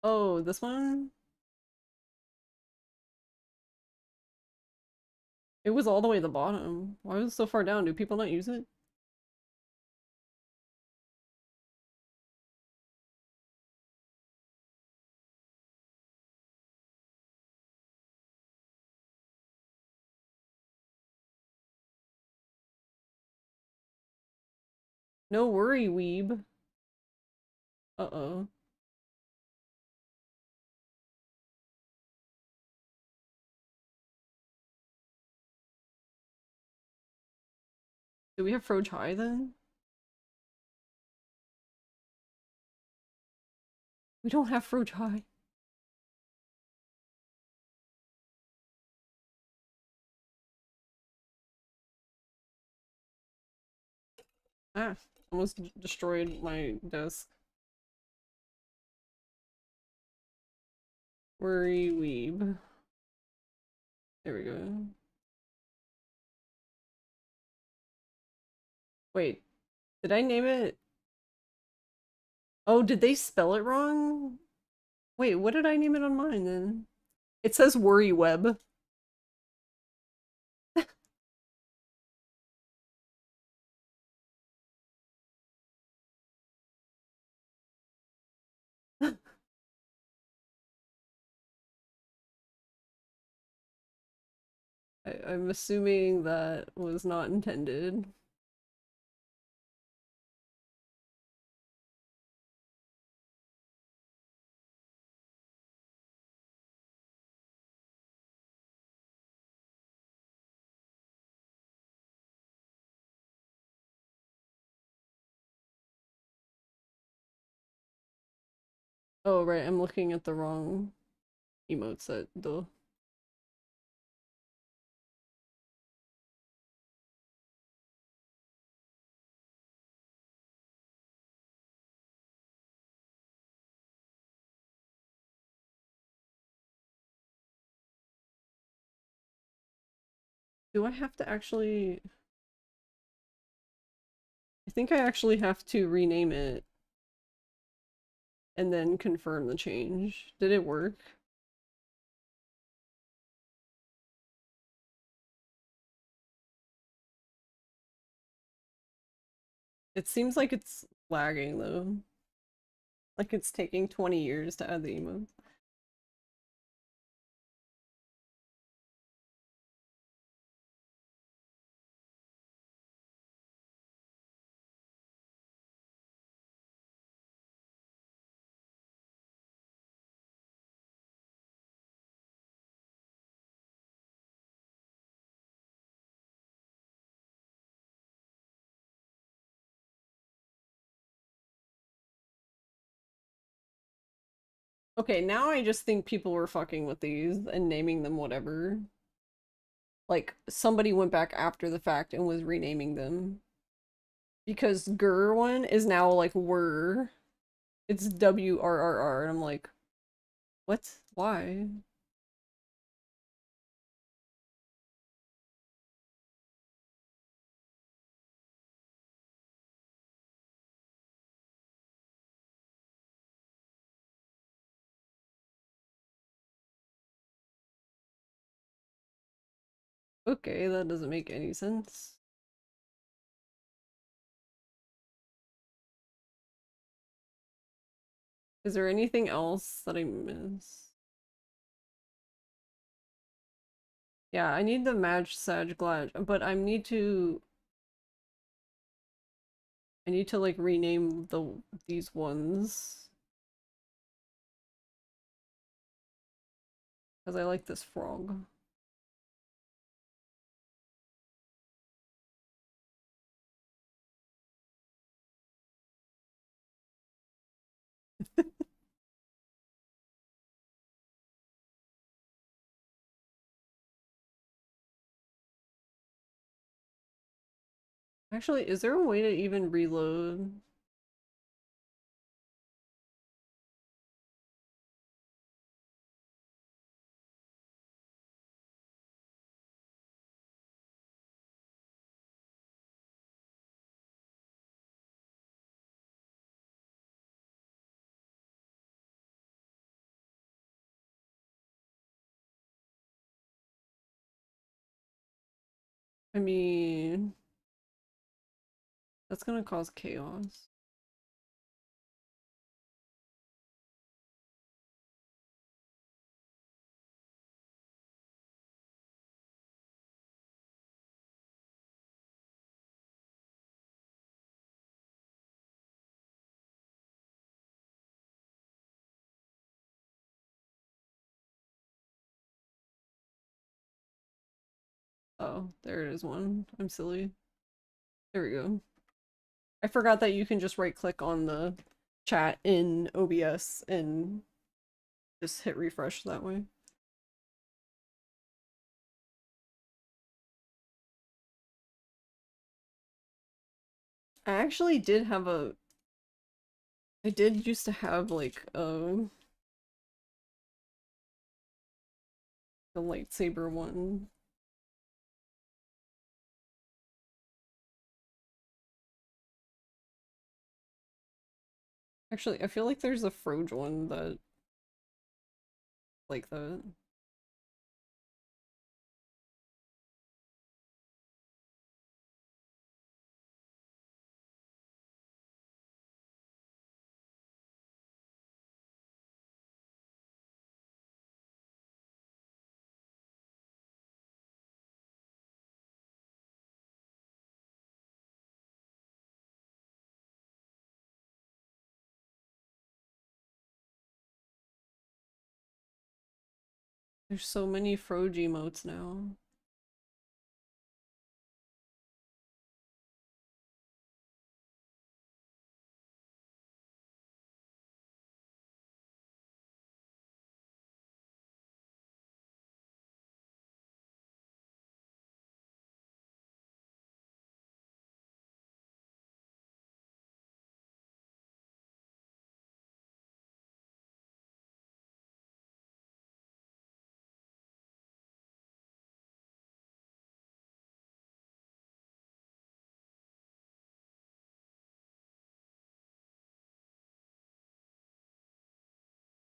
Oh, this one? It was all the way at the bottom. Why was it so far down? Do people not use it? No worry, weeb. Uh-oh. Do we have Froge High then? We don't have Froge High. Ah, almost destroyed my desk. Worry weeb. There we go. Wait, did I name it? Oh, did they spell it wrong? Wait, what did I name it on mine then? It says Worry Web. I'm assuming that was not intended. Oh, right, I'm looking at the wrong emote set, duh. Do I have to actually... I think I actually have to rename it and then confirm the change. Did it work? It seems like it's lagging though. Like it's taking 20 years to add the emotes. Okay, now I just think people were fucking with these and naming them whatever. Like, somebody went back after the fact and was renaming them. Because Gur one is now like Wur. It's WRRR, and I'm like, what? Why? Okay, that doesn't make any sense. Is there anything else that I miss? Yeah, I need the match Sag Glad, but I need to like rename these ones. Because I like this frog. Actually, is there a way to even reload? I mean, that's gonna cause chaos. Oh, there it is one. I'm silly. There we go. I forgot that you can just right click on the chat in OBS and just hit refresh that way. I actually did have I did used to have like the lightsaber one. Actually, I feel like there's a Froge one that like that. There's so many Froge emotes now.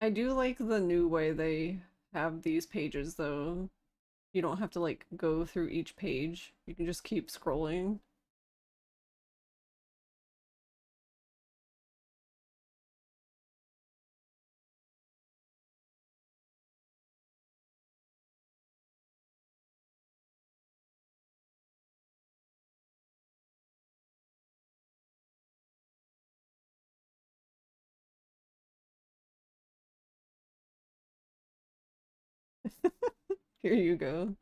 I do like the new way they have these pages though. You don't have to like go through each page. You can just keep scrolling. Here you go.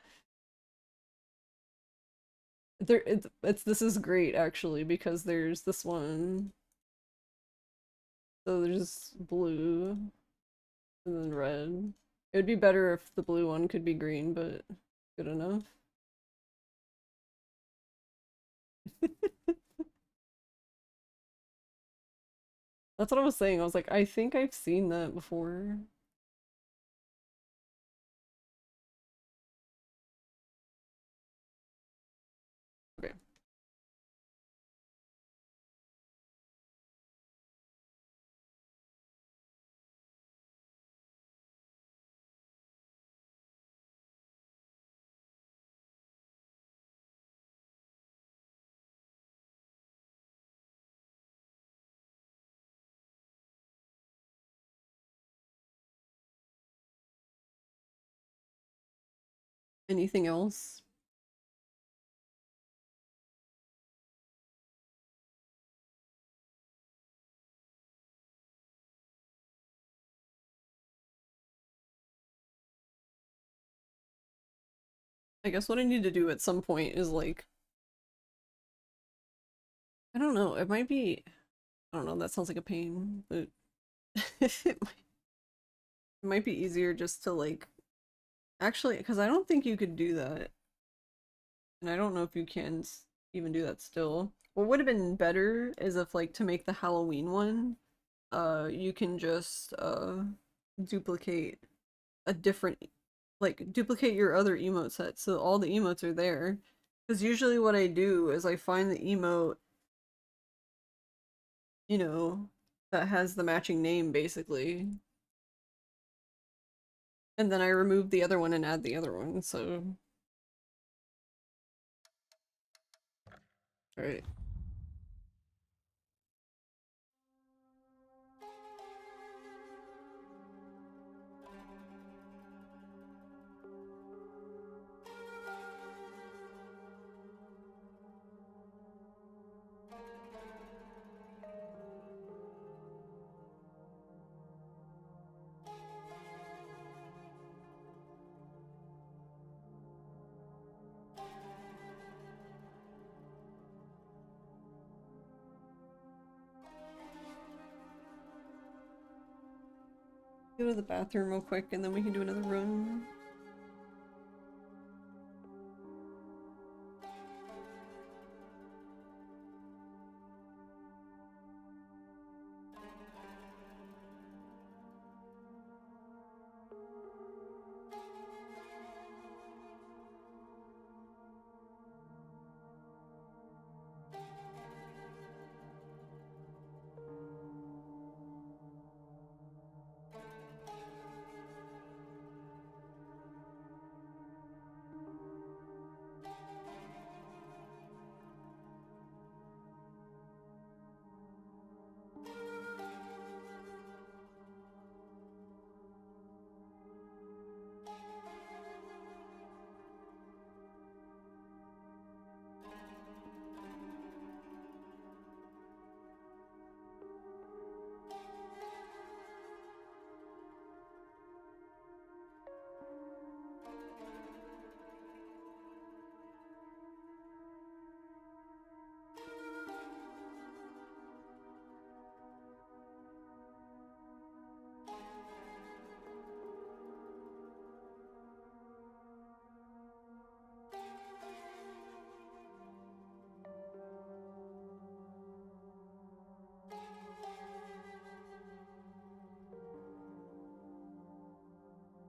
It's this is great actually because there's this one. So there's blue and then red. It would be better if the blue one could be green, but good enough. That's what I was saying. I was like, I think I've seen that before. Okay. Anything else? I guess what I need to do at some point is like, I don't know, it might be, I don't know, that sounds like a pain, but it might be easier just to like, actually, because I don't think you could do that. And I don't know if you can even do that still. What would have been better is if like to make the Halloween one, you can just duplicate a different like duplicate your other emote set so all the emotes are there. Because usually what I do is I find the emote, you know, that has the matching name basically. And then I remove the other one and add the other one, so. Alright. Go to the bathroom real quick and then we can do another run.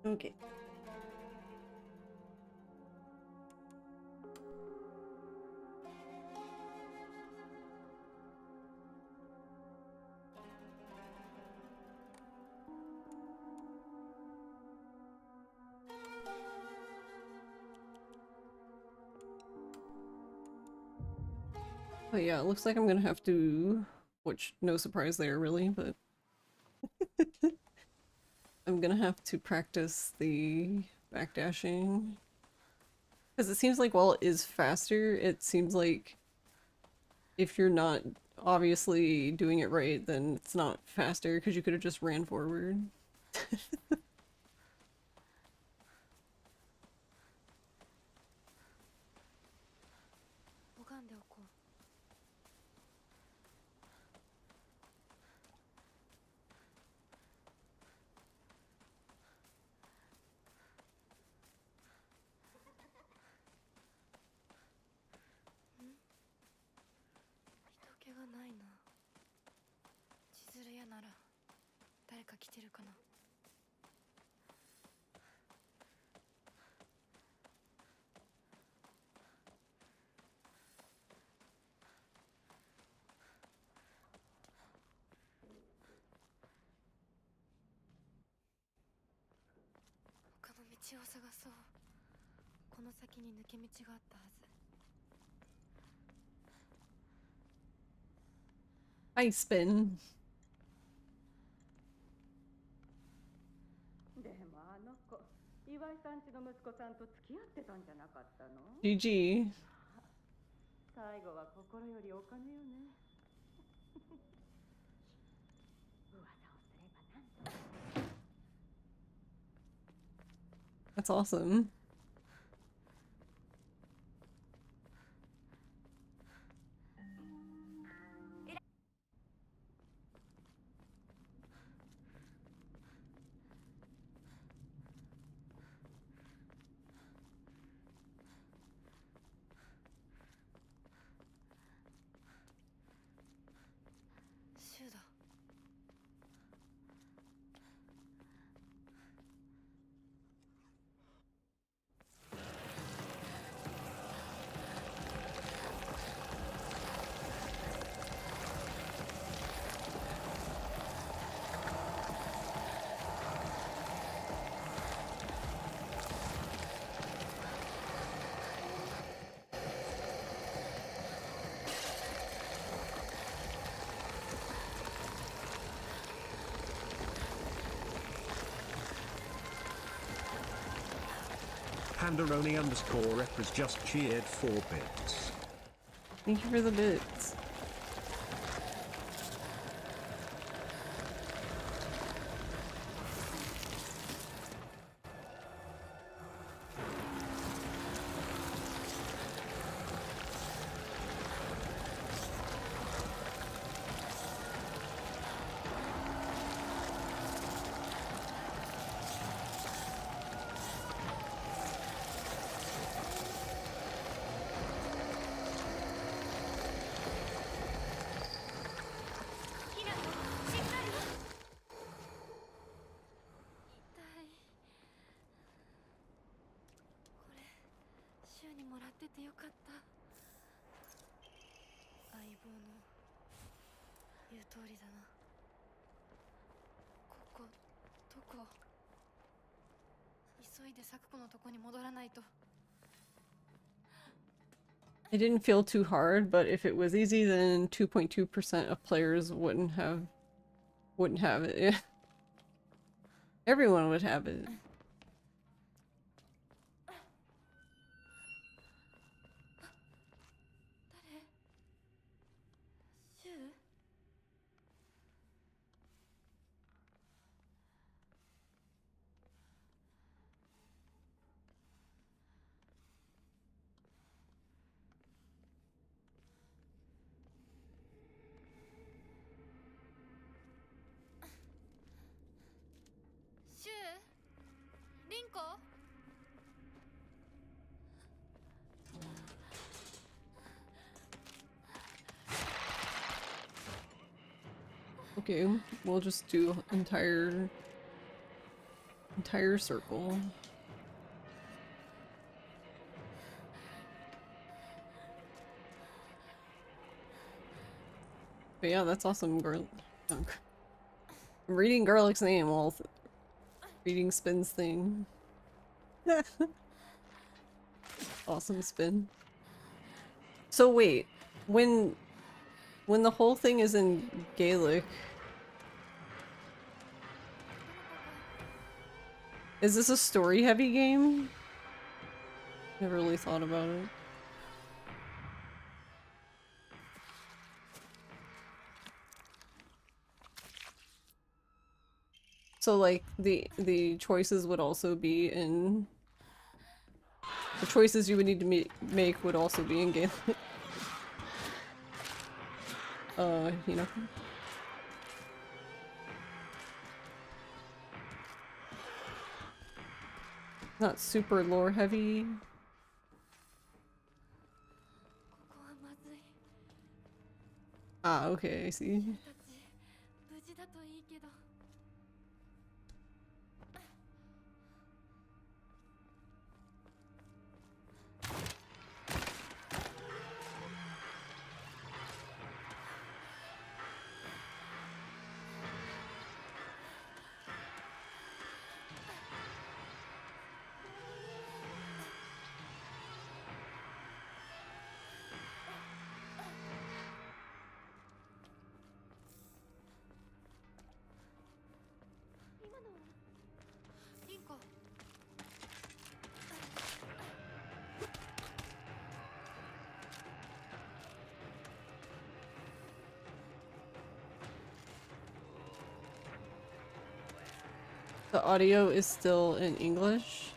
Okay. But yeah, it looks like I'm gonna have to, which no surprise there really, but I'm gonna have to practice the backdashing. Because it seems like while it is faster, it seems like if you're not obviously doing it right, then it's not faster because you could have just ran forward. 拝んでおこう。人気がないな。千鶴屋なら誰か来てるかな。他の道を探そう。この先に抜け道があったはず。I spin. でもあの子、岩井さんちの息子さんと付き合ってたんじゃなかったの？ GG. 最後は心よりお金よね。噂をすればなんと。That's awesome. Pandaroni_rep has just cheered 4 bits. Thank you for the bits. てよかった。相棒の言う通りだな。ここどこ？急いで咲子のとこに戻らないと。 It didn't feel too hard, but if it was easy, then 2.2% of players wouldn't have it. Yeah. Everyone would have it. 誰？シュウ？シュウ？リンコ？ Okay, we'll just do entire circle. But yeah, that's awesome, girl. I'm reading Garlic's name while reading Spin's thing. Awesome Spin. So wait, when the whole thing is in Gaelic, is this a story-heavy game? Never really thought about it. So like the choices would also be in the choices you would need to make would also be in Gaelic. You know. Not super lore heavy. ここはまずい。 Ah, okay, I see. 君たち無事だといいけど。 今のはリンコ。 The audio is still in English.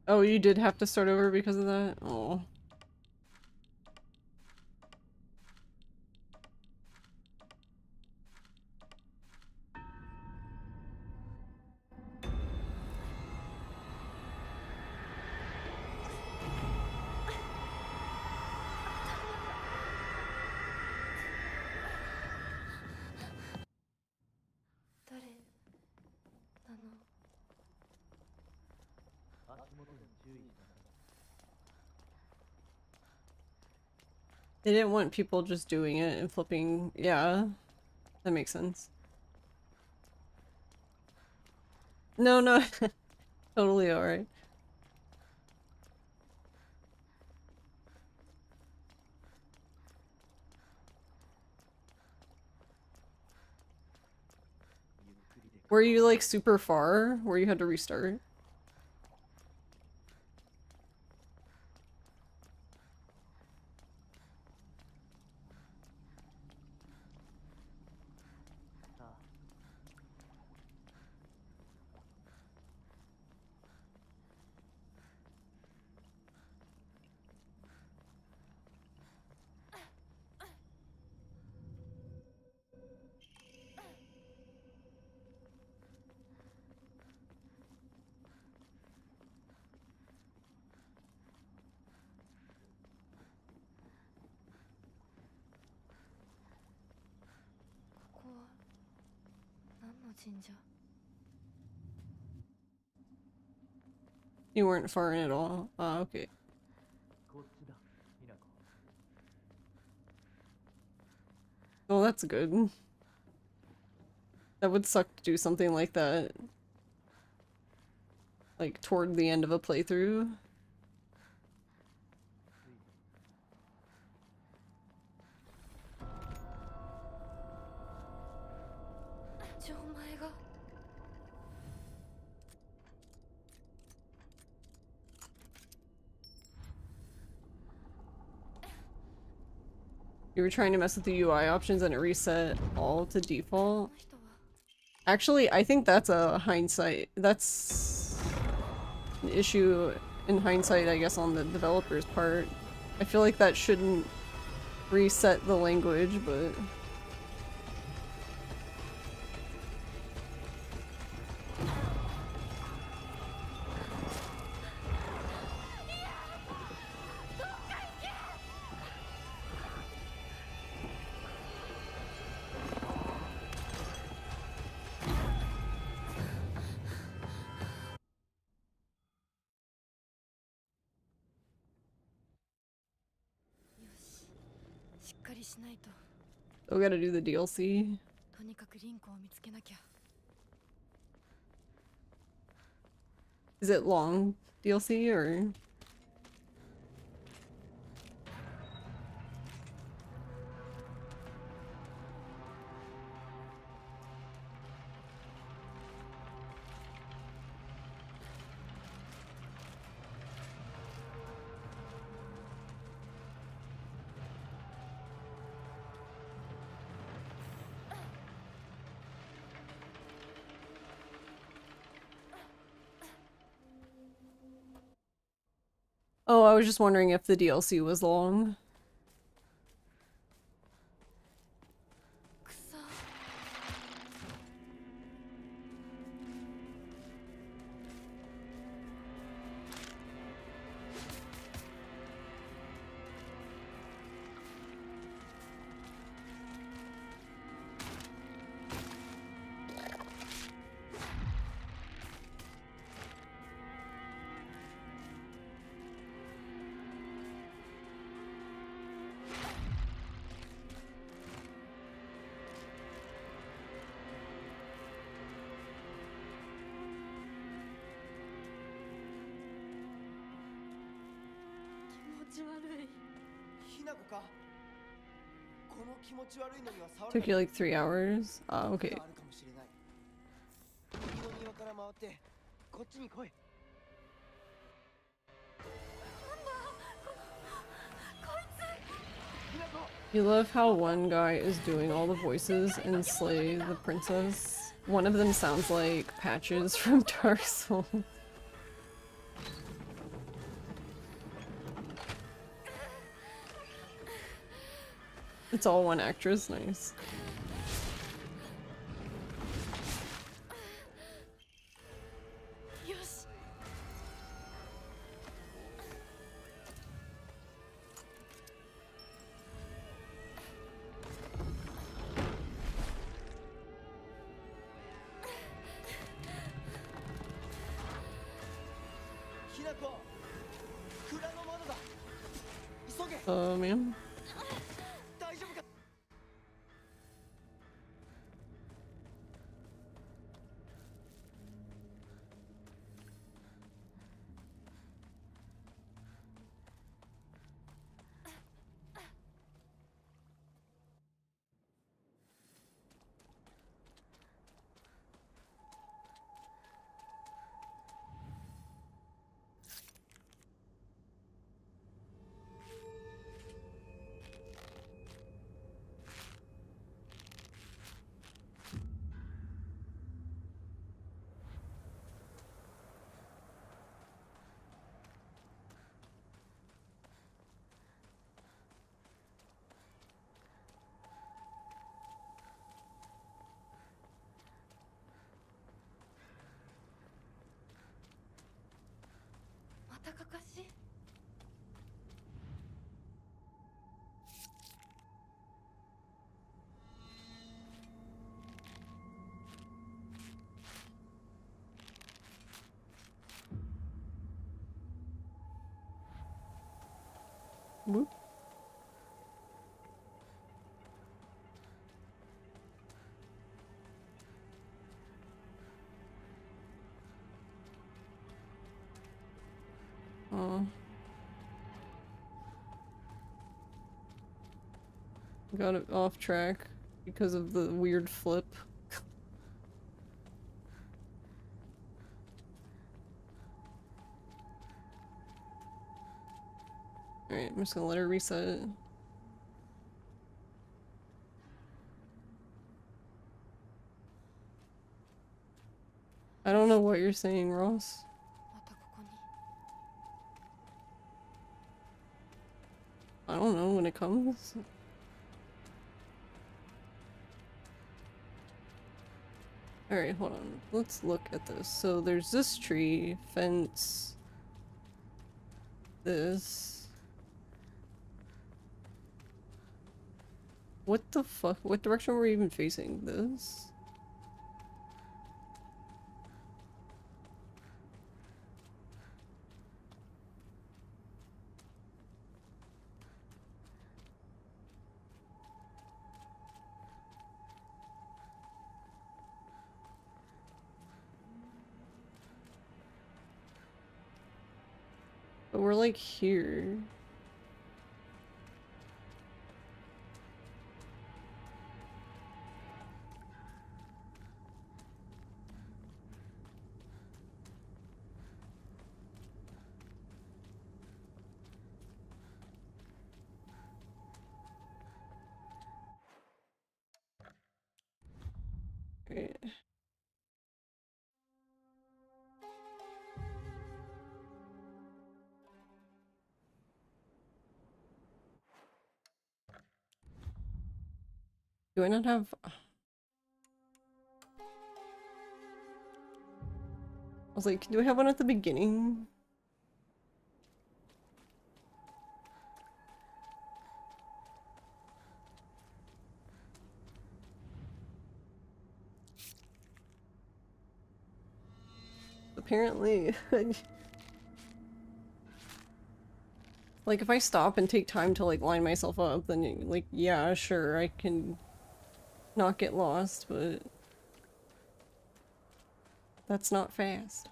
Oh, you did have to start over because of that? Oh. They didn't want people just doing it and flipping. Yeah, that makes sense. No, no, totally alright. Were you like super far where you had to restart? ああ ここは何の神社？ You weren't far in at all. Okay. こっちだひなこ Well, that's good. That would suck to do something like that. Like, toward the end of a playthrough. 錠前が You were trying to mess with the UI options and it reset all to こ default. の人は Actually, I think that's a hindsight. That's an issue in hindsight, I guess, on the developer's part. I feel like that shouldn't reset the language, but... Oh, we gotta do the DLC. とにかくリンクを見つけなきゃ Is it long DLC or? Oh, I was just wondering if the DLC was long. くそ 気持ち悪い ひなこかこの気持ち悪いのには触 Took you like 3 hours? Okay. あるかもしれない右の庭から回ってこっちに来い You love how one guy is doing all the voices in Slay the Princess. One of them sounds like Patches from Dark Souls. It's all one actress, nice. Yes. ひなこ蔵の窓だ急げ Oh man. 大丈夫か こたかかしい。Whoop. Oh. Got it off track because of the weird flip. Alright, I'm just gonna let her reset. I don't know what you're saying, Ross. またここに。 I don't know when it comes. Alright, hold on. Let's look at this. So there's this tree, fence, this. What the fuck? What direction were we even facing? This? But we're like here. Right. Do I not have... I was like, do I have one at the beginning? Apparently. Like, if I stop and take time to, like, line myself up, then, like, yeah, sure, I can not get lost, but... that's not fast.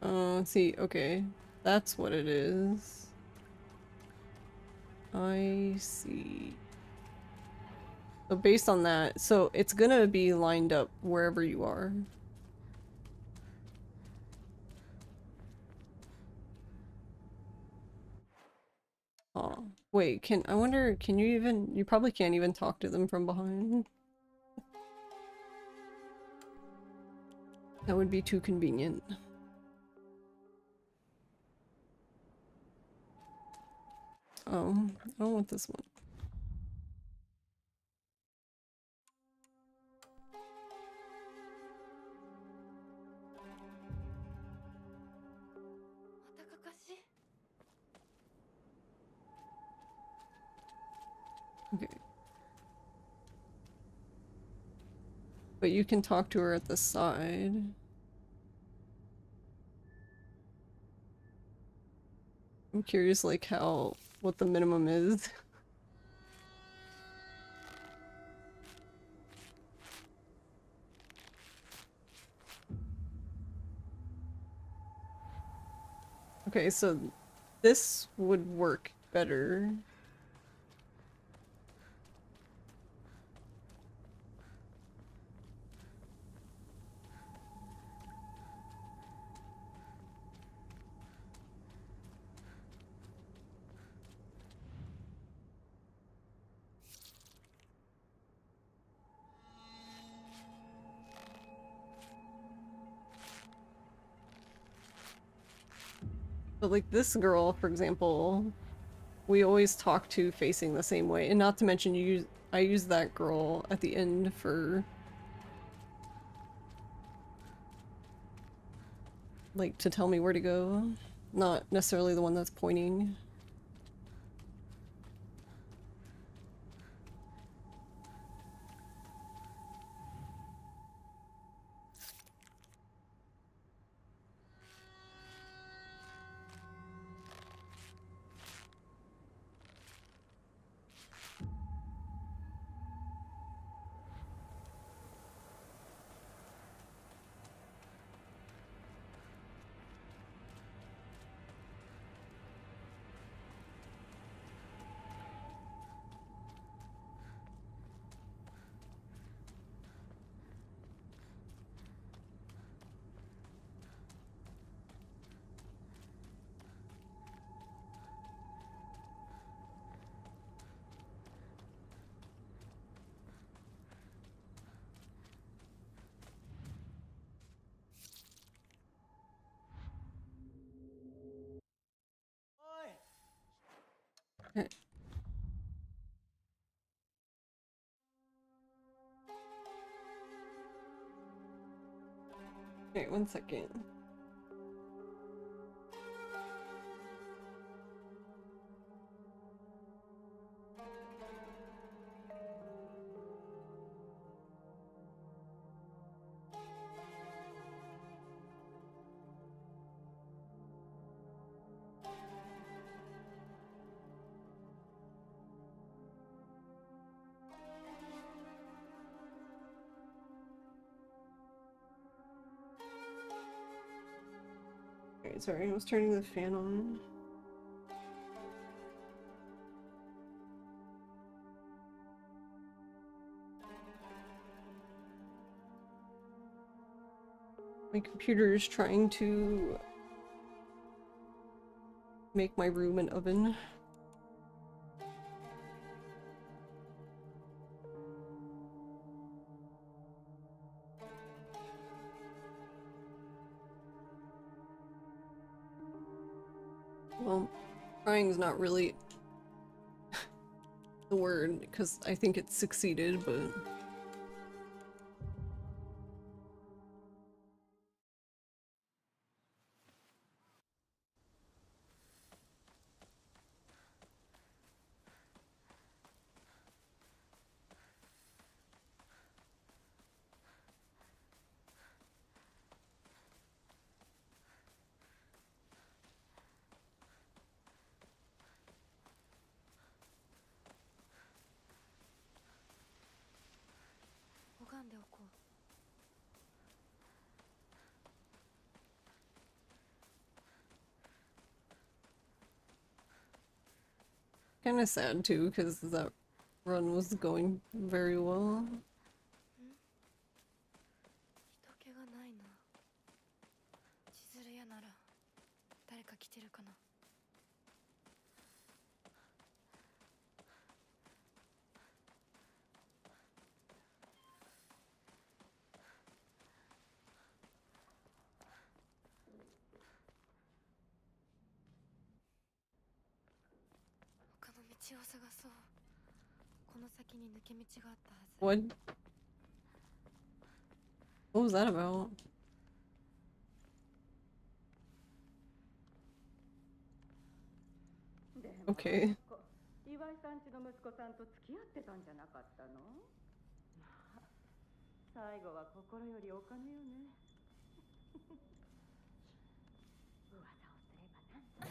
Let's see, okay. That's what it is. I see. So based on that, so it's gonna be lined up wherever you are. Oh, wait, I wonder, can you even, you probably can't even talk to them from behind. That would be too convenient. I don't want this one. Okay. But you can talk to her at the side. I'm curious, like, what the minimum is. Okay, so this would work better. But like this girl, for example, we always talk to facing the same way. And not to mention I use that girl at the end for like to tell me where to go. Not necessarily the one that's pointing. Okay. Okay, one second. Alright, sorry, I was turning the fan on. My computer is trying to make my room an oven. Well, trying's not really the word, because I think it succeeded, but... Kinda sad too, because that run was going very well. 人気がないな。千鶴屋なら誰か来てるかな。他の道を探そう。この先に抜け道があったはず。What? What was that about? Okay. 岩井さんちの息子さんと付き合ってたんじゃなかったの？まあ、最後は心よりお金よね。噂をすればなんだ。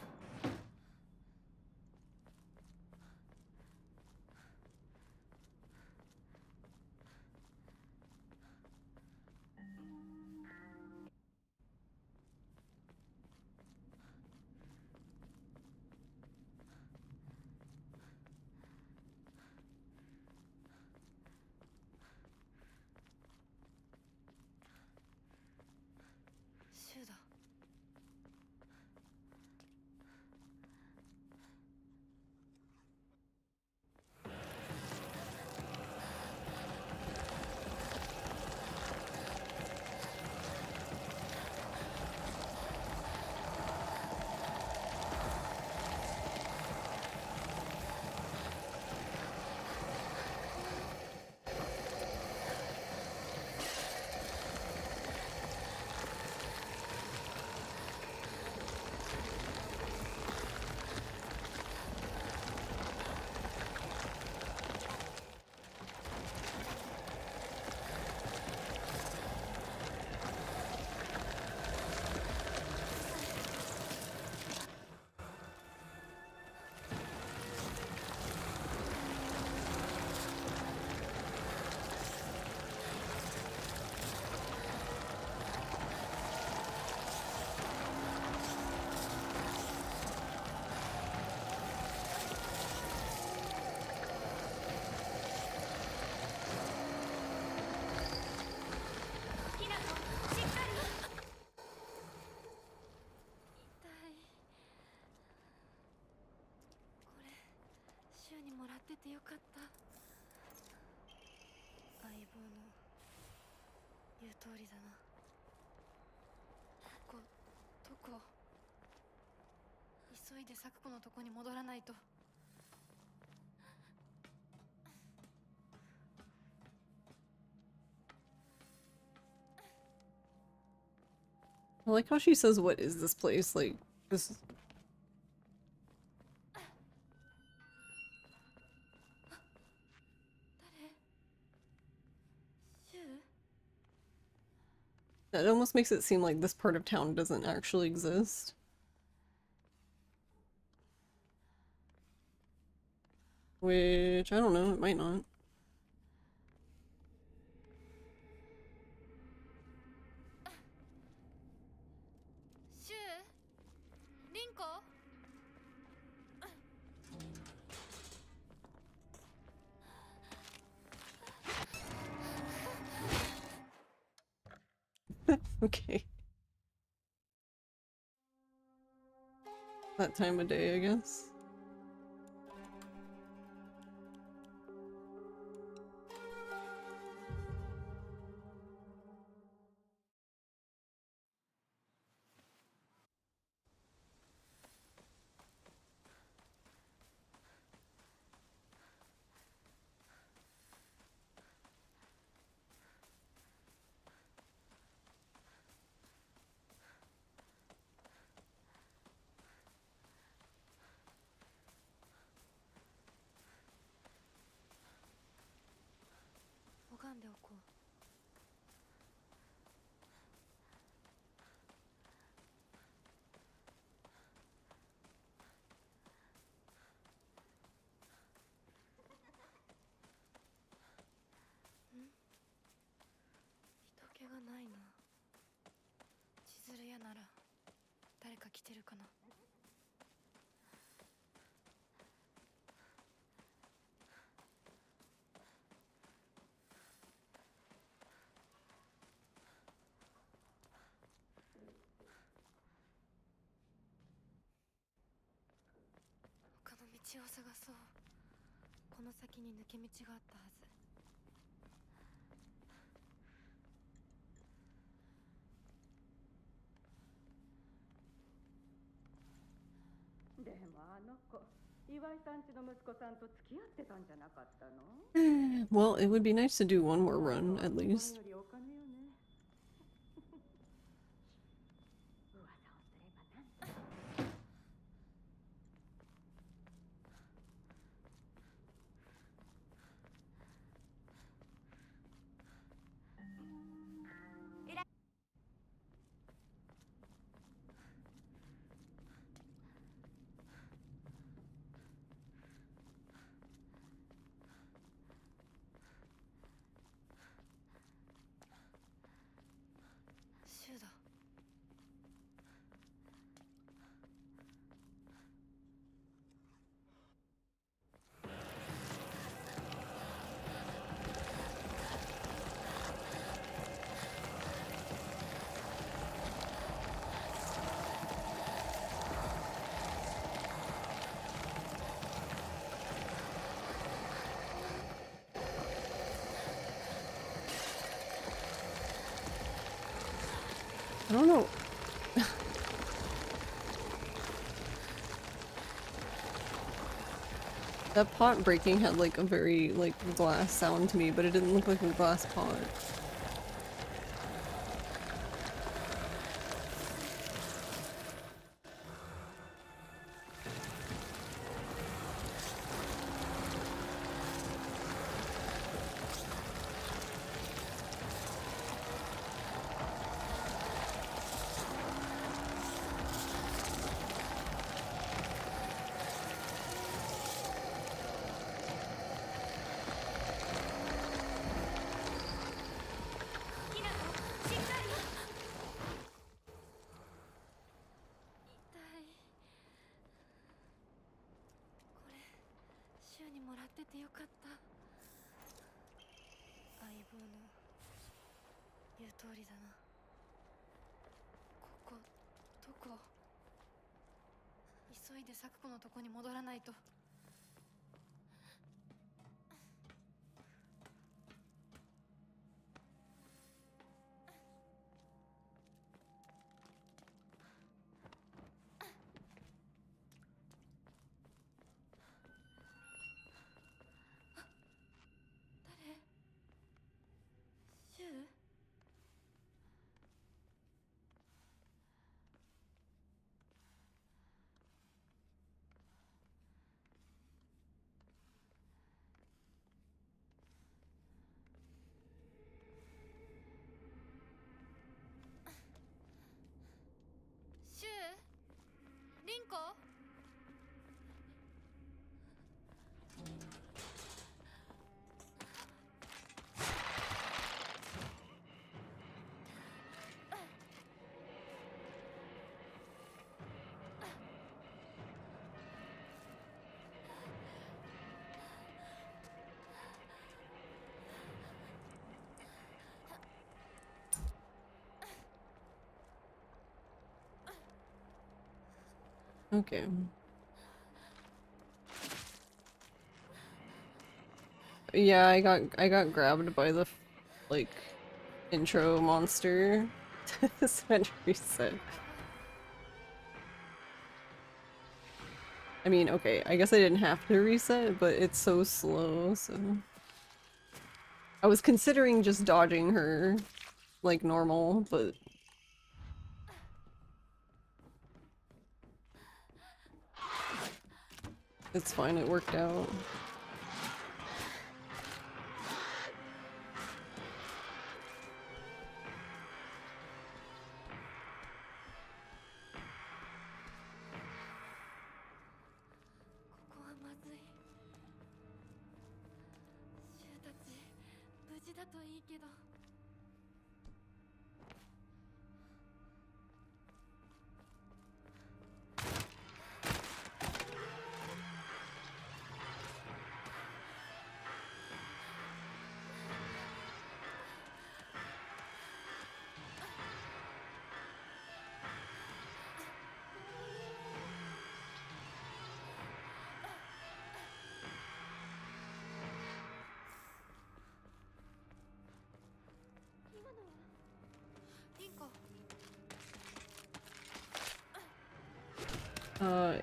てよかった。相棒の言う通りだな。ここどこ？急いで咲子のとこに戻らないと。I like how she says, "What is this place?" Like this. That almost makes it seem like this part of town doesn't actually exist. Which, I don't know, it might not. Okay. That time of day, I guess. Well, it would be nice to do one more run, at least. I don't know. That pot breaking had like a very like glass sound to me, but it didn't look like a glass pot. Okay. Yeah, I got grabbed by the like intro monster. So I had to reset. I mean, okay, I guess I didn't have to reset, but it's so slow, so I was considering just dodging her like normal, but it's fine, it worked out.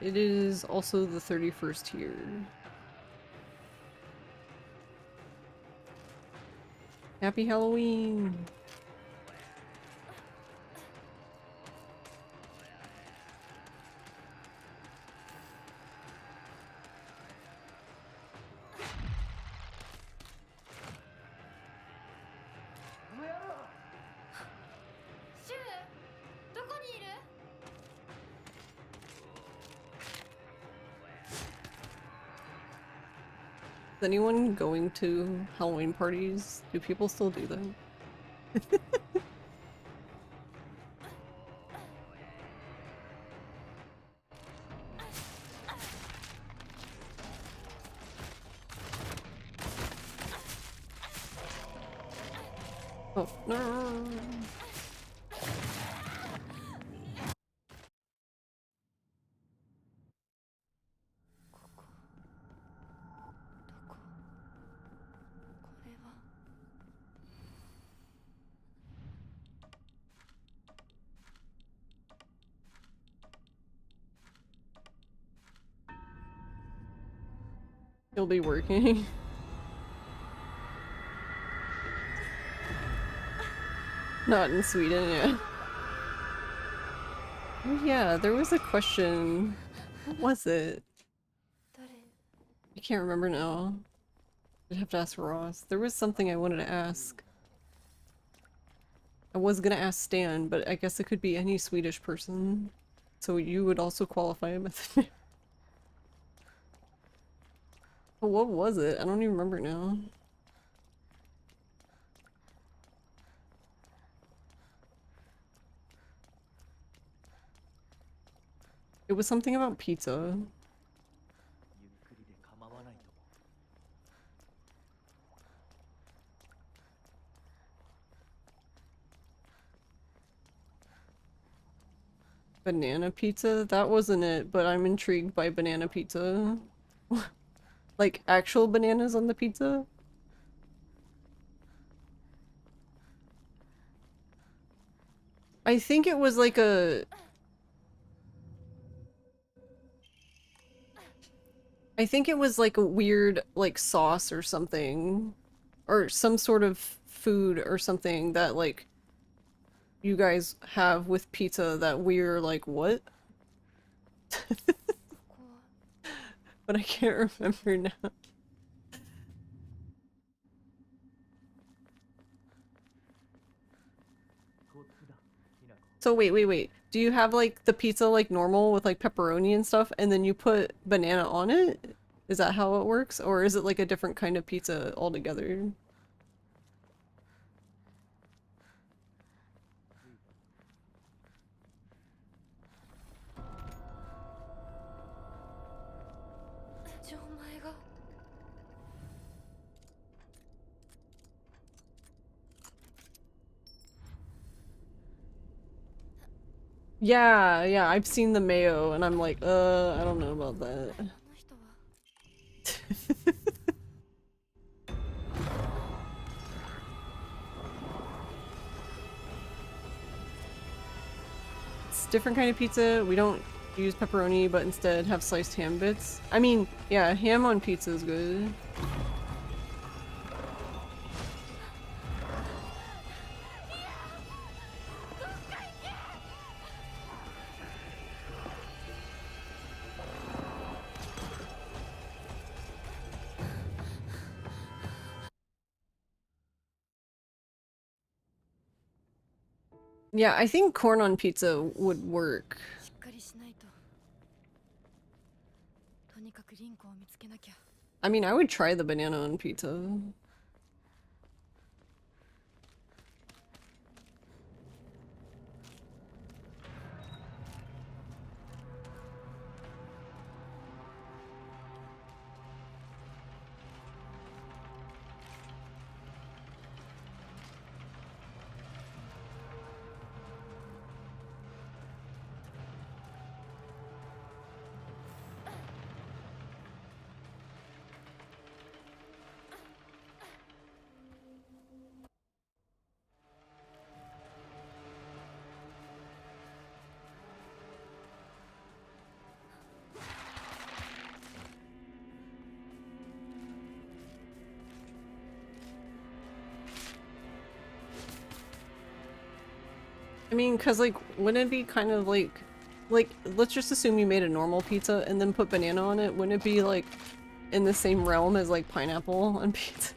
It is also the 31st here. Happy Halloween! Is anyone going to Halloween parties? Do people still do that? Oh, no! You'll be working. Not in Sweden, yeah. Oh yeah, there was a question. What was it? I can't remember now. I'd have to ask Ross. There was something I wanted to ask. I was gonna ask Stan, but I guess it could be any Swedish person. So you would also qualify him as a Oh, what was it? I don't even remember now. It was something about pizza. ゆっくりで構わないとも。 Banana pizza? That wasn't it, but I'm intrigued by banana pizza. Like actual bananas on the pizza? I think it was like a... I think it was like a weird, like, sauce or something. Or some sort of food or something that, like, you guys have with pizza that we're like, what? But I can't remember now. So wait. Do you have like the pizza like normal with like pepperoni and stuff and then you put banana on it? Is that how it works? Or is it like a different kind of pizza altogether? Yeah, yeah, I've seen the mayo and I'm like, I don't know about that. あの人は It's a different kind of pizza. We don't use pepperoni, but instead have sliced ham bits. I mean, yeah, ham on pizza is good. Yeah, I think corn on pizza would work. しっかりしないととにかくリンコを見つけなきゃ I mean, I would try the banana on pizza. I mean, cause like, wouldn't it be kind of like, let's just assume you made a normal pizza and then put banana on it. Wouldn't it be like in the same realm as like pineapple on pizza?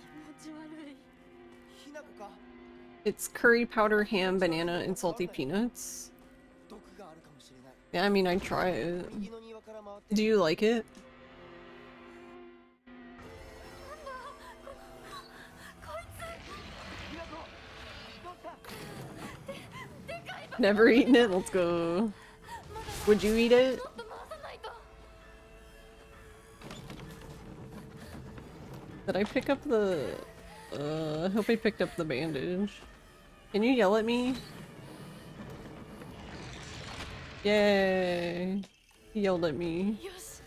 気持ち悪い ひなこか It's curry powder, ham, banana, and salty peanuts. 毒があるかもしれない Yeah, I mean, I'd try it. 右の庭から回って Do you like it? ひなこどうした Never eaten it? Let's go. Would you eat it? もっと回さないと Did I pick up the... I hope I picked up the bandage. Can you yell at me? Yay! He yelled at me. よし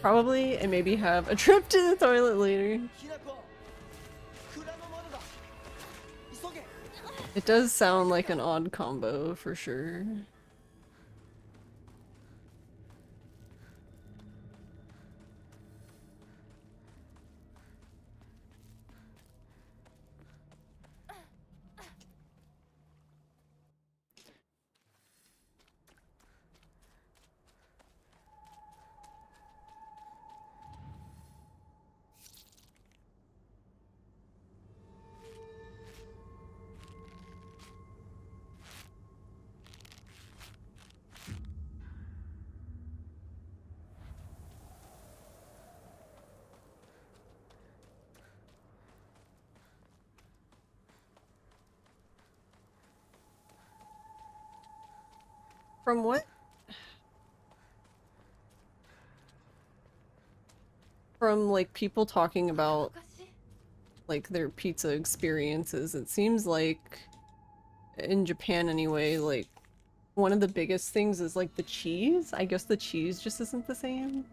Probably, and maybe have a trip to the toilet later. ひなこ蔵の窓だ急げ It does sound like an odd combo, for sure. From what? From like people talking about おかしい like their pizza experiences, it seems like in Japan anyway, like one of the biggest things is like the cheese. I guess the cheese just isn't the same.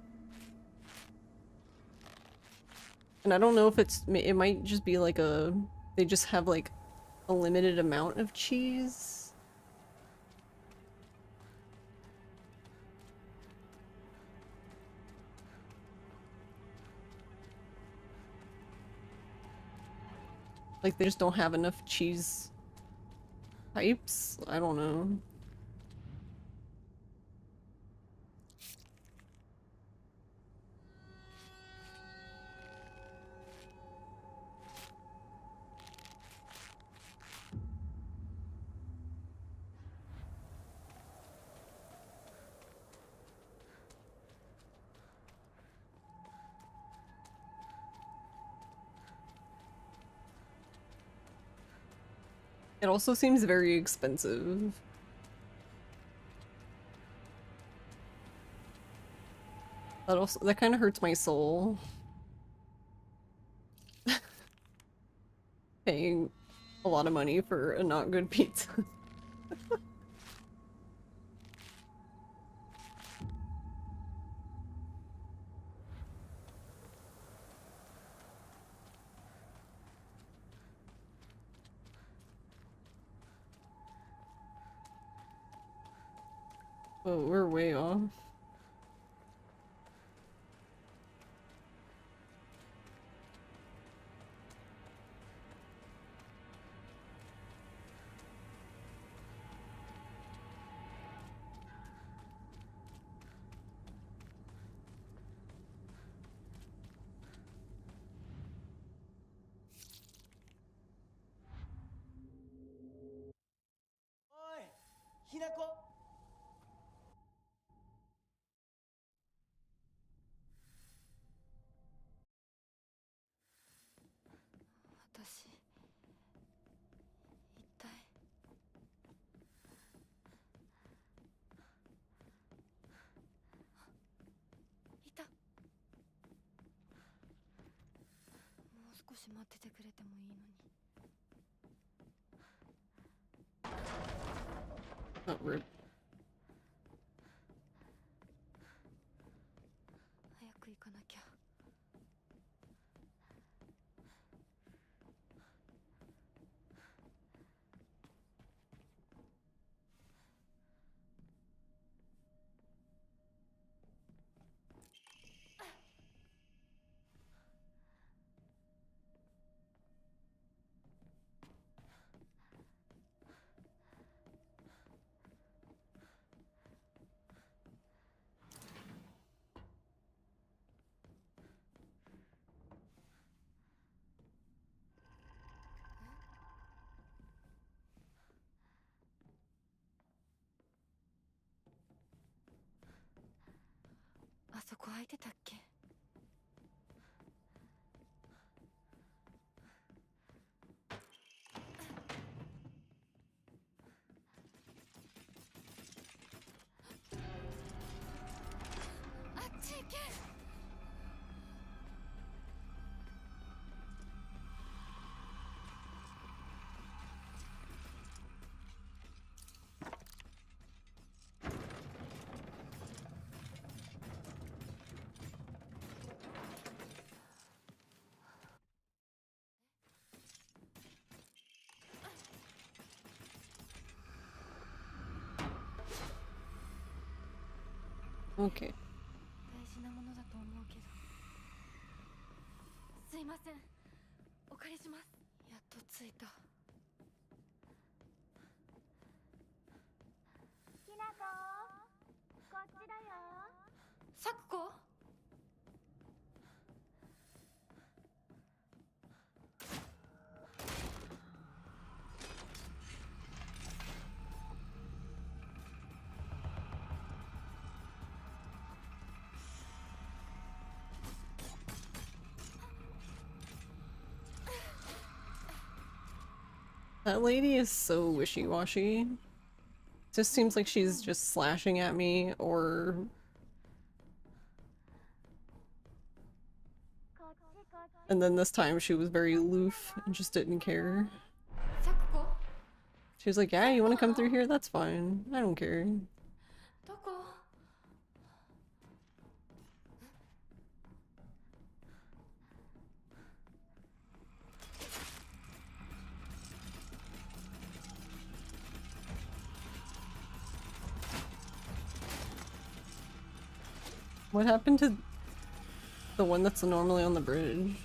And I don't know if it might just be like they just have like a limited amount of cheese. Like they just don't have enough cheese types? I don't know. It also seems very expensive. That kind of hurts my soul. Paying a lot of money for a not good pizza. Oh, we're way off. Not rude. Okay. 大事なものだと思うけど。すいません。お借りします。やっと着いた。きなこ、こっちだよ。さくこ？That lady is so wishy-washy. Just seems like she's just slashing at me or... And then this time she was very aloof and just didn't care. She was like, yeah, you want to come through here? That's fine. I don't care. What happened to the one that's normally on the bridge?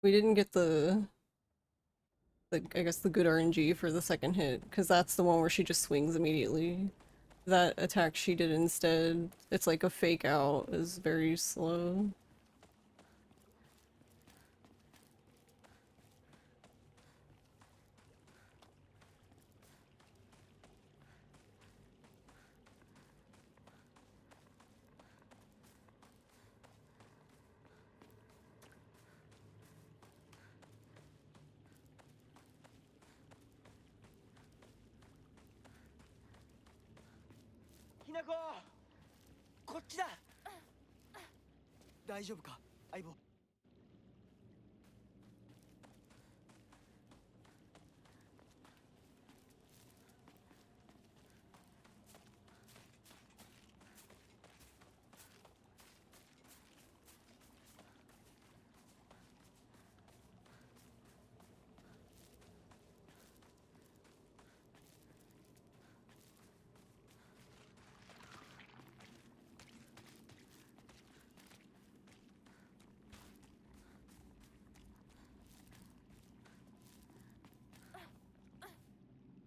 We didn't get I guess the good RNG for the second hit, because that's the one where she just swings immediately. That attack she did instead, it's like a fake out, is very slow.ひなこ、こっちだ。大丈夫か、相棒。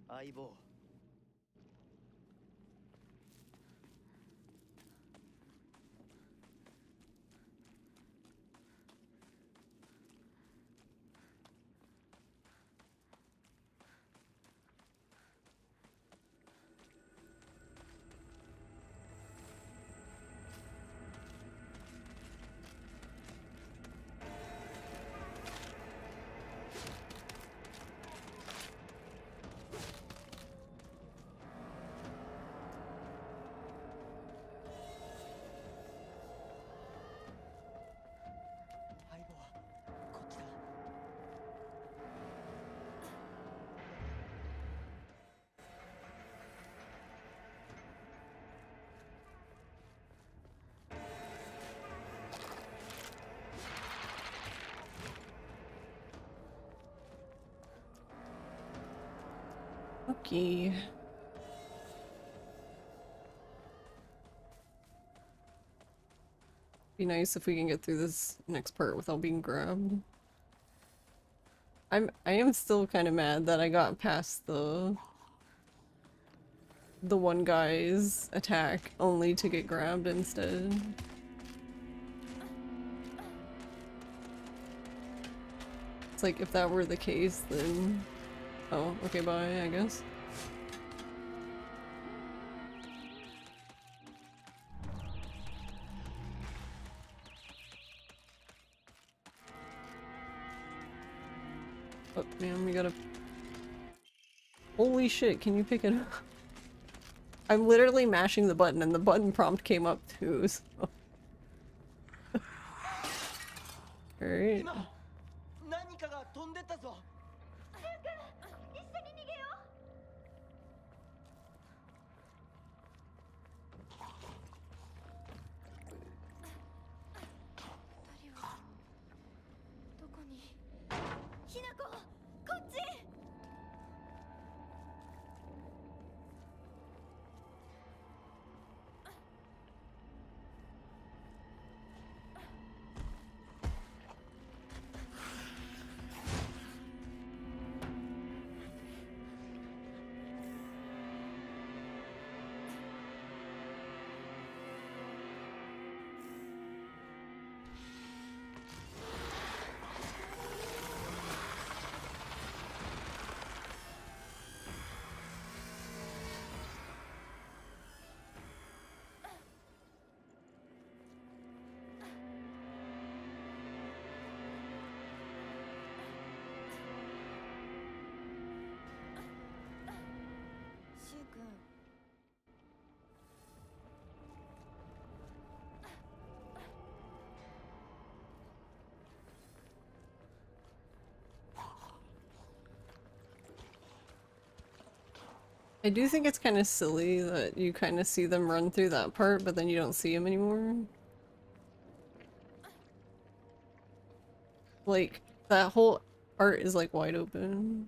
相棒。Okay. Be nice if we can get through this next part without being grabbed. I am still kind of mad that I got past the one guy's attack only to get grabbed instead. It's like if that were the case, then oh, okay, bye, I guess. Oh, man, we gotta... Holy shit, can you pick it up? I'm literally mashing the button and the button prompt came up too, so... Alright. 何かが飛んでったぞ。一緒に逃げよう。二人はどこに？ひなこ、こっち。シュウ君。I do think it's kind of silly that you kind of see them run through that part, but then you don't see them anymore. Like, that whole art is like wide open.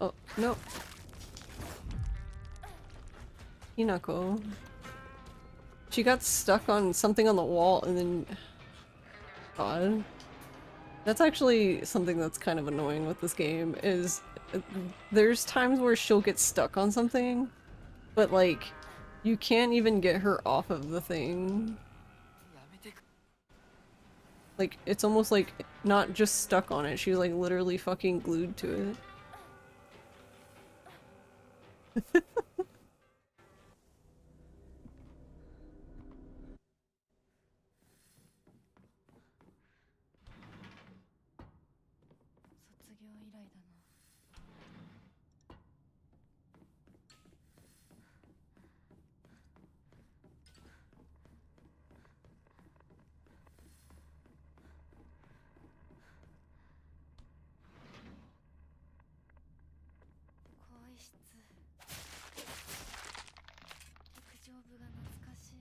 Oh, no. Hinako. She got stuck on something on the wall and then... God. That's actually something that's kind of annoying with this game, is there's times where she'll get stuck on something, but like, you can't even get her off of the thing. Like, it's almost like not just stuck on it, she's like literally fucking glued to it. 卒業以来だな。更衣室。陸上部が懐かしい。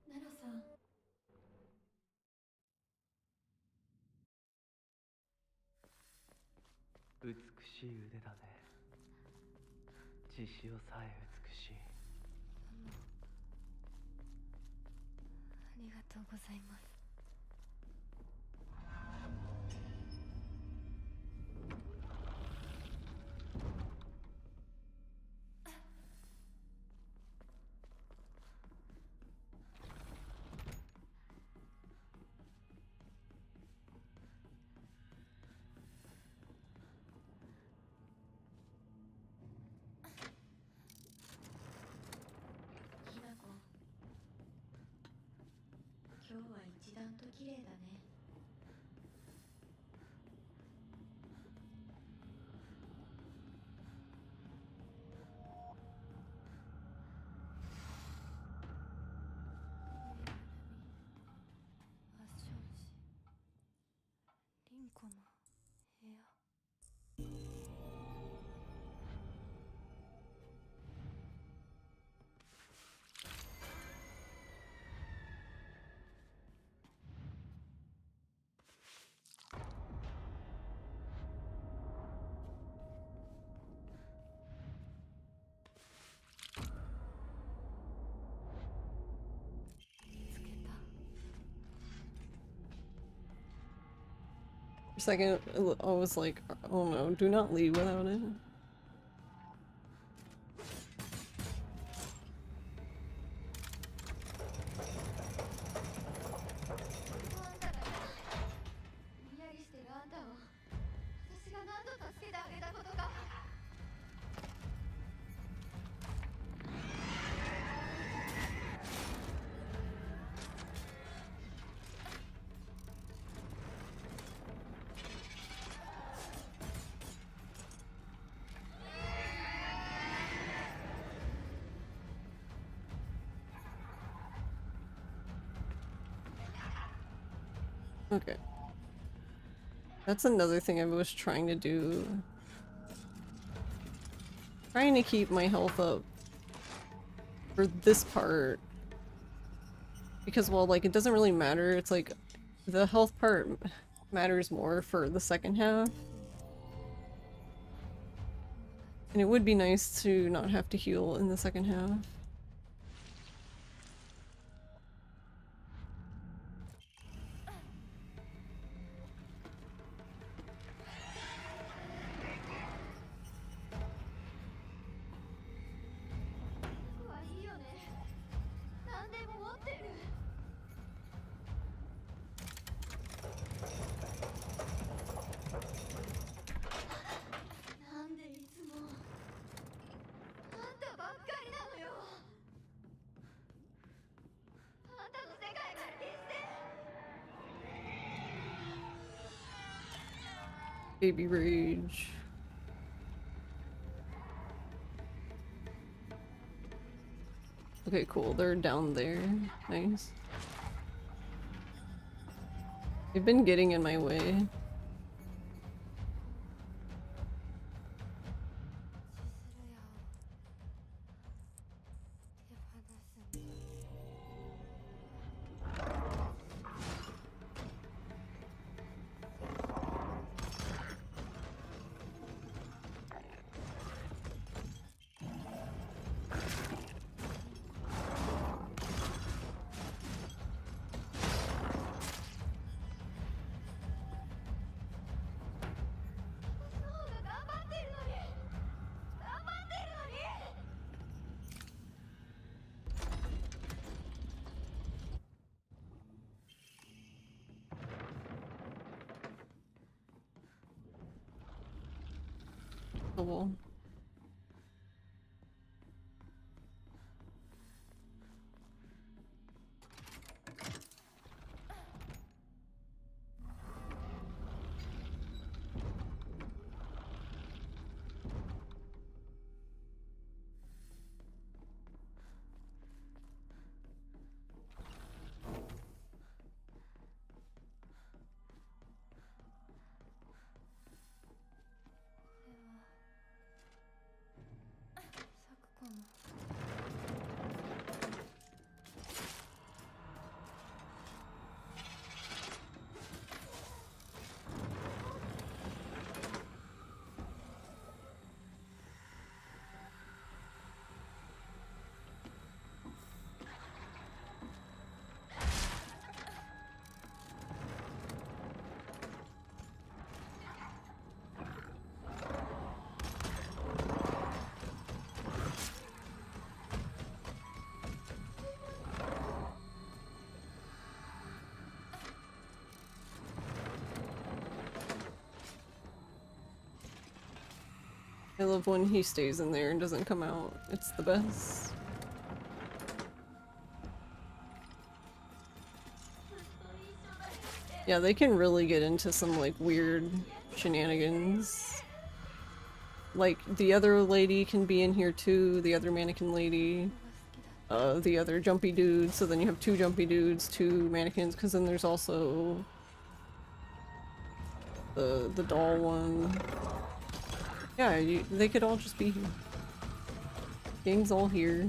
ナロさん。美しい腕だね。血潮さえ美しい。ありがとうございます。ひなこ、今日は一段と綺麗だね。ファッション誌、リンコの部屋。見つけた。 For a second, I was like, oh no, do not leave without it. Okay. That's another thing I was trying to do. Trying to keep my health up for this part. Because, well, like, it doesn't really matter. It's like, the health part matters more for the second half. And it would be nice to not have to heal in the second half. Baby rage. Okay, cool. They're down there. Nice. They've been getting in my way. Cool. I love when he stays in there and doesn't come out. It's the best. Yeah, they can really get into some like weird shenanigans. Like the other lady can be in here too, the other mannequin lady. The other jumpy dude, so then you have two jumpy dudes, two mannequins, because then there's also the doll one. Yeah, they could all just be here. Gang's all here.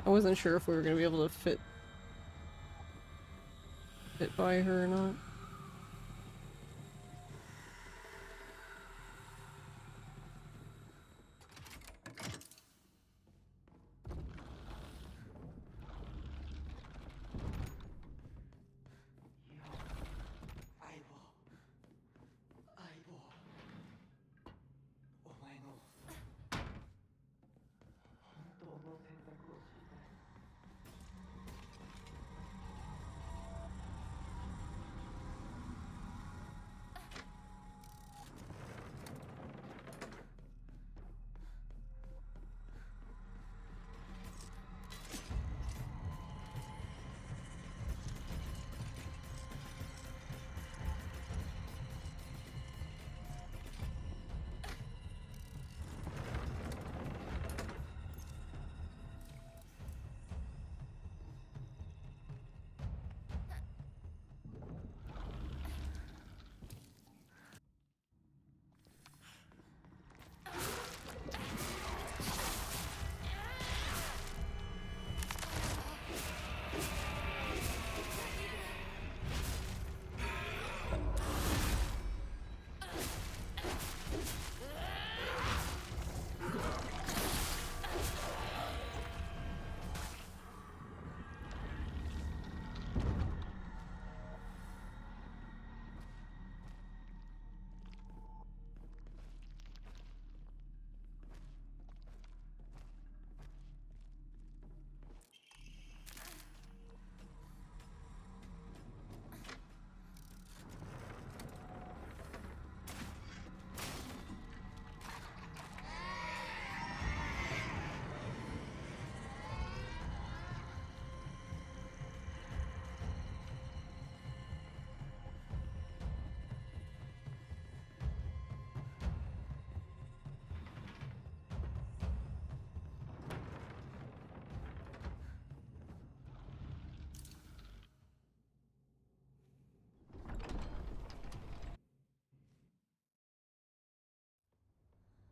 I wasn't sure if we were gonna be able to fit by her or not.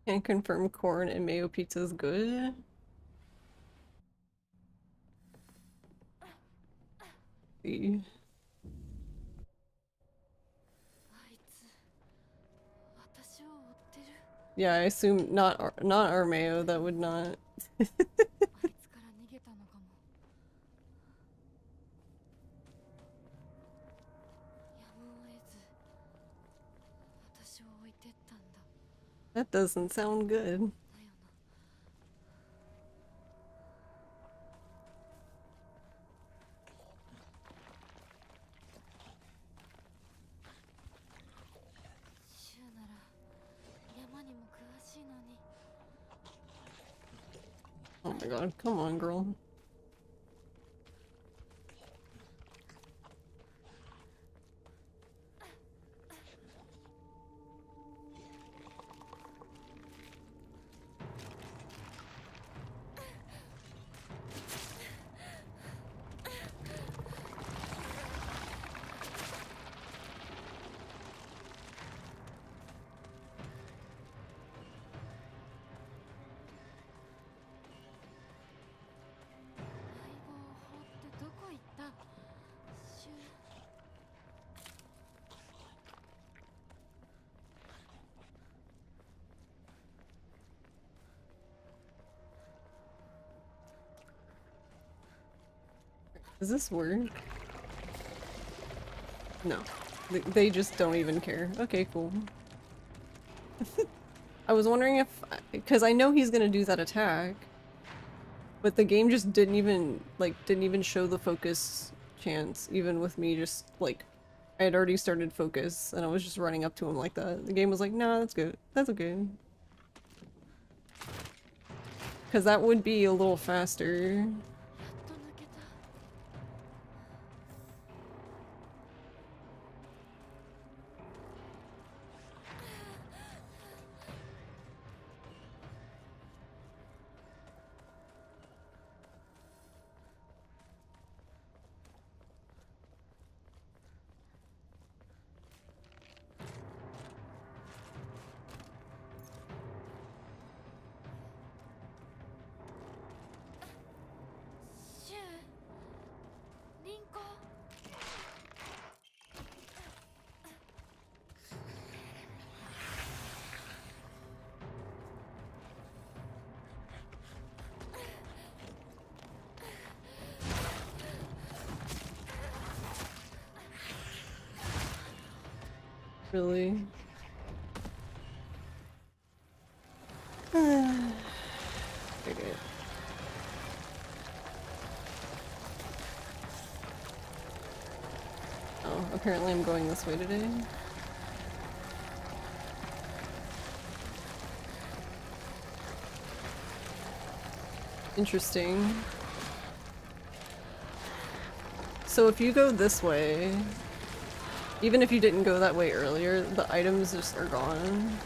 Can confirm corn and mayo pizza is good. See. あいつ私を追ってる。 Yeah, I assume not our mayo. That would not. あいつから逃げたのかも。やむを得ず私を置いてったんだ。 That doesn't sound good. だよな。シュウなら山にも詳しいのに。 Oh my god, come on, girl. 相棒を放ってどこ行った？シュウ。 Does this work? No. They just don't even care. Okay, cool. I was wondering if... because I know he's gonna do that attack. But the game just didn't even show the focus chance, even with me just, like... I had already started focus, and I was just running up to him like that. The game was like, nah, that's good. That's okay. Because that would be a little faster. やっと抜けた。 シュウ、リンコ。 Really? Okay. Oh, apparently I'm going this way today. Interesting. So if you go this way, even if you didn't go that way earlier, the items just are gone.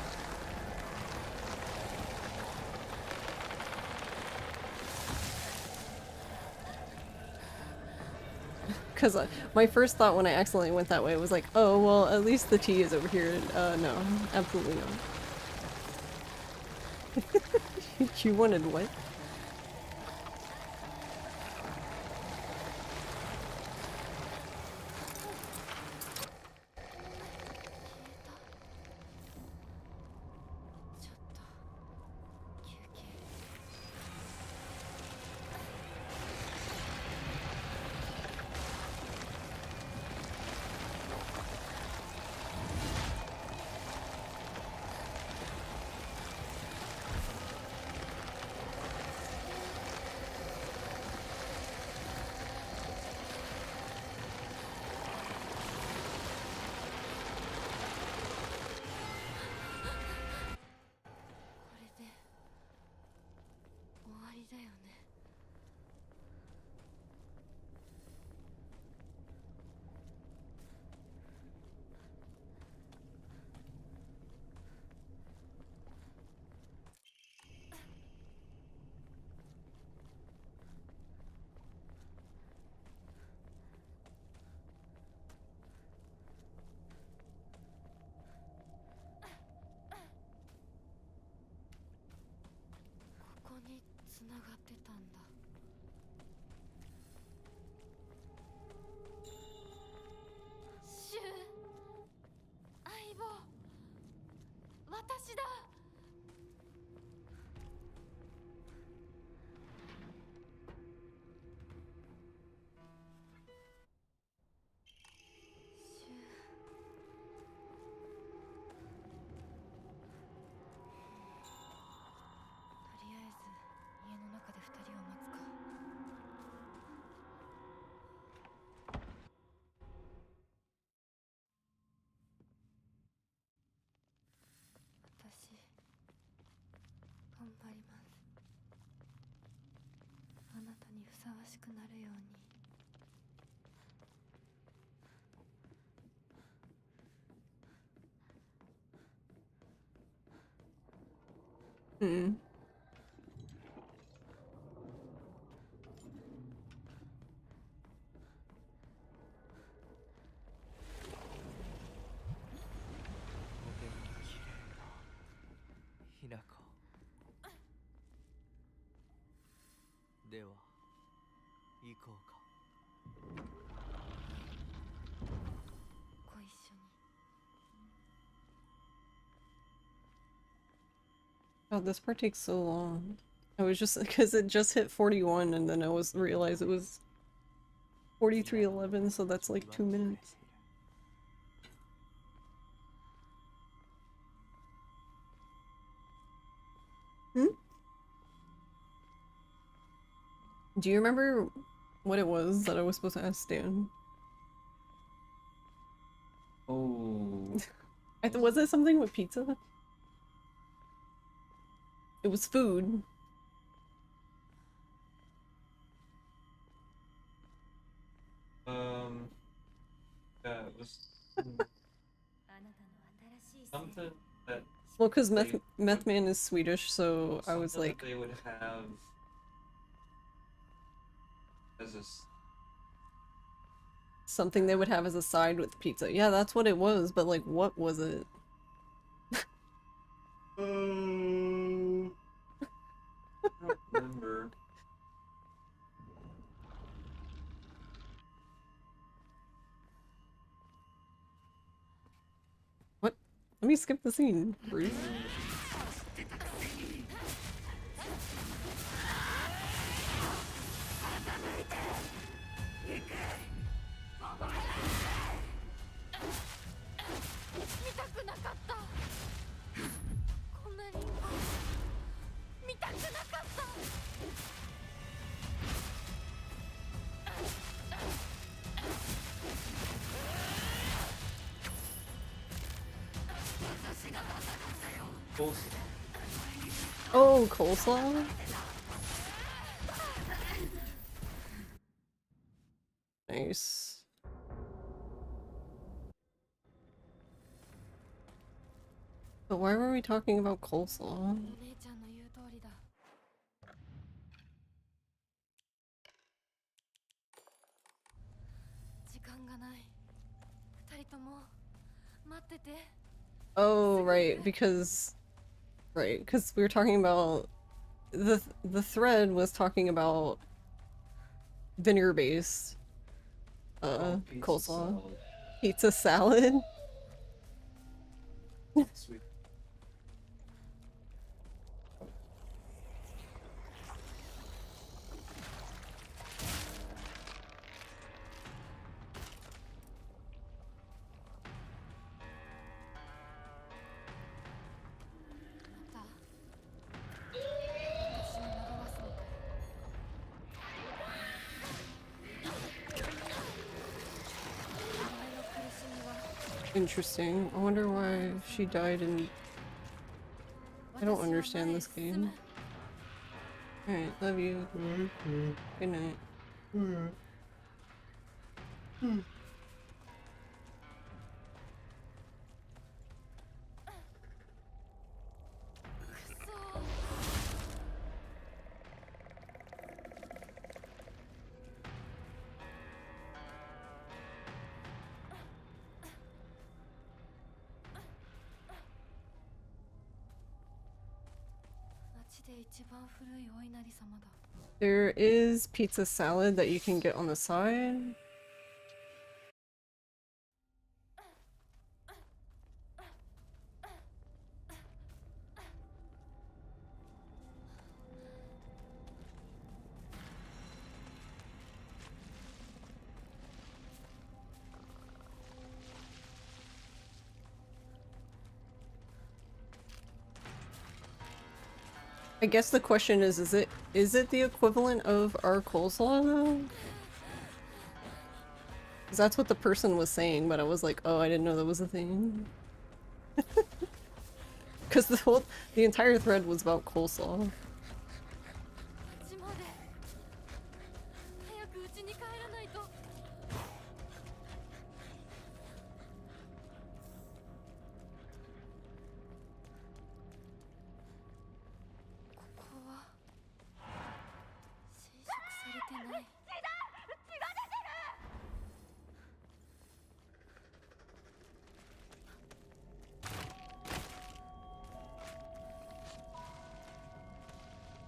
Because my first thought when I accidentally went that way was like, oh, well, at least the tea is over here. No, absolutely not. You wanted what? つながってたんだ。シュウ、相棒、私だ。シュウ、とりあえず家の中で2人を待つか。私頑張ります。あなたにふさわしくなるように。Hmm. お元気きれいなひなこでは行こうか。ご一緒に。 God, this part takes so long. I was just because it just hit 41 and then I was realized it was 43:11, so that's like 2 minutes. Hmm? Do you remember what it was that I was supposed to ask Dan? Oh. Was it something with pizza? It was food. Yeah, it was something that Well, because meth Man is Swedish, so I was something like, that they would have as a something they would have as a side with pizza. Yeah, that's what it was, but like, what was it? I don't remember. What? Let me skip the scene. Rude. Oh, coleslaw? Nice. But why were we talking about coleslaw? お姉ちゃんの言う通りだ。時間がない。二人とも待ってて。 Oh, right, because we were talking about the thread was talking about vinegar based Pizza coleslaw. salad. Pizza salad. Sweet. また私を惑わすのかい。 Interesting. I wonder why she died in. I don't understand this game. Alright, love you. Good night. で一番古いお稲荷様だ。 There is pizza salad that you can get on the side. I guess the question is it the equivalent of our coleslaw though? 'Cause that's what the person was saying, but I was like, oh, I didn't know that was a thing. Because the entire thread was about coleslaw. 町まで早く家に帰らないと。ここは侵食されてない。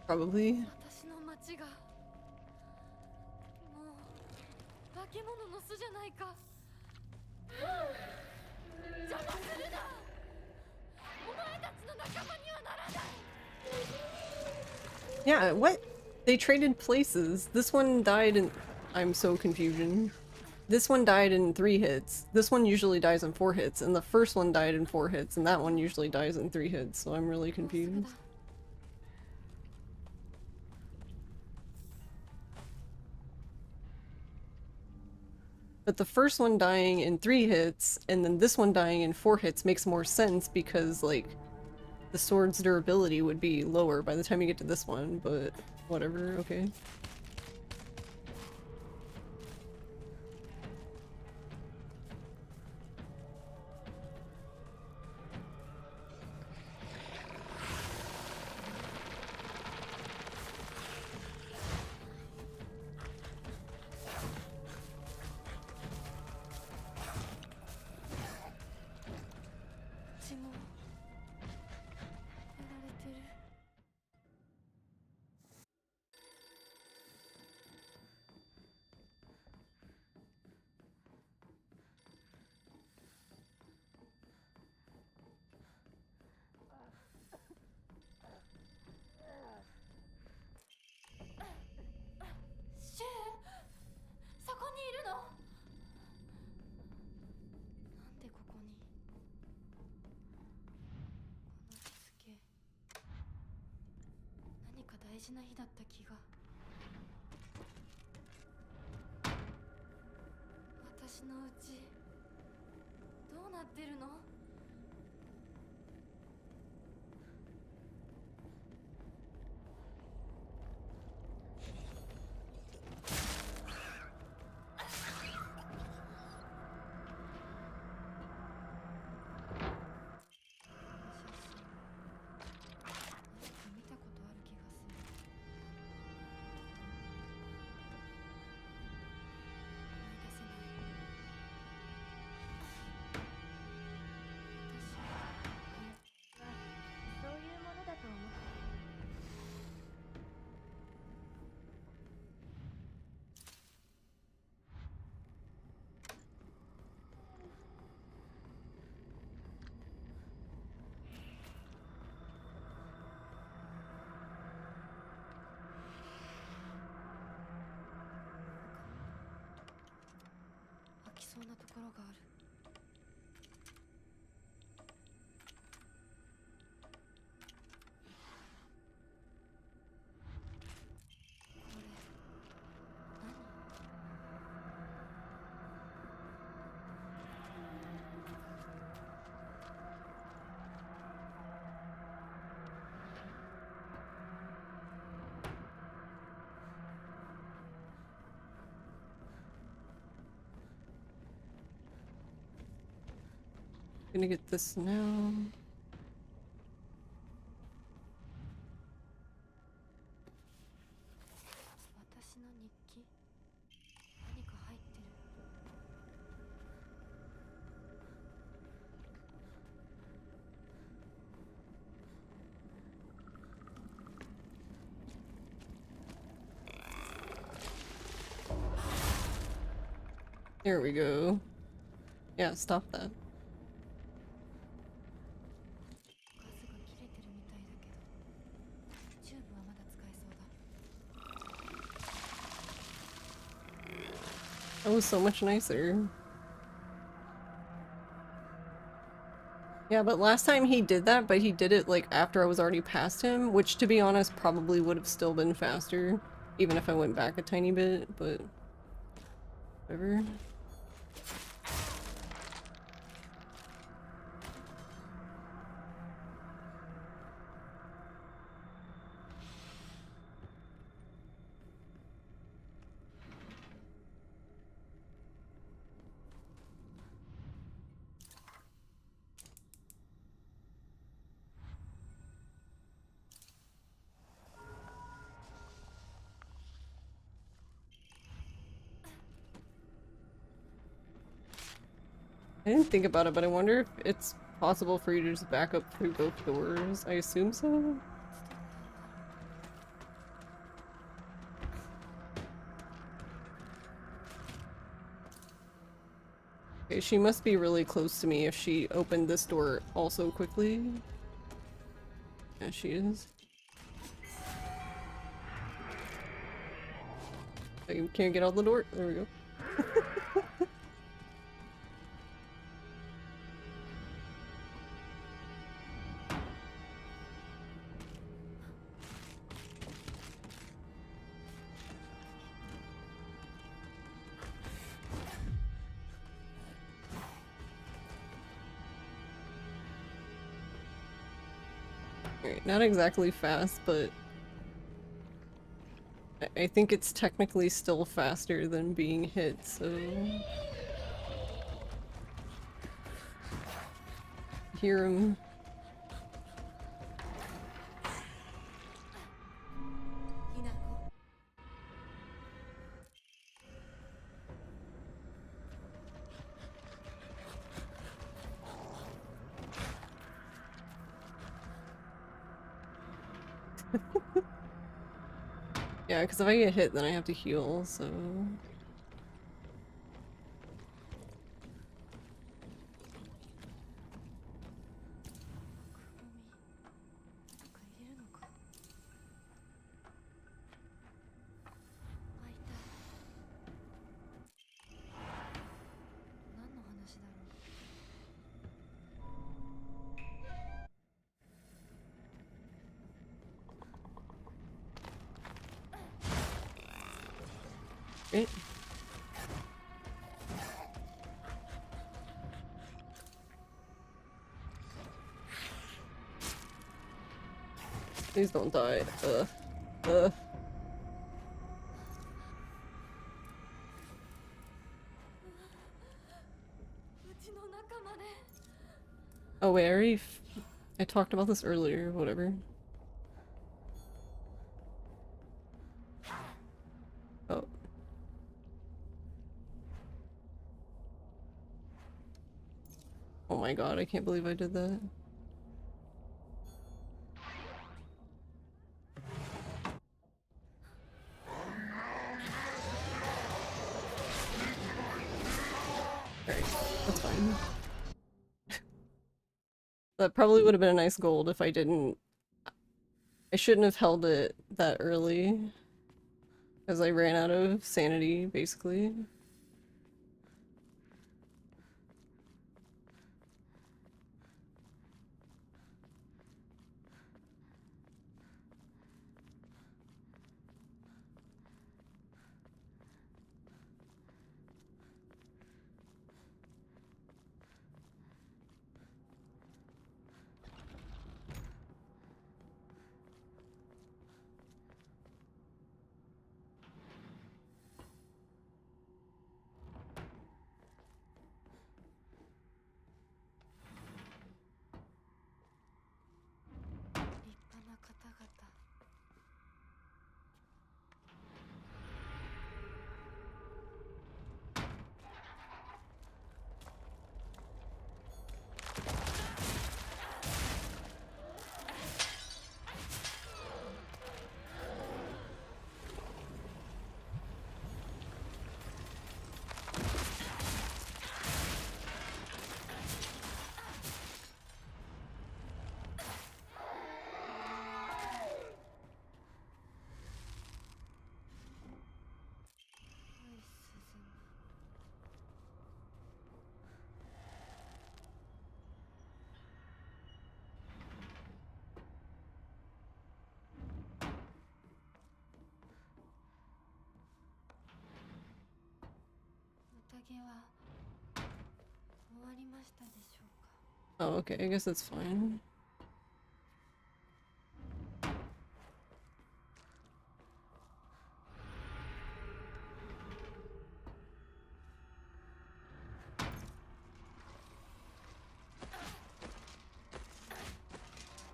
Probably. 私の町がもう化け物の巣じゃないか。邪魔するな。お前たちの仲間にはならない。 Yeah, what? They traded places. This one died in... I'm so confusion. This one died in 3 hits. This one usually dies in 4 hits, and the first one died in 4 hits, and that one usually dies in 3 hits, so I'm really confused. But the first one dying in 3 hits, and then this one dying in 4 hits makes more sense because, like, the sword's durability would be lower by the time you get to this one, but whatever, okay.大事な日だった気が。私のうちどうなってるの？そうなところがある。これ何？Gonna get this now. There we go. Yeah, stop that. ガスが切れてるみたいだけどチューブはまだ使えそうだ。 That was so much nicer. Yeah, but last time he did that, but he did it like after I was already past him, which to be honest probably would have still been faster, even if I went back a tiny bit, but whatever. I didn't think about it, but I wonder if it's possible for you to just back up through both doors. I assume so? Okay, she must be really close to me if she opened this door also quickly. Yeah, she is. I can't get out the door. There we go. Alright, not exactly fast, but I think it's technically still faster than being hit, so... Hear him. Yeah, because if I get hit, then I have to heal, so... Great. Please don't die. Ugh. Oh wait, I talked about this earlier, whatever. Oh. Oh my god, I can't believe I did that. Alright, that's fine. That probably would have been a nice gold if I didn't... I shouldn't have held it that early. Because I ran out of sanity, basically. 係は終わりましたでしょうか。 Oh, okay, I guess that's fine.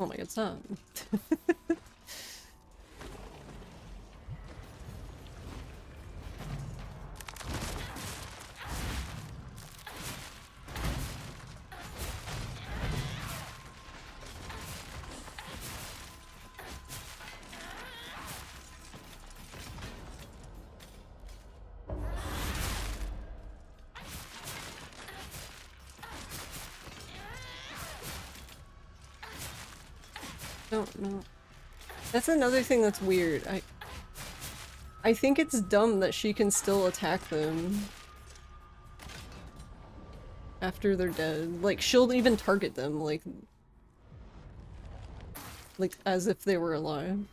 Oh my god, son. Don't know. That's another thing that's weird. I think it's dumb that she can still attack them after they're dead. Like, she'll even target them, like as if they were alive.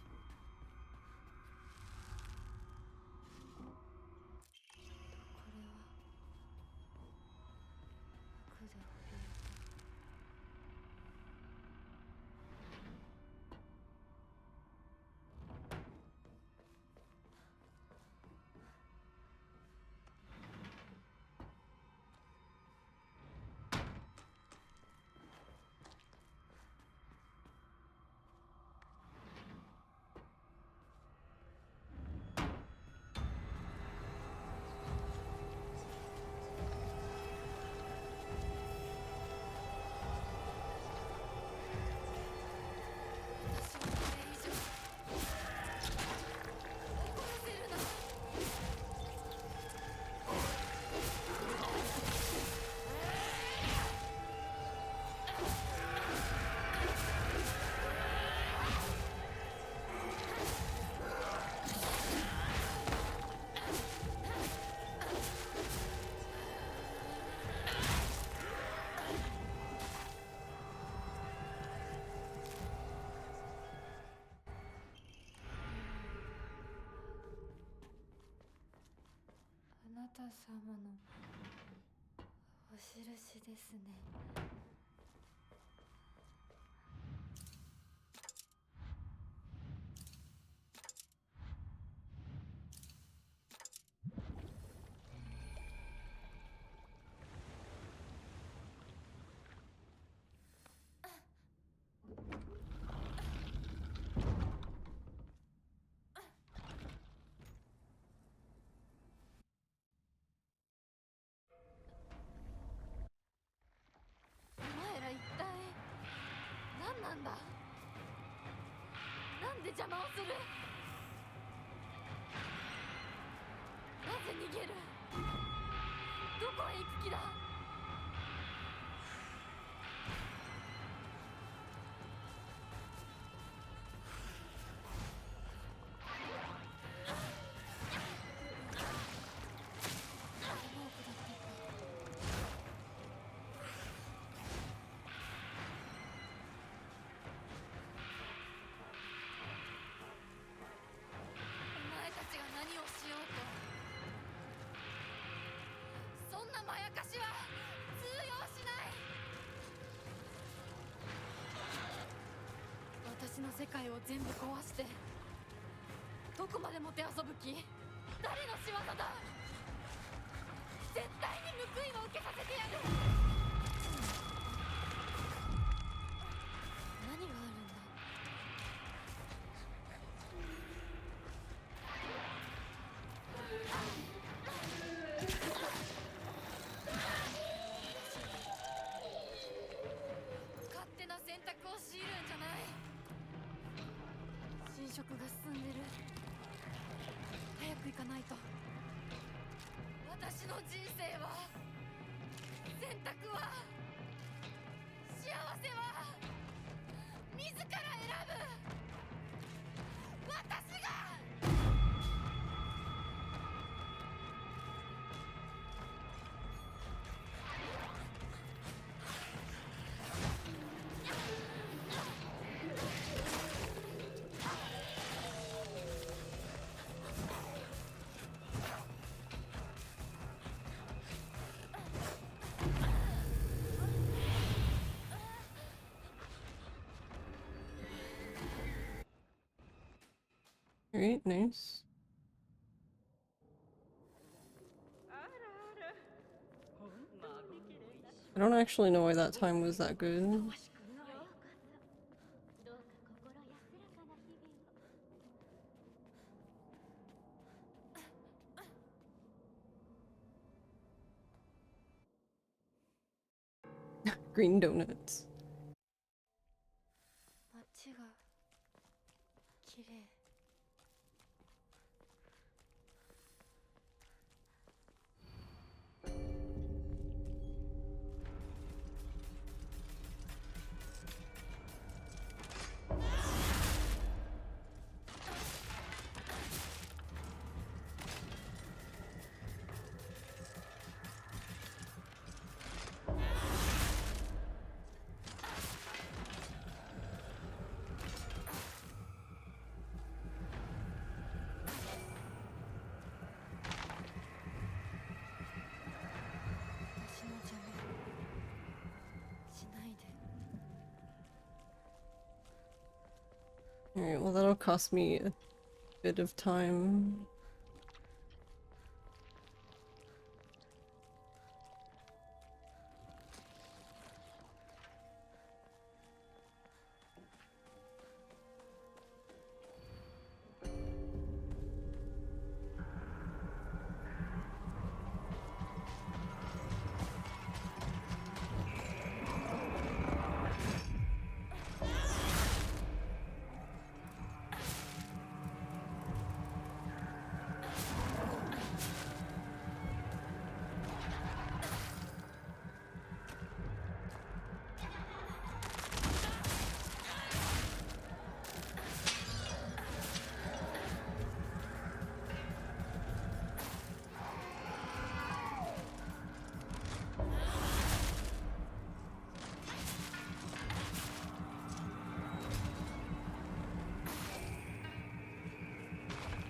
私の世界を全部壊してどこまでもてあそぶ気？誰の仕業だ？絶対に報いを受けさせてやる。何があるんだ？勝手な選択を強いるんじゃない。侵食が進んでる。早く行かないと。私の人生は、選択は、幸せは自ら選ぶ。私が。Alright, nice. I don't actually know why that time was that good. ようこそどうか心安らかな日々を Green donuts. 街が綺麗 私の邪魔しないで Alright, well that'll cost me a bit of time.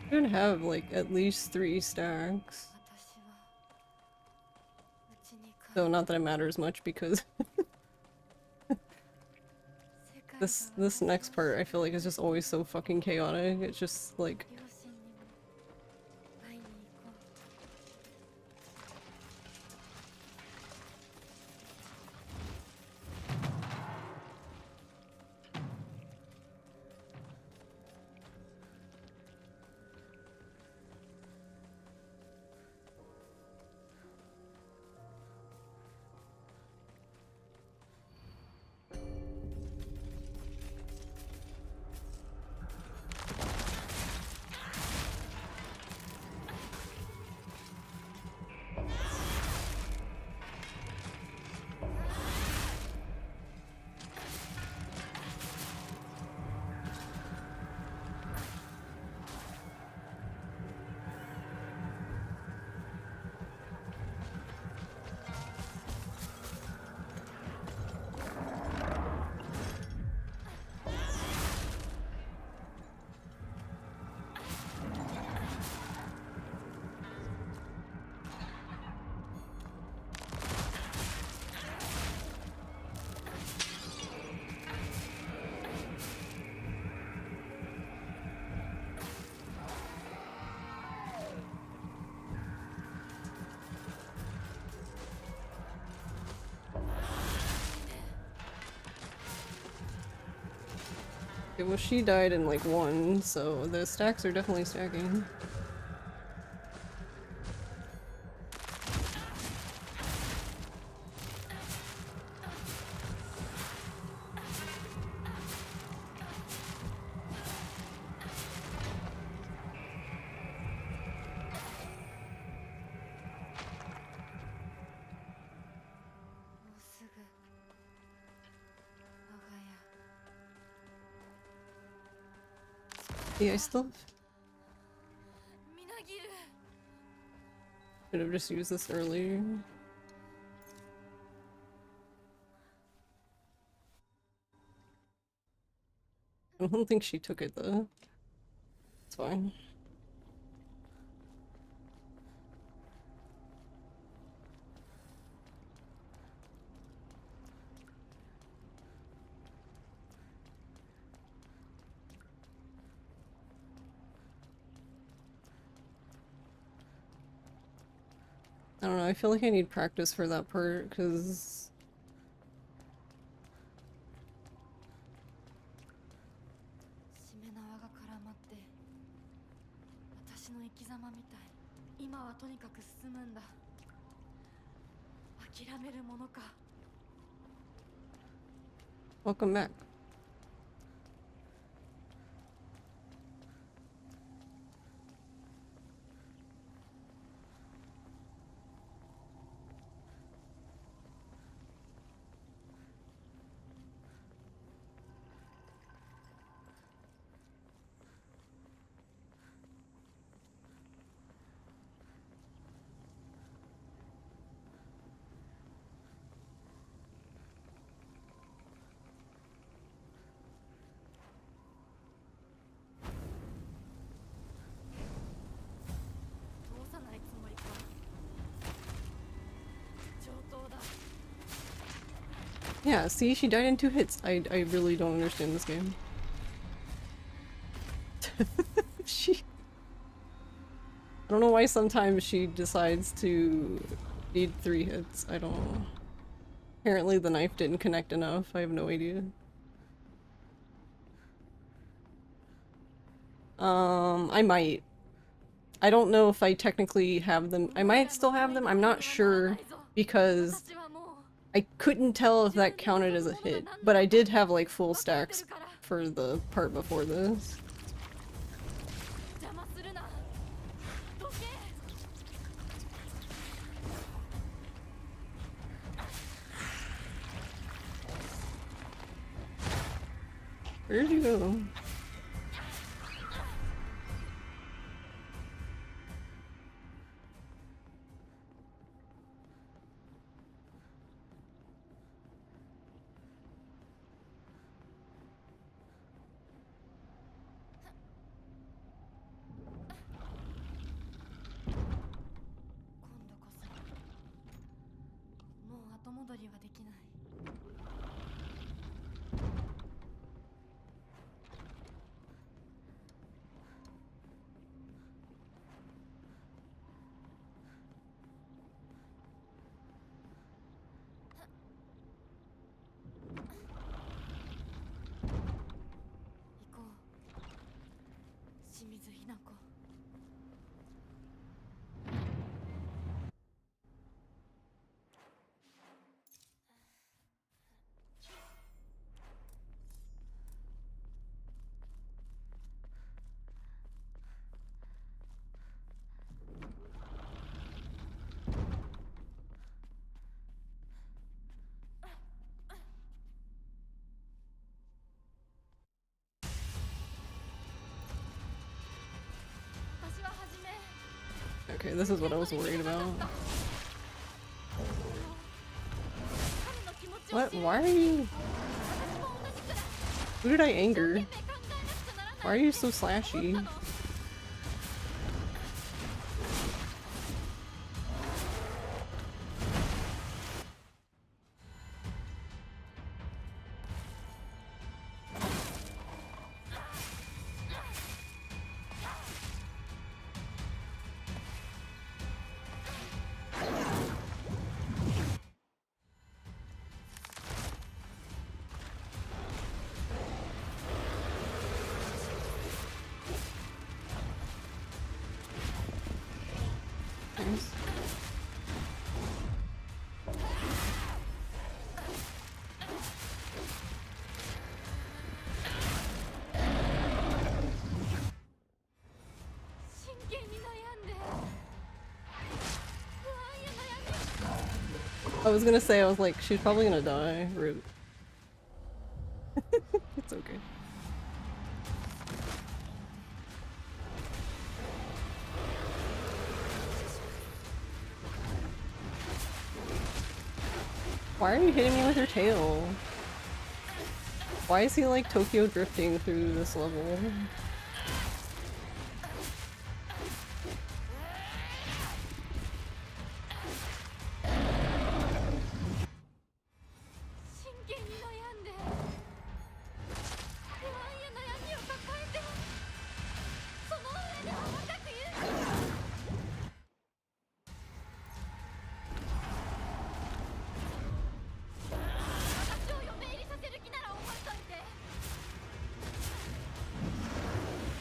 I should have like at least 3 stacks. 私は家に帰 Though not that it matters much because 世界が this next part I feel like is just always so fucking chaotic. It's just like 両親にも会いに行こう Okay, well she died in like 1, so the stacks are definitely stacking. Yeah, I still みなぎる should have just used this earlier. I don't think she took it though. It's fine. I don't know, I feel like I need practice for that part, because... Welcome back. Yeah, see, she died in 2 hits. I really don't understand this game. She... I don't know why sometimes she decides to need 3 hits. I don't know. Apparently the knife didn't connect enough. I have no idea. I might. I don't know if I technically have them. I might still have them. I'm not sure because I couldn't tell if that counted as a hit, but I did have like full stacks for the part before this. Where'd you go? Okay, this is what I was worried about. What? Why are you... Who did I anger? Why are you so slashy? I was gonna say, I was like, she's probably gonna die. Rude. It's okay. Why are you hitting me with your tail? Why is he like Tokyo drifting through this level?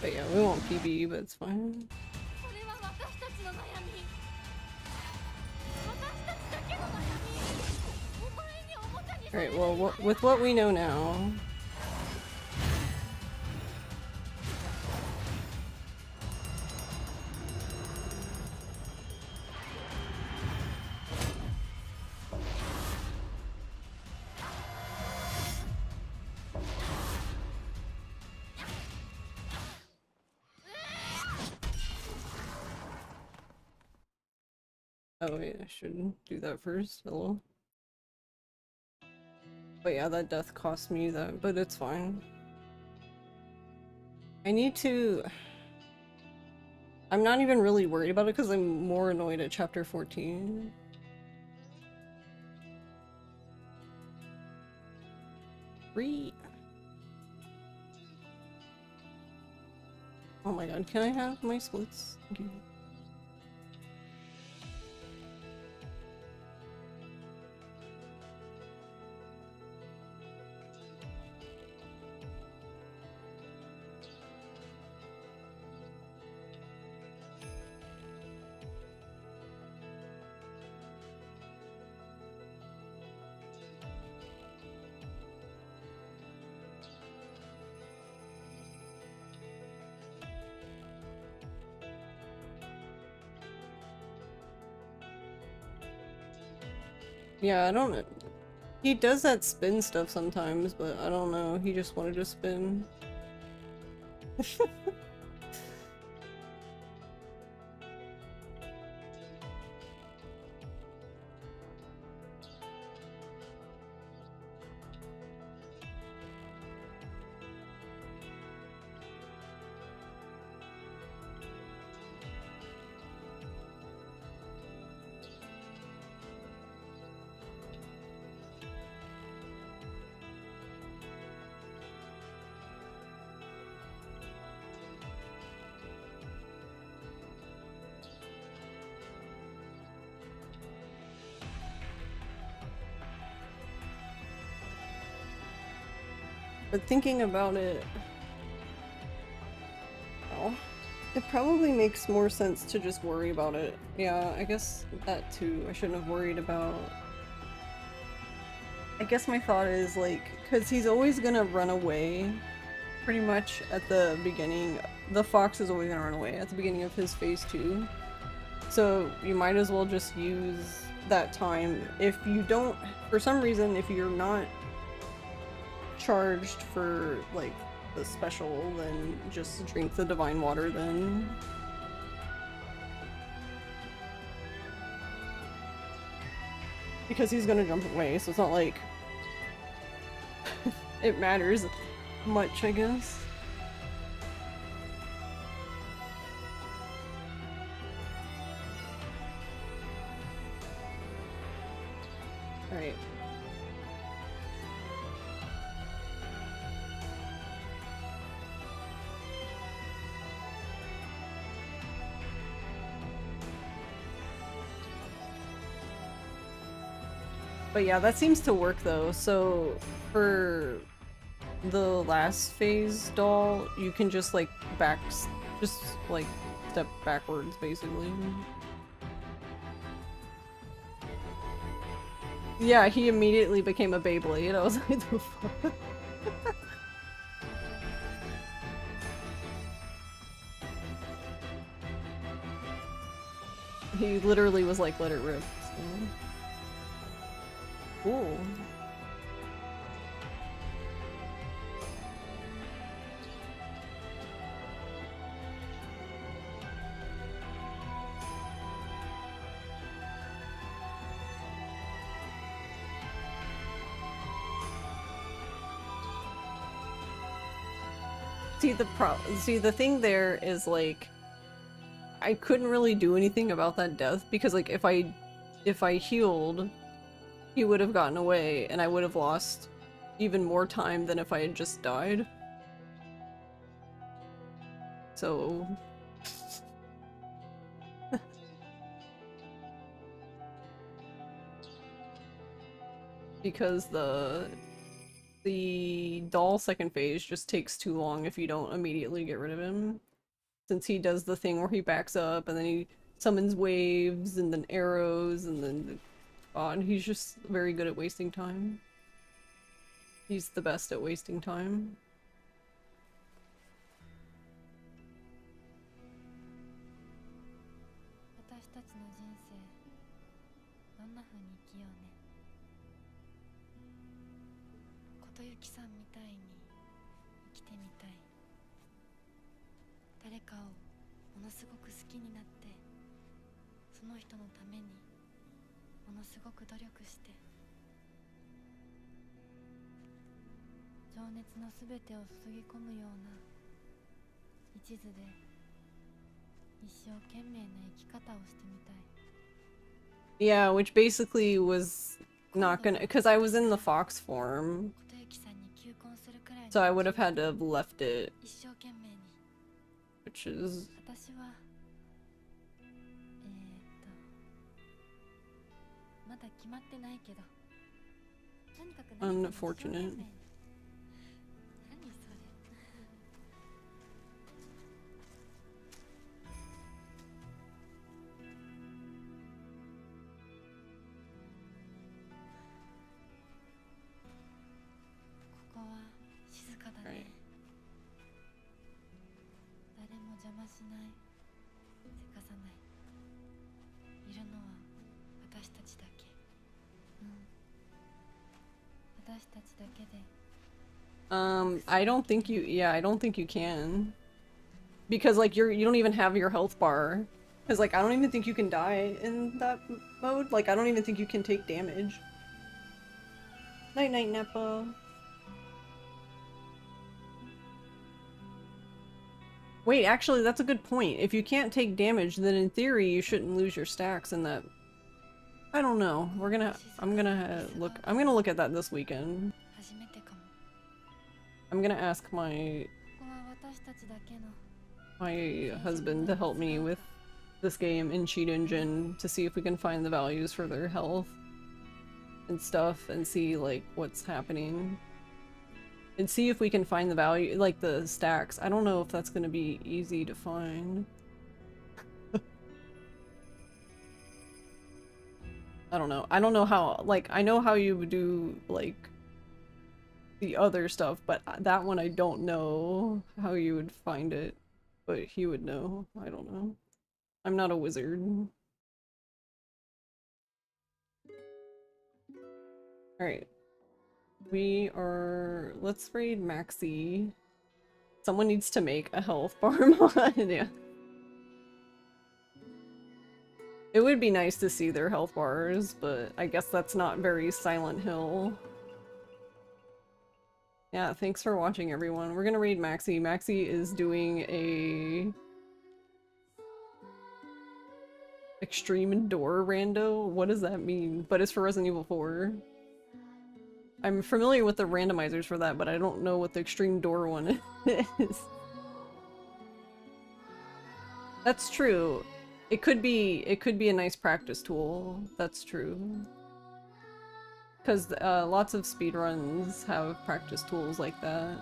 But yeah, we won't PB, but it's fine. それは私たちの悩み。私たちだけの悩み。お前におもちゃにされ Alright, て well, with what we know now... Oh wait, I should do that first. Hello. But yeah, that death cost me that, but it's fine. I need to... I'm not even really worried about it because I'm more annoyed at chapter 14. Oh my god, can I have my splits? Thank you. Yeah, I don't know. He does that spin stuff sometimes, but I don't know. He just wanted to spin. But thinking about it, oh, it probably makes more sense to just worry about it. Yeah, I guess that too. I shouldn't have worried about... I guess my thought is like, because he's always gonna run away pretty much at the beginning. The fox is always gonna run away at the beginning of his phase 2. So you might as well just use that time. If you don't, for some reason, if you're not charged for like the special, then just drink the divine water then. Because he's gonna jump away, so it's not like it matters much, I guess. Alright. But yeah, that seems to work though. So for the last phase doll, you can just like just like step backwards basically. Yeah, he immediately became a Beyblade. I was like, the fuck? He literally was like, let it rip. So. Cool. See, the thing there is like I couldn't really do anything about that death because like if I healed, he would have gotten away and I would have lost even more time than if I had just died. So because the doll second phase just takes too long if you don't immediately get rid of him. Since he does the thing where he backs up and then he summons waves and then arrows and then and he's just very good at wasting time. He's the best at wasting time. 私たちの人生どんな風に生きようね。琴雪さんみたいに生きてみたい。誰かをものすごく好きになってその人のためにものすごく努力して情熱のすべてを注ぎ込むような一途で一生懸命な生き方をしてみたい。 Yeah, which basically was not gonna, because I was in the fox form, 琴雪さんに求婚するくらいの so I would have had to have left it, 一生懸命に which is 私はまだ決まってないけどとにかく何かに一生懸命 unfortunate. 何それここは静かだね。誰も邪魔しないせかさない。いるのは私たちだけ。私たちだけで。I don't think you, yeah, I don't think you can. Because, like, you don't even have your health bar. Because, like, I don't even think you can die in that mode. Like, I don't even think you can take damage. Night-night, Nappa. Wait, actually, that's a good point. If you can't take damage, then in theory you shouldn't lose your stacks in that. I don't know. I'm gonna look at that this weekend. 初めてかも。 I'm gonna ask my ここは私たちだけの。 husband to help me with this game in Cheat Engine to see if we can find the values for their health and stuff and see like what's happening. And see if we can find the value, like the stacks. I don't know if that's gonna be easy to find. I don't know. I don't know how, like, I know how you would do, like, the other stuff, but that one I don't know how you would find it. But he would know. I don't know. I'm not a wizard. Alright. Let's raid Maxi. Someone needs to make a health bar mod, yeah. It would be nice to see their health bars, but I guess that's not very Silent Hill. Yeah, thanks for watching, everyone. We're gonna raid Maxi. Maxi is doing a extreme endure rando. What does that mean? But it's for Resident Evil 4. I'm familiar with the randomizers for that, but I don't know what the extreme door one is. That's true. It could be a nice practice tool. That's true. Because lots of speedruns have practice tools like that.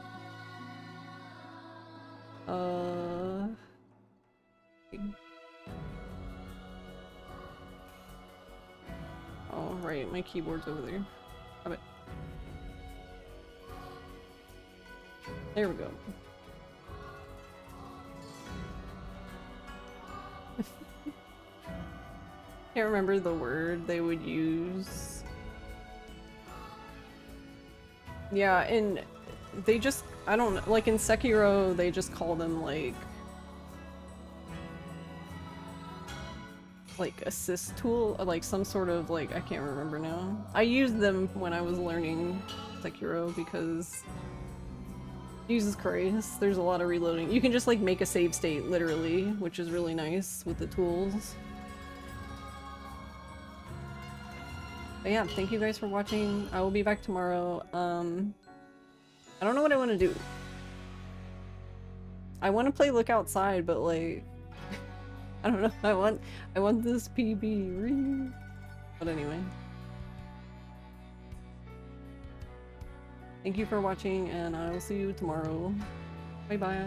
Oh, right, my keyboard's over there. Have it. There we go. Can't remember the word they would use. Yeah, and they just, I don't know, like in Sekiro, they just call them like assist tool, like some sort of like, I can't remember now. I used them when I was learning Sekiro because Jesus Christ, there's a lot of reloading. You can just like make a save state literally, which is really nice with the tools. But yeah, thank you guys for watching. I will be back tomorrow. I don't know what I want to do. I want to play Look Outside, but like I don't know. I want this PB. But anyway. Thank you for watching, and I will see you tomorrow. Bye bye.